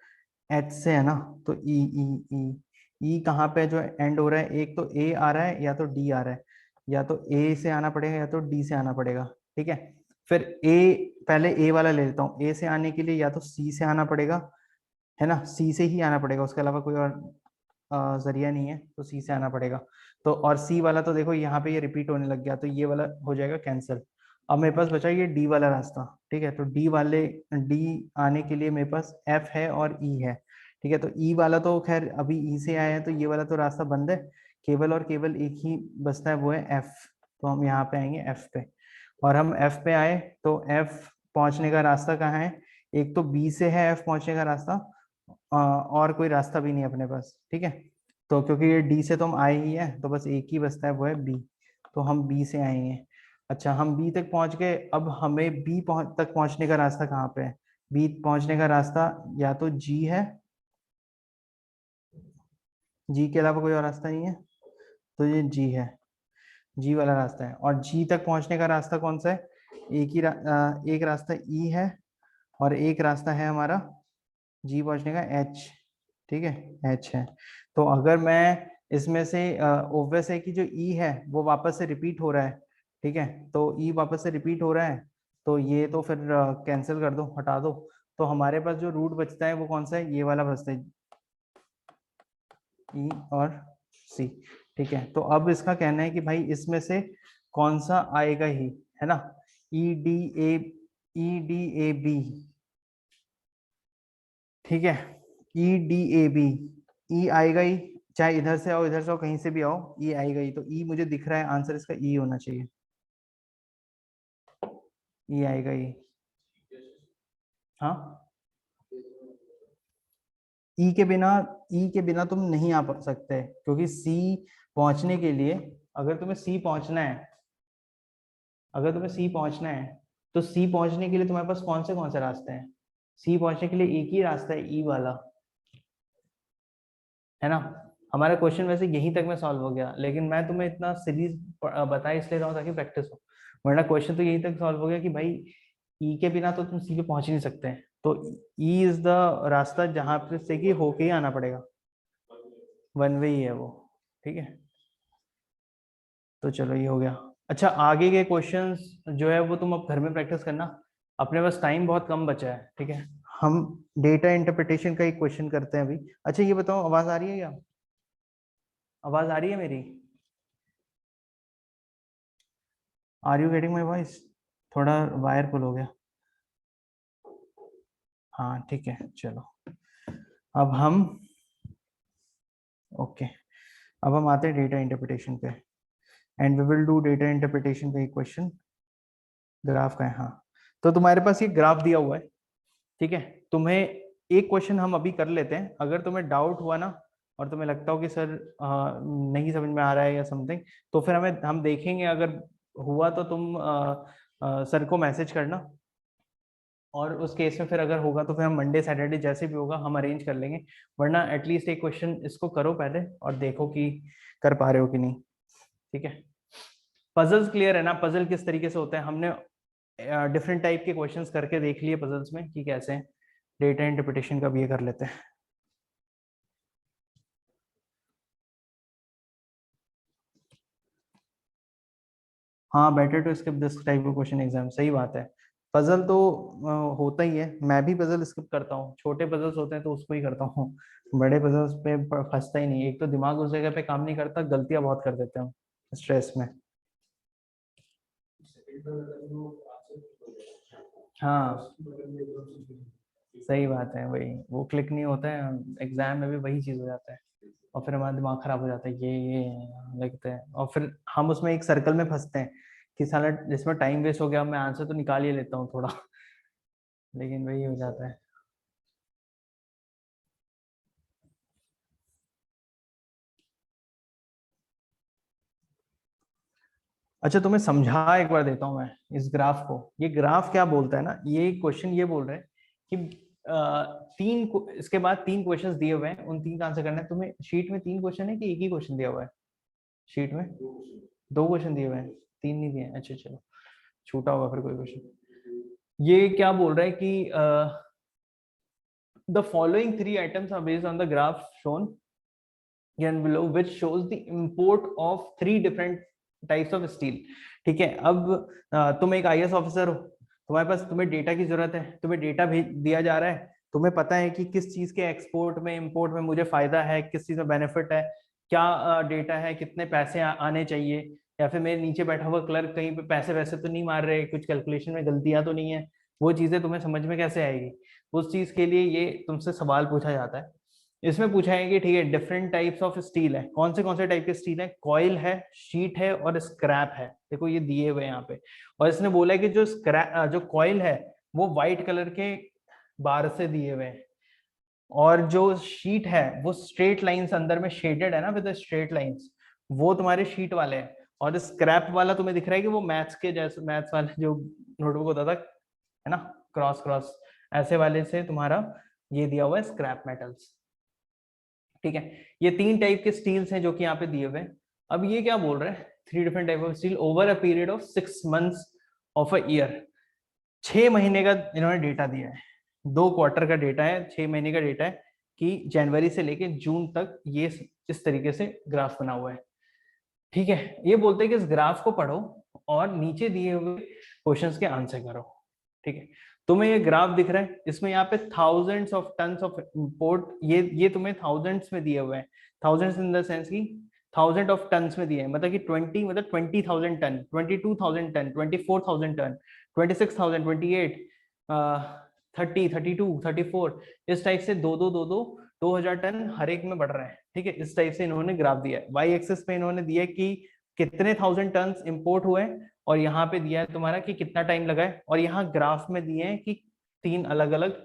एच से है ना, तो ई ई ई ई कहाँ पे जो एंड हो रहा है? एक तो ए आ रहा है या तो डी आ रहा है, या तो ए से आना पड़ेगा या तो डी से आना पड़ेगा। ठीक है, फिर ए, पहले ए वाला ले लेता हूँ। ए से आने के लिए या तो सी से आना पड़ेगा, है ना, सी से ही आना पड़ेगा, उसके अलावा कोई और जरिया नहीं है, तो सी से आना पड़ेगा। तो और सी वाला तो देखो यहाँ पे ये रिपीट होने लग गया, तो ये वाला हो जाएगा कैंसिल। अब मेरे पास बचा ये डी वाला रास्ता। ठीक है, तो डी आने के लिए मेरे पास एफ है और ई है। ठीक है, तो ई वाला तो खैर अभी ई से आया है, तो ये वाला तो रास्ता बंद है, केवल और केवल एक ही बचता है, वो है एफ। तो हम यहाँ पे आएंगे एफ पे, और हम एफ पे आए तो एफ पहुंचने का रास्ता कहाँ है? एक तो बी से है एफ पहुंचने का रास्ता, और कोई रास्ता भी नहीं अपने पास। ठीक है, तो क्योंकि ये डी से तो हम आए ही है, तो बस एक ही बचता है, वो है बी, तो हम बी से आएंगे। अच्छा, हम बी तक पहुंच गए, अब हमें तक पहुंचने का रास्ता कहाँ पे है? बी पहुंचने का रास्ता या तो जी है, जी के अलावा कोई और रास्ता नहीं है, तो ये जी है, जी वाला रास्ता है। और जी तक पहुंचने का रास्ता कौन सा है? एक रास्ता ई है, और एक रास्ता है हमारा जी पहुंचने का एच। ठीक है, एच है। तो अगर मैं इसमें से ओब्वियस है कि जो ई है वो वापस से रिपीट हो रहा है। ठीक है, तो ई वापस से रिपीट हो रहा है, तो ये तो फिर कैंसिल कर दो, हटा दो। तो हमारे पास जो रूट बचता है वो कौन सा है? ये वाला बचता है, ई और सी। ठीक है, तो अब इसका कहना है कि भाई इसमें से कौन सा आएगा ही, है ना, E D A, E D A B. ठीक है, ई डी ए बी, ई आएगा ही, चाहे इधर से आओ इधर से आओ कहीं से भी आओ, ई आएगा ही। तो ई मुझे दिख रहा है, आंसर इसका ई होना चाहिए, ई आएगा ही। हाँ, ई के बिना, ई के बिना तुम नहीं आ सकते, क्योंकि सी पहुंचने के लिए, अगर तुम्हें सी पहुंचना है, अगर तुम्हें सी पहुंचना है, तो सी पहुंचने के लिए तुम्हारे पास कौन से रास्ते हैं? सी पहुंचने के लिए एक ही रास्ता है, ई वाला, है ना। हमारा क्वेश्चन वैसे यहीं तक में सॉल्व हो गया, लेकिन मैं तुम्हें इतना सीरीज बता इसलिए रहा हूँ ताकि प्रैक्टिस हो, वरना क्वेश्चन तो यहीं तक सॉल्व हो गया कि भाई ई के बिना तो तुम सी पे पहुंच ही नहीं सकते। तो ई इज द रास्ता जहां पे से कि होके ही आना पड़ेगा, वन वे ही है वो, ठीक है। तो चलो ये हो गया। अच्छा, आगे के क्वेश्चंस जो है वो तुम अब घर में प्रैक्टिस करना, अपने पास टाइम बहुत कम बचा है, ठीक है। हम डेटा इंटरप्रिटेशन का एक क्वेश्चन करते हैं अभी। अच्छा ये बताओ, आवाज आ रही है क्या? आवाज आ रही है मेरी? Are you getting my voice? थोड़ा वायर पुल हो गया। हाँ ठीक है, चलो अब हम, ओके, अब हम आते हैं डेटा इंटरप्रिटेशन पे, and we will do data interpretation पे एक क्वेश्चन। ग्राफ का है, हाँ। तो तुम्हारे पास ये ग्राफ दिया हुआ है, ठीक है। तुम्हें एक क्वेश्चन हम अभी कर लेते हैं, अगर तुम्हें डाउट हुआ ना और तुम्हें लगता हो कि सर नहीं समझ में आ रहा है या समथिंग, तो फिर हम देखेंगे, अगर हुआ तो तुम सर को मैसेज करना, और उस केस में फिर अगर होगा तो फिर हम मंडे सैटरडे जैसे भी होगा हम अरेंज कर लेंगे, वरना एटलीस्ट एक क्वेश्चन इसको करो पहले और देखो कि कर पा रहे हो कि नहीं, ठीक है। पजल्स क्लियर है ना? पजल किस तरीके से होते हैं, हमने डिफरेंट टाइप के क्वेश्चंस करके देख लिए पजल्स में कि कैसे हैं। डेटा इंटरप्रिटेशन का भी ये कर लेते हैं। हाँ, better to skip this type of question exam, सही बात है। पजल तो होता ही है, मैं भी पजल स्किप करता हूँ, छोटे पजल्स होते हैं तो उसको ही करता हूँ, बड़े पजल्स पे फंसता ही नहीं, एक तो दिमाग उस जगह पे काम नहीं करता, गलतियां बहुत कर देते हैं स्ट्रेस में। हाँ सही बात है, वही वो क्लिक नहीं होता है, एग्जाम में भी वही चीज हो जाता है, और फिर हमारा दिमाग खराब हो जाता है, ये लगता है, और फिर हम उसमें एक सर्कल में फंसते हैं कि साला जिसमें टाइम वेस्ट हो गया, मैं आंसर तो निकाल ही लेता हूँ थोड़ा, लेकिन वही हो जाता है। अच्छा तुम्हें समझा एक बार देता हूँ मैं इस ग्राफ को। ये ग्राफ क्या बोलता है ना, ये क्वेश्चन ये बोल रहे हैं कि इसके बाद तीन क्वेश्चंस दिए हुए हैं, उन तीन का आंसर करना है तुम्हें। शीट में तीन क्वेश्चन है कि एक ही क्वेश्चन दिया हुआ है? शीट में दो क्वेश्चन दिए हुए हैं, तीन नहीं दिए हैं, अच्छा चलो, छूटा होगा फिर कोई क्वेश्चन। ये क्या बोल रहा है कि the following three items are based on the graph shown and below, which shows the import of three different types of steel। ठीक है, अब तुम एक आईएएस ऑफिसर हो, तुम्हारे पास, तुम्हें डेटा की जरूरत है, तुम्हें डेटा भेज दिया जा रहा है, तुम्हें पता है कि किस चीज के एक्सपोर्ट में इंपोर्ट में मुझे फायदा है, किस चीज में बेनिफिट है, क्या डेटा है, कितने पैसे आने चाहिए, या फिर मेरे नीचे बैठा हुआ क्लर्क कहीं पे पैसे वैसे तो नहीं मार रहे, कुछ कैलकुलेशन में गलतियां तो नहीं है, वो चीजें तुम्हें समझ में कैसे आएगी। उस चीज के लिए ये तुमसे सवाल पूछा जाता है। इसमें पूछा है कि ठीक है, डिफरेंट टाइप्स ऑफ स्टील है, कौन से टाइप के स्टील है? कॉइल है, शीट है और स्क्रैप है, देखो ये दिए हुए यहाँ पे। और इसने बोला है कि जो कॉइल है वो व्हाइट कलर के बार से दिए हुए हैं, और जो शीट है वो स्ट्रेट लाइंस अंदर में शेडेड है ना, विद स्ट्रेट लाइंस, वो तुम्हारे शीट वाले हैं। और स्क्रैप वाला तुम्हें दिख रहा है कि वो मैथ्स के जैसे, मैथ्स वाले जो नोटबुक होता था, है ना, क्रॉस क्रॉस ऐसे वाले से तुम्हारा ये दिया हुआ है स्क्रैप मेटल्स, ठीक है। ये तीन टाइप के स्टील्स हैं जो कि यहाँ पे दिए हुए हैं। अब ये क्या बोल रहे हैं, three different type of steel over a period of 6 months of a year. 6 महीने का इन्होंने डेटा दिया है, 2 क्वार्टर का डेटा है, 6 महीने का डेटा है, कि जनवरी से लेके जून तक ये इस तरीके से ग्राफ बना हुआ है, ठीक है। ये बोलते हैं कि इस ग्राफ को पढ़ो और नीचे दिए हुए क्वेश्चंस के आंसर करो, ठीक है। तुम्हें ये ग्राफ दिख रहा है, इसमें यहाँ पे thousands of tons of import, ये तुम्हें थाउजेंड्स में दिए हुए हैं, थाउजेंड्स इन द सेंस की थाउजेंड ऑफ टन्स में दिए हैं, मतलब कि 20, मतलब 20,000 टन, 22,000 टन, 24,000 टन, 26,000, 28, 30, 32, 34, इस टाइप से दो 2,000 टन हर एक में बढ़ रहे हैं, ठीक है। इस टाइप से इन्होंने ग्राफ दिया है। वाई एक्सिस पे इन्होंने दिया है कि कितने 1,000 टन इंपोर्ट हुए, और यहाँ पे दिया है तुम्हारा कि कितना टाइम लगा है, और यहाँ ग्राफ में दिए हैं कि तीन अलग अलग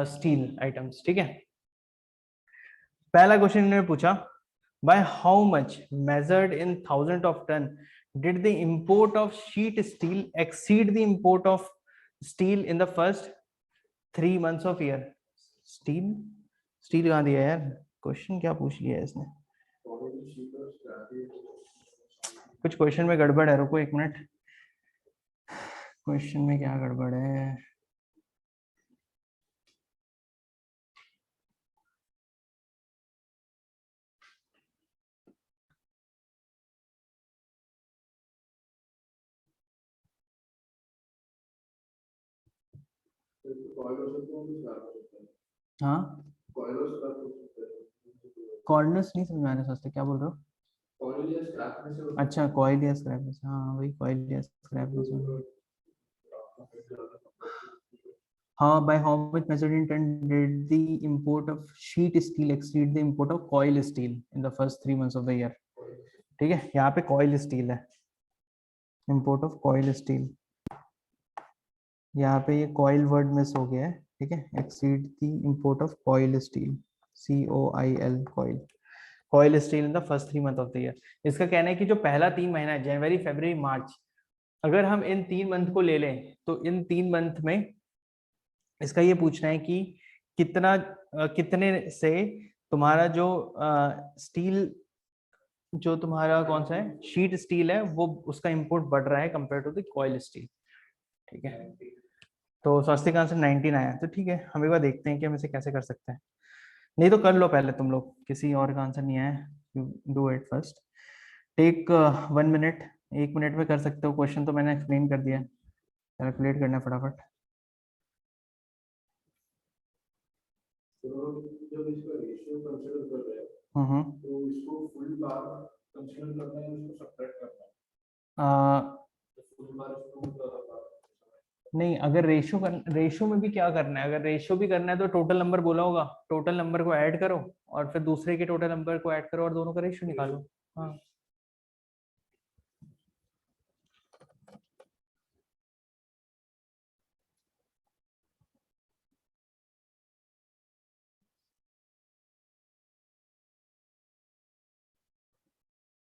स्टील आइटम्स, ठीक है। पहला क्वेश्चन इन्होंने पूछा, by how much measured in thousand of ton did the import of sheet steel exceed the import of steel in the first 3 months of year. Steel, steel कहाँ दिया यार, क्वेश्चन क्या पूछ लिया है इसने, कुछ क्वेश्चन में गड़बड़ है, रुको 1 मिनट, क्वेश्चन में क्या गड़बड़ है। हाँ कॉर्नर्स नहीं समझ में आ रहा, सोचते क्या बोल रहे हो। अच्छा कॉइल या स्क्रैप, हाँ वही कॉइल या स्क्रैप। हाँ, by how much Mesodyne did the import of sheet steel exceed the import of coil steel in the first 3 months of the year? ठीक है, यहाँ पे coil steel है, import of coil steel, यहाँ पे ये coil word मिस हो गया है, ठीक है, exceed the import of coil steel, COIL coil, coil steel in the first 3 months of the year। इसका कहना है कि जो पहला 3 महीना है, जनवरी फरवरी मार्च, अगर हम इन 3 मंथ को ले लें तो इन 3 मंथ में इसका ये पूछना है कि कितना कितने से तुम्हारा जो स्टील, जो तुम्हारा कौन सा है शीट स्टील है, वो उसका इंपोर्ट बढ़ रहा है compare to the coil steel. ठीक है, तो स्वास्थ्य का आंसर 19 आया, तो ठीक है, हम एक बार देखते हैं कि हम इसे कैसे कर सकते हैं। नहीं तो कर लो पहले तुम लोग, किसी और का आंसर नहीं आया, do it first, take 1 minute, 1 minute में कर सकते हो, क्वेश्चन तो मैंने एक्सप्लेन कर दिया, कैलकुलेट करना है फटाफट। तो जब इसका रेशियो कंसीडर कर रहे हैं तो इसको फुल बार कंसीडर करना है, इसको सब्ट्रैक्ट करना है, फुल बार इसको नहीं, अगर रेशियो में भी क्या करना है, अगर रेशियो भी करना है तो टोटल नंबर बोला होगा, टोटल नंबर को ऐड करो और फिर दूसरे के टोटल नंबर को ऐड करो और दोनों का रेशियो निकालो। हाँ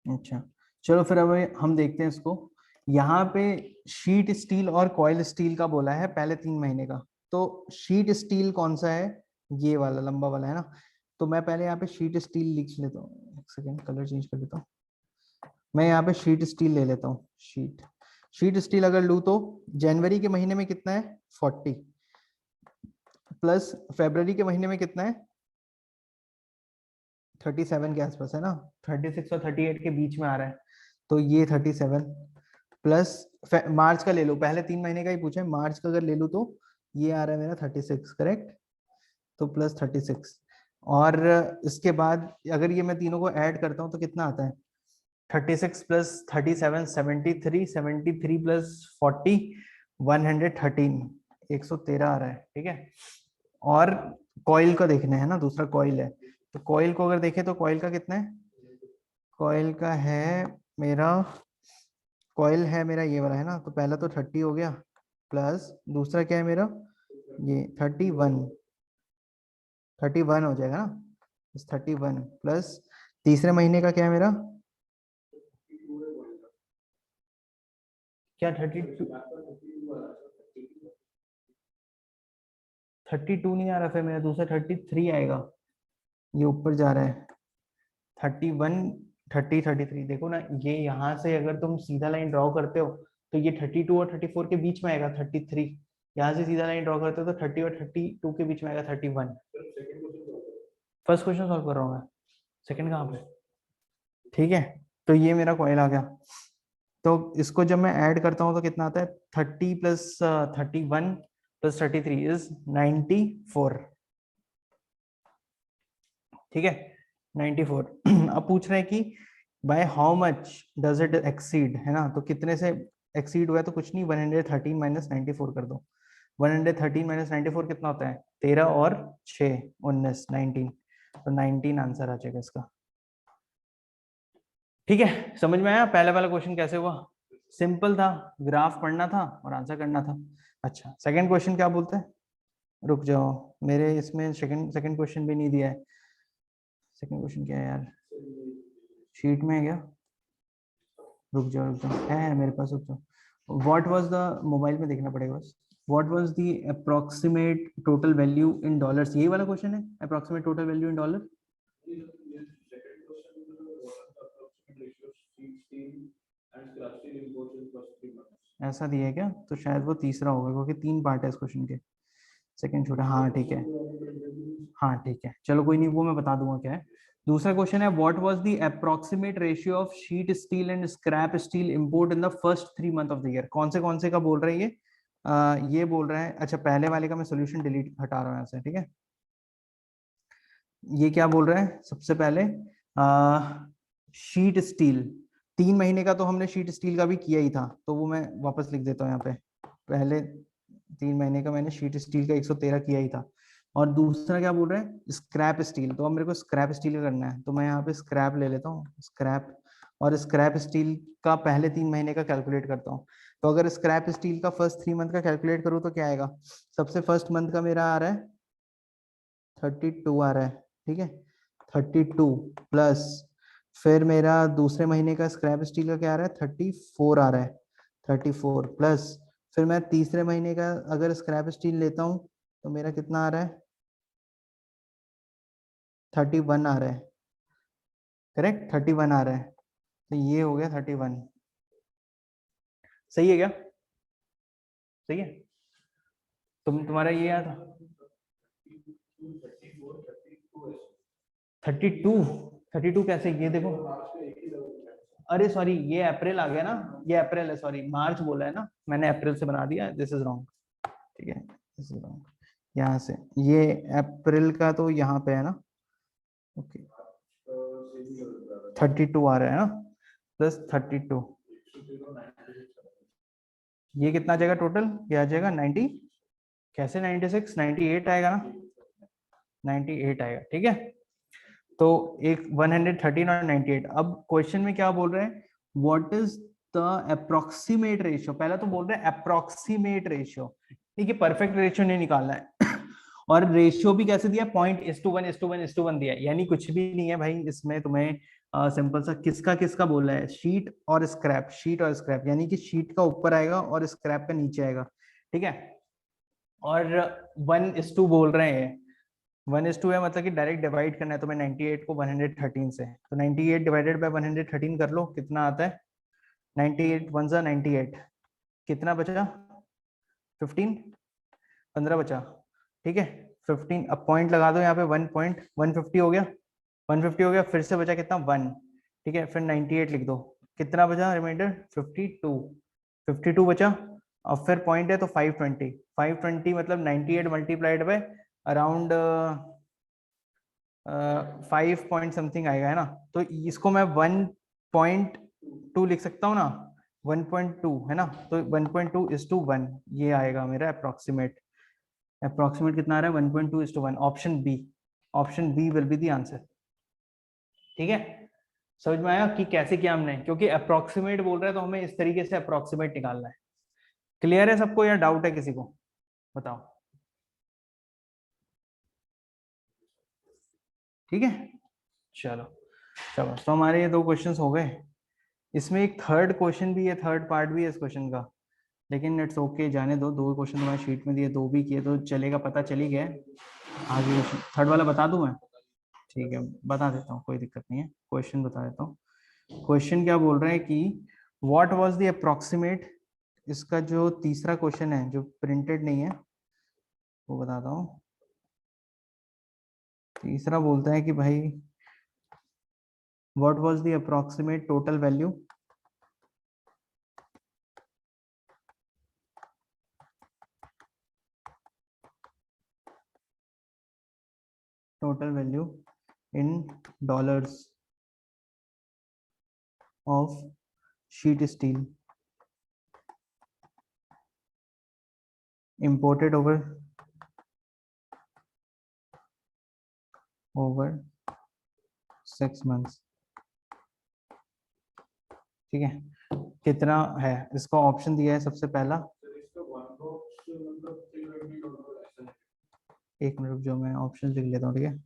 अच्छा, चलो फिर अब हम देखते हैं इसको। यहाँ पे शीट स्टील और कॉइल स्टील का बोला है पहले 3 महीने का, तो शीट स्टील कौन सा है, ये वाला लंबा वाला है ना, तो मैं पहले यहाँ पे शीट स्टील लिख लेता हूँ, एक सेकेंड कलर चेंज कर लेता हूँ, मैं यहाँ पे शीट स्टील ले लेता हूँ, शीट स्टील अगर लूँ तो जनवरी के महीने में कितना है 40, प्लस फरवरी के महीने में कितना है 37 के आसपास है ना, 36 और 38 के बीच में आ रहा है, तो ये 37 प्लस मार्च का ले लो, पहले 3 महीने का ही पूछा है, मार्च का अगर ले लूँ तो ये आ रहा है मेरा 36, करेक्ट, तो प्लस 36, और इसके बाद अगर ये मैं तीनों को ऐड करता हूँ तो कितना आता है 36 प्लस 37 73, 73 प्लस 40 113, 113 आ रहा है, ठीक है। और कॉइल का देखना है ना, दूसरा कॉइल है, तो कॉइल को अगर देखें तो कॉइल का कितना है, कॉइल का है मेरा, कॉइल है मेरा ये वाला है ना, तो पहला तो 30 हो गया, प्लस दूसरा क्या है मेरा ये 31 हो जाएगा ना, 31 प्लस तीसरे महीने का क्या है मेरा, क्या 32 नहीं आ रहा, फिर मेरा दूसरा 33 आएगा, ये ऊपर जा रहा है 31 33, देखो ना, ये यहाँ से अगर तुम सीधा लाइन ड्रॉ करते हो तो ये 32 और 34 के बीच में आएगा 33, यहाँ से सीधा लाइन ड्रॉ करते हो तो 30 और 32 के बीच में आएगा 31। फर्स्ट क्वेश्चन सॉल्व कर रहा हूँ मैं, सेकंड कहाँ पे, ठीक है, तो ये मेरा कॉइल आ गया, तो इसको जब मैं ऐड करता हूँ तो कितना आता है 30 प्लस 31 प्लस 33 इज 94, ठीक है 94। अब पूछ रहे हैं कि bye how much does it exceed, है ना, तो कितने से एक्सीड हुआ है, तो कुछ नहीं 113 माइनस 94 कर दो, 113 माइनस 94 कितना होता है 13 और 6 19 19, तो 19 आंसर आ जाएगा इसका। ठीक है, समझ में आया पहले वाला क्वेश्चन कैसे हुआ, सिंपल था, ग्राफ पढ़ना था और आंसर करना था। अच्छा सेकंड क्वेश्चन क्या बोलते हैं, रुक जाओ, मेरे इसमें सेकंड सेकंड क्वेश्चन भी नहीं दिया है, सेकंड क्वेश्चन क्या है यार, शीट में है क्या, रुक जाओ है मेरे पास, रुक जाओ, व्हाट वाज द, मोबाइल में देखना पड़ेगा बस, what was the approximate total value in dollars, यही वाला क्वेश्चन है, approximate total value in dollar. ऐसा दिया है क्या, तो शायद वो तीसरा होगा क्योंकि 3 पार्ट है इस क्वेश्चन के। सेकंड छोटा, हाँ ठीक है, हाँ ठीक है, चलो कोई नहीं, वो मैं बता दूंगा क्या है। दूसरा क्वेश्चन है, what was the approximate ratio of sheet steel and scrap steel import in the first 3 month of the year. कौन से का बोल रहे हैं ये, ये बोल रहे हैं, अच्छा पहले वाले का मैं सोल्यूशन डिलीट हटा रहा हूँ यहाँ से, ठीक है। ये क्या बोल रहे हैं, सबसे पहले शीट स्टील, 3 महीने का तो हमने शीट स्टील का भी किया ही था, तो वो मैं वापस लिख देता हूँ यहाँ पे, पहले 3 महीने का मैंने शीट स्टील का 113 किया ही था। और दूसरा क्या बोल रहे हैं, स्क्रैप स्टील, तो अब मेरे को स्क्रैप स्टील का करना है, तो मैं यहाँ पे स्क्रैप ले लेता हूँ, स्क्रैप, और स्क्रैप स्टील का पहले 3 महीने का कैलकुलेट करता हूँ। तो अगर स्क्रैप स्टील का फर्स्ट 3 मंथ का कैलकुलेट करूँ तो क्या आएगा, सबसे फर्स्ट मंथ का मेरा आ रहा है 32 आ रहा है, ठीक है, 32 प्लस, फिर मेरा दूसरे महीने का स्क्रैप स्टील का क्या आ रहा है, 34 आ रहा है, 34 प्लस, फिर मैं तीसरे महीने का अगर स्क्रैप स्टील लेता हूँ तो मेरा कितना आ रहा है, 31 आ रहा है, करेक्ट, 31 आ रहा है, तो ये हो गया 31। सही है क्या, सही है, तुम्हारा ये याद, 32, 32 कैसे, ये देखो, अरे सॉरी ये अप्रैल आ गया ना, ये अप्रैल है, सॉरी मार्च बोला है ना मैंने, अप्रैल से बना दिया, दिस इज रॉन्ग, ठीक है, दिस इज रॉन्ग, यहाँ से ये अप्रैल का तो यहाँ पे है ना, ओके, 32 आ रहा है ना, प्लस 32, ये कितना आ जाएगा टोटल, ये आ जाएगा 90, कैसे 96, 98 आएगा ना, 98 आएगा, ठीक है। तो एक 113 और 98, अब क्वेश्चन में क्या बोल रहे हैं, what is the approximate ratio, पहला तो बोल रहे हैं अप्रोक्सीमेट रेशियो, ठीक है, परफेक्ट रेशियो नहीं निकालना है और रेशियो भी कैसे दिया, 0.1:1:1:1 दिया है, यानी कुछ भी नहीं है भाई इसमें, तुम्हें सिंपल सा किसका किसका बोल रहा है, शीट और स्क्रैप, शीट और स्क्रैप, यानी कि शीट का ऊपर आएगा और स्क्रैप का नीचे आएगा, ठीक है। और 1:2 बोल रहे हैं, 1:2 है, मतलब कि डायरेक्ट डिवाइड करना है तुम्हें 98 को 113 से, तो 98 डिवाइडेड बाय 113 कर लो, कितना आता है, 98 वन जा 98, कितना बचा, 15, 15 बचा, ठीक है, 15, अब पॉइंट लगा दो यहाँ पे, 1.150 हो गया, 150 हो गया, फिर से बचा कितना, 1, ठीक है, फिर 98 लिख दो, कितना बचा रिमाइंडर, 52, 52 बचा, अब फिर पॉइंट है तो 520, 520 मतलब 98 multiplied by around 5 point something आएगा, है ना, तो इसको मैं 1.2 लिख सकता हूँ ना, 1.2 है ना, तो 1.2:1 ये आएगा मेरा अप्रोक्सीमेट, अप्रोक्सीमेट कितना आ रहा है, 1.2:1, option B, option B will be the answer, ठीक है। समझ में आया कि कैसे किया हमने, क्योंकि अप्रोक्सीमेट बोल रहा है तो हमें इस तरीके से अप्रोक्सीमेट निकालना है। क्लियर है सबको या डाउट है किसी को, बताओ, ठीक है, चलो, चलो तो हमारे ये 2 क्वेश्चंस हो गए, इसमें एक थर्ड क्वेश्चन भी है, थर्ड पार्ट भी है इस क्वेश्चन का, लेकिन इट्स ओके, जाने दो, 2 क्वेश्चन तुम्हारे शीट में दिए, 2 भी किए तो चलेगा, पता चल ही गया, आगे थर्ड वाला बता दूं मैं, ठीक है बता देता हूँ, कोई दिक्कत नहीं है, क्वेश्चन बता देता हूँ। क्वेश्चन क्या बोल रहे हैं कि व्हाट वाज द अप्रोक्सीमेट, इसका जो तीसरा क्वेश्चन है जो प्रिंटेड नहीं है वो बताता हूँ, तीसरा बोलता है कि भाई what was the approximate total value, total value in dollars of sheet steel imported over 6 months, ठीक है, कितना है, इसका ऑप्शन दिया है सबसे पहला, एक मिनट जो मैं ऑप्शन लिख लेता हूँ, ठीक है,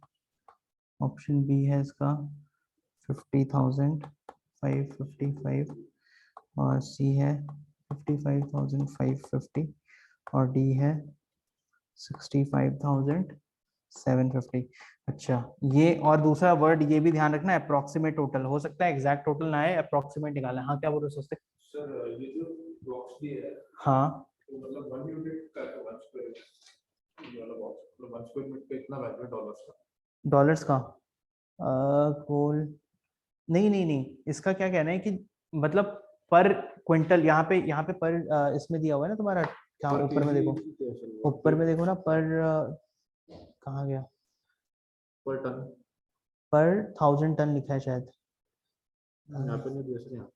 ऑप्शन बी है इसका 50,555 और सी है 55,550 और डी है 65,750। अच्छा, ये और दूसरा वर्ड ये भी ध्यान रखना, अप्रोक्सीमेट टोटल हो सकता है, एग्जैक्ट टोटल ना है, अप्रोक्सीमेट निकालना है। हाँ क्या बोल रहे सोचते सर ये जो बॉक्स भी है, हाँ तो मतलब 1 यूनिट का 1 स्क्वायर ये वाला बॉक्स, मतलब 1 स्क्वायर मीटर का इतना वैल्यू है डॉलर्स का। डॉलर्स का कोल नहीं नहीं नहीं, इसका क्या कहना है कि मतलब पर क्विंटल, यहाँ पे पर इसमें दिया हुआ है ना तुम्हारा, क्या पर ऊपर में केजी देखो, ऊपर में देखो ना, पर कहाँ गया, पर टन, पर 1000 टन लिखा है शायद। यहाँ पे नहीं दिया सर, यहाँ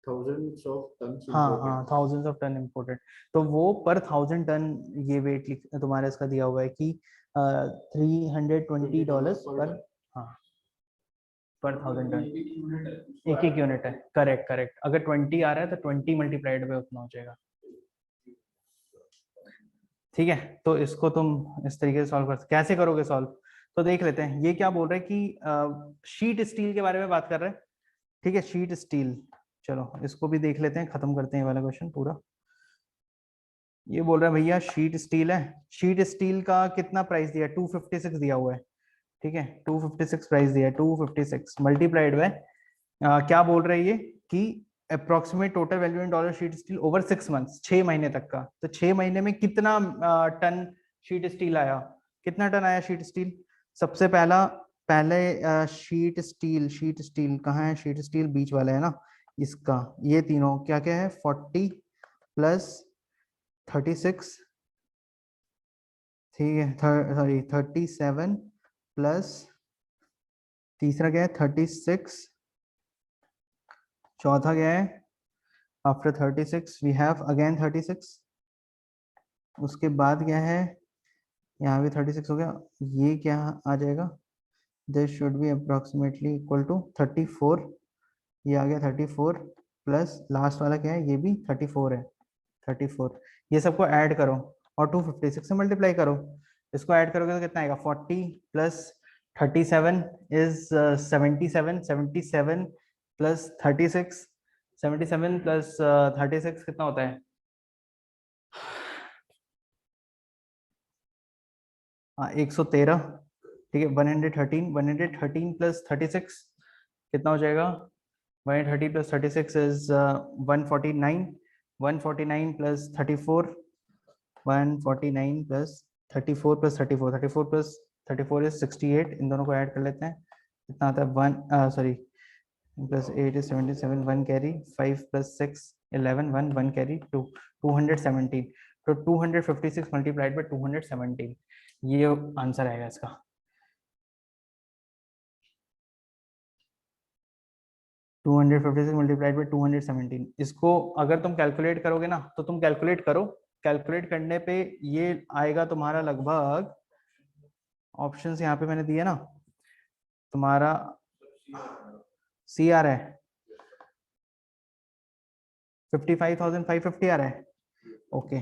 थाउजेंड्स ऑफ टन्स हाँ इंपोर्टेड। हाँ, थाउजेंड्स ऑफ टन इम्पोर्टेड, तो वो पर 1000 टन ये वेट तुम्हारा इसका दिया हुआ है कि $320 पर, हाँ पर 1000 टन, एक एक यूनिट है, करेक्ट करेक्ट। अगर 20 आ रहा है तो 20 मल्टीप्लाइड में उतना हो जाएगा। ठीक है, तो इसको तुम इस तरीके से सॉल्व कर, कैसे करोगे सॉल्व, तो देख लेते हैं। ये क्या बोल रहे हैं कि शीट स्टील के बारे में बात कर रहे हैं। ठीक है, शीट स्टील, चलो इसको भी देख लेते हैं, खत्म करते हैं ये वाला क्वेश्चन पूरा। ये बोल रहा है भैया शीट स्टील है, शीट स्टील का कितना प्राइस दिया है, 256 दिया हुआ है। ठीक है, 256 प्राइस दिया है, 256 मल्टीप्लाइड में क्या बोल रहे हैं ये कि approximate total value in dollar sheet steel over 6 months, 6 महीने तक का। तो 6 महीने में कितना टन शीट स्टील आया, कितना टन आया शीट स्टील। सबसे पहले शीट स्टील कहाँ है, शीट स्टील बीच वाला है ना इसका, ये तीनों क्या क्या है, 40 प्लस 36, ठीक है, सॉरी 37 प्लस तीसरा क्या है 36, चौथा क्या है आफ्टर 36 वी हैव अगेन 36, उसके बाद क्या है, यहाँ भी 36 हो गया, ये क्या आ जाएगा, this should be approximately equal to 34, ये आ गया 34 प्लस लास्ट वाला क्या है, ये भी 34 है, 34, ये सबको ऐड करो और 256 से मल्टीप्लाई करो। इसको ऐड करोगे तो कितना आएगा, 40 प्लस 37 इज 77, 77 प्लस 36, 77 प्लस 36 कितना होता है, हाँ 113। ठीक है, 113 प्लस 36 कितना हो जाएगा, 130 plus 36 is 149, 149 plus 34, 149 plus 34 plus 34, 34 plus 34 is 68, इन दोनों को ऐड कर लेते हैं, कितना आता है, one sorry plus 8 is 77, 1 carry, 5 plus 6 11, 1 carry 2, 217, तो 256 मल्टीप्लाइड बाय 217, ये आंसर आएगा इसका। टू 256 मल्टीप्लाइड बाई 217, इसको अगर तुम कैलकुलेट करोगे ना, तो तुम कैलकुलेट करो, कैलकुलेट करने पे ये आएगा तुम्हारा लगभग, ऑप्शंस यहाँ पे मैंने दिए ना, तुम्हारा सी आ रहा है 55,550 आ रहा है। ओके,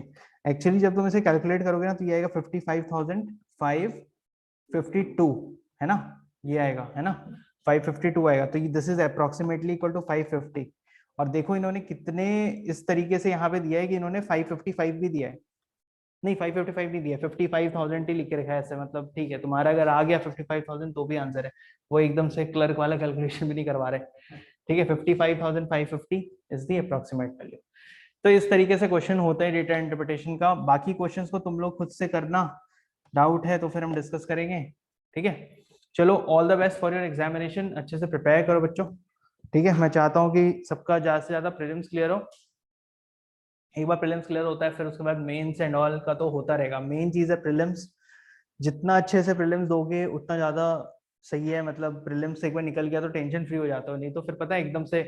एक्चुअली जब तुम इसे कैलकुलेट करोगे ना तो ये आएगा 55,552 है ना, ये आएगा है ना 552 आएगा, तो this is approximately equal to 550। और देखो इन्होंने कितने इस तरीके से यहाँ पे दिया है कि इन्होंने 555 भी दिया है, नहीं 555 नहीं दिया, 55,000 ही लिख के रखा है ऐसे, मतलब ठीक है, तुम्हारा अगर आ गया 55,000 तो भी आंसर है, वो एकदम से क्लर्क वाला कैलकुलेशन भी नहीं करवा रहे। ठीक है, 55,550 इज दी अप्रोक्सीमेट वैल्यू। तो इस तरीके से क्वेश्चन होता है डेटा इंटरप्रिटेशन का। बाकी क्वेश्चंस को तुम लोग खुद से करना, डाउट है तो फिर हम डिस्कस करेंगे। ठीक है, चलो all the best for your examination, अच्छे से प्रिपेयर करो बच्चों। ठीक है, मैं चाहता हूँ कि सबका ज्यादा से ज्यादा प्रीलिम्स क्लियर हो। एक बार प्रीलिम्स क्लियर होता है फिर उसके बाद मेंस एंड ऑल का तो होता रहेगा, मेन चीज है प्रीलिम्स, जितना अच्छे से प्रीलिम्स दोगे उतना ज्यादा सही है। मतलब प्रीलिम्स एक बार निकल गया तो टेंशन फ्री हो जाता हो, नहीं तो फिर पता है एकदम से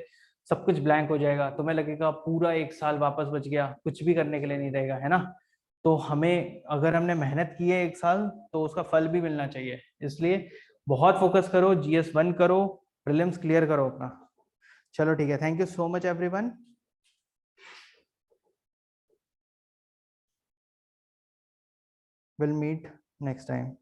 सब कुछ ब्लैंक हो जाएगा, तुम्हें लगेगा पूरा एक साल वापस बच गया, कुछ भी करने के लिए नहीं रहेगा, है ना। तो हमें अगर हमने मेहनत की है एक साल तो उसका फल भी मिलना चाहिए, इसलिए बहुत फोकस करो, GS1 करो, प्रीलिम्स क्लियर करो अपना। चलो ठीक है, thank you so much everyone. We'll meet next time.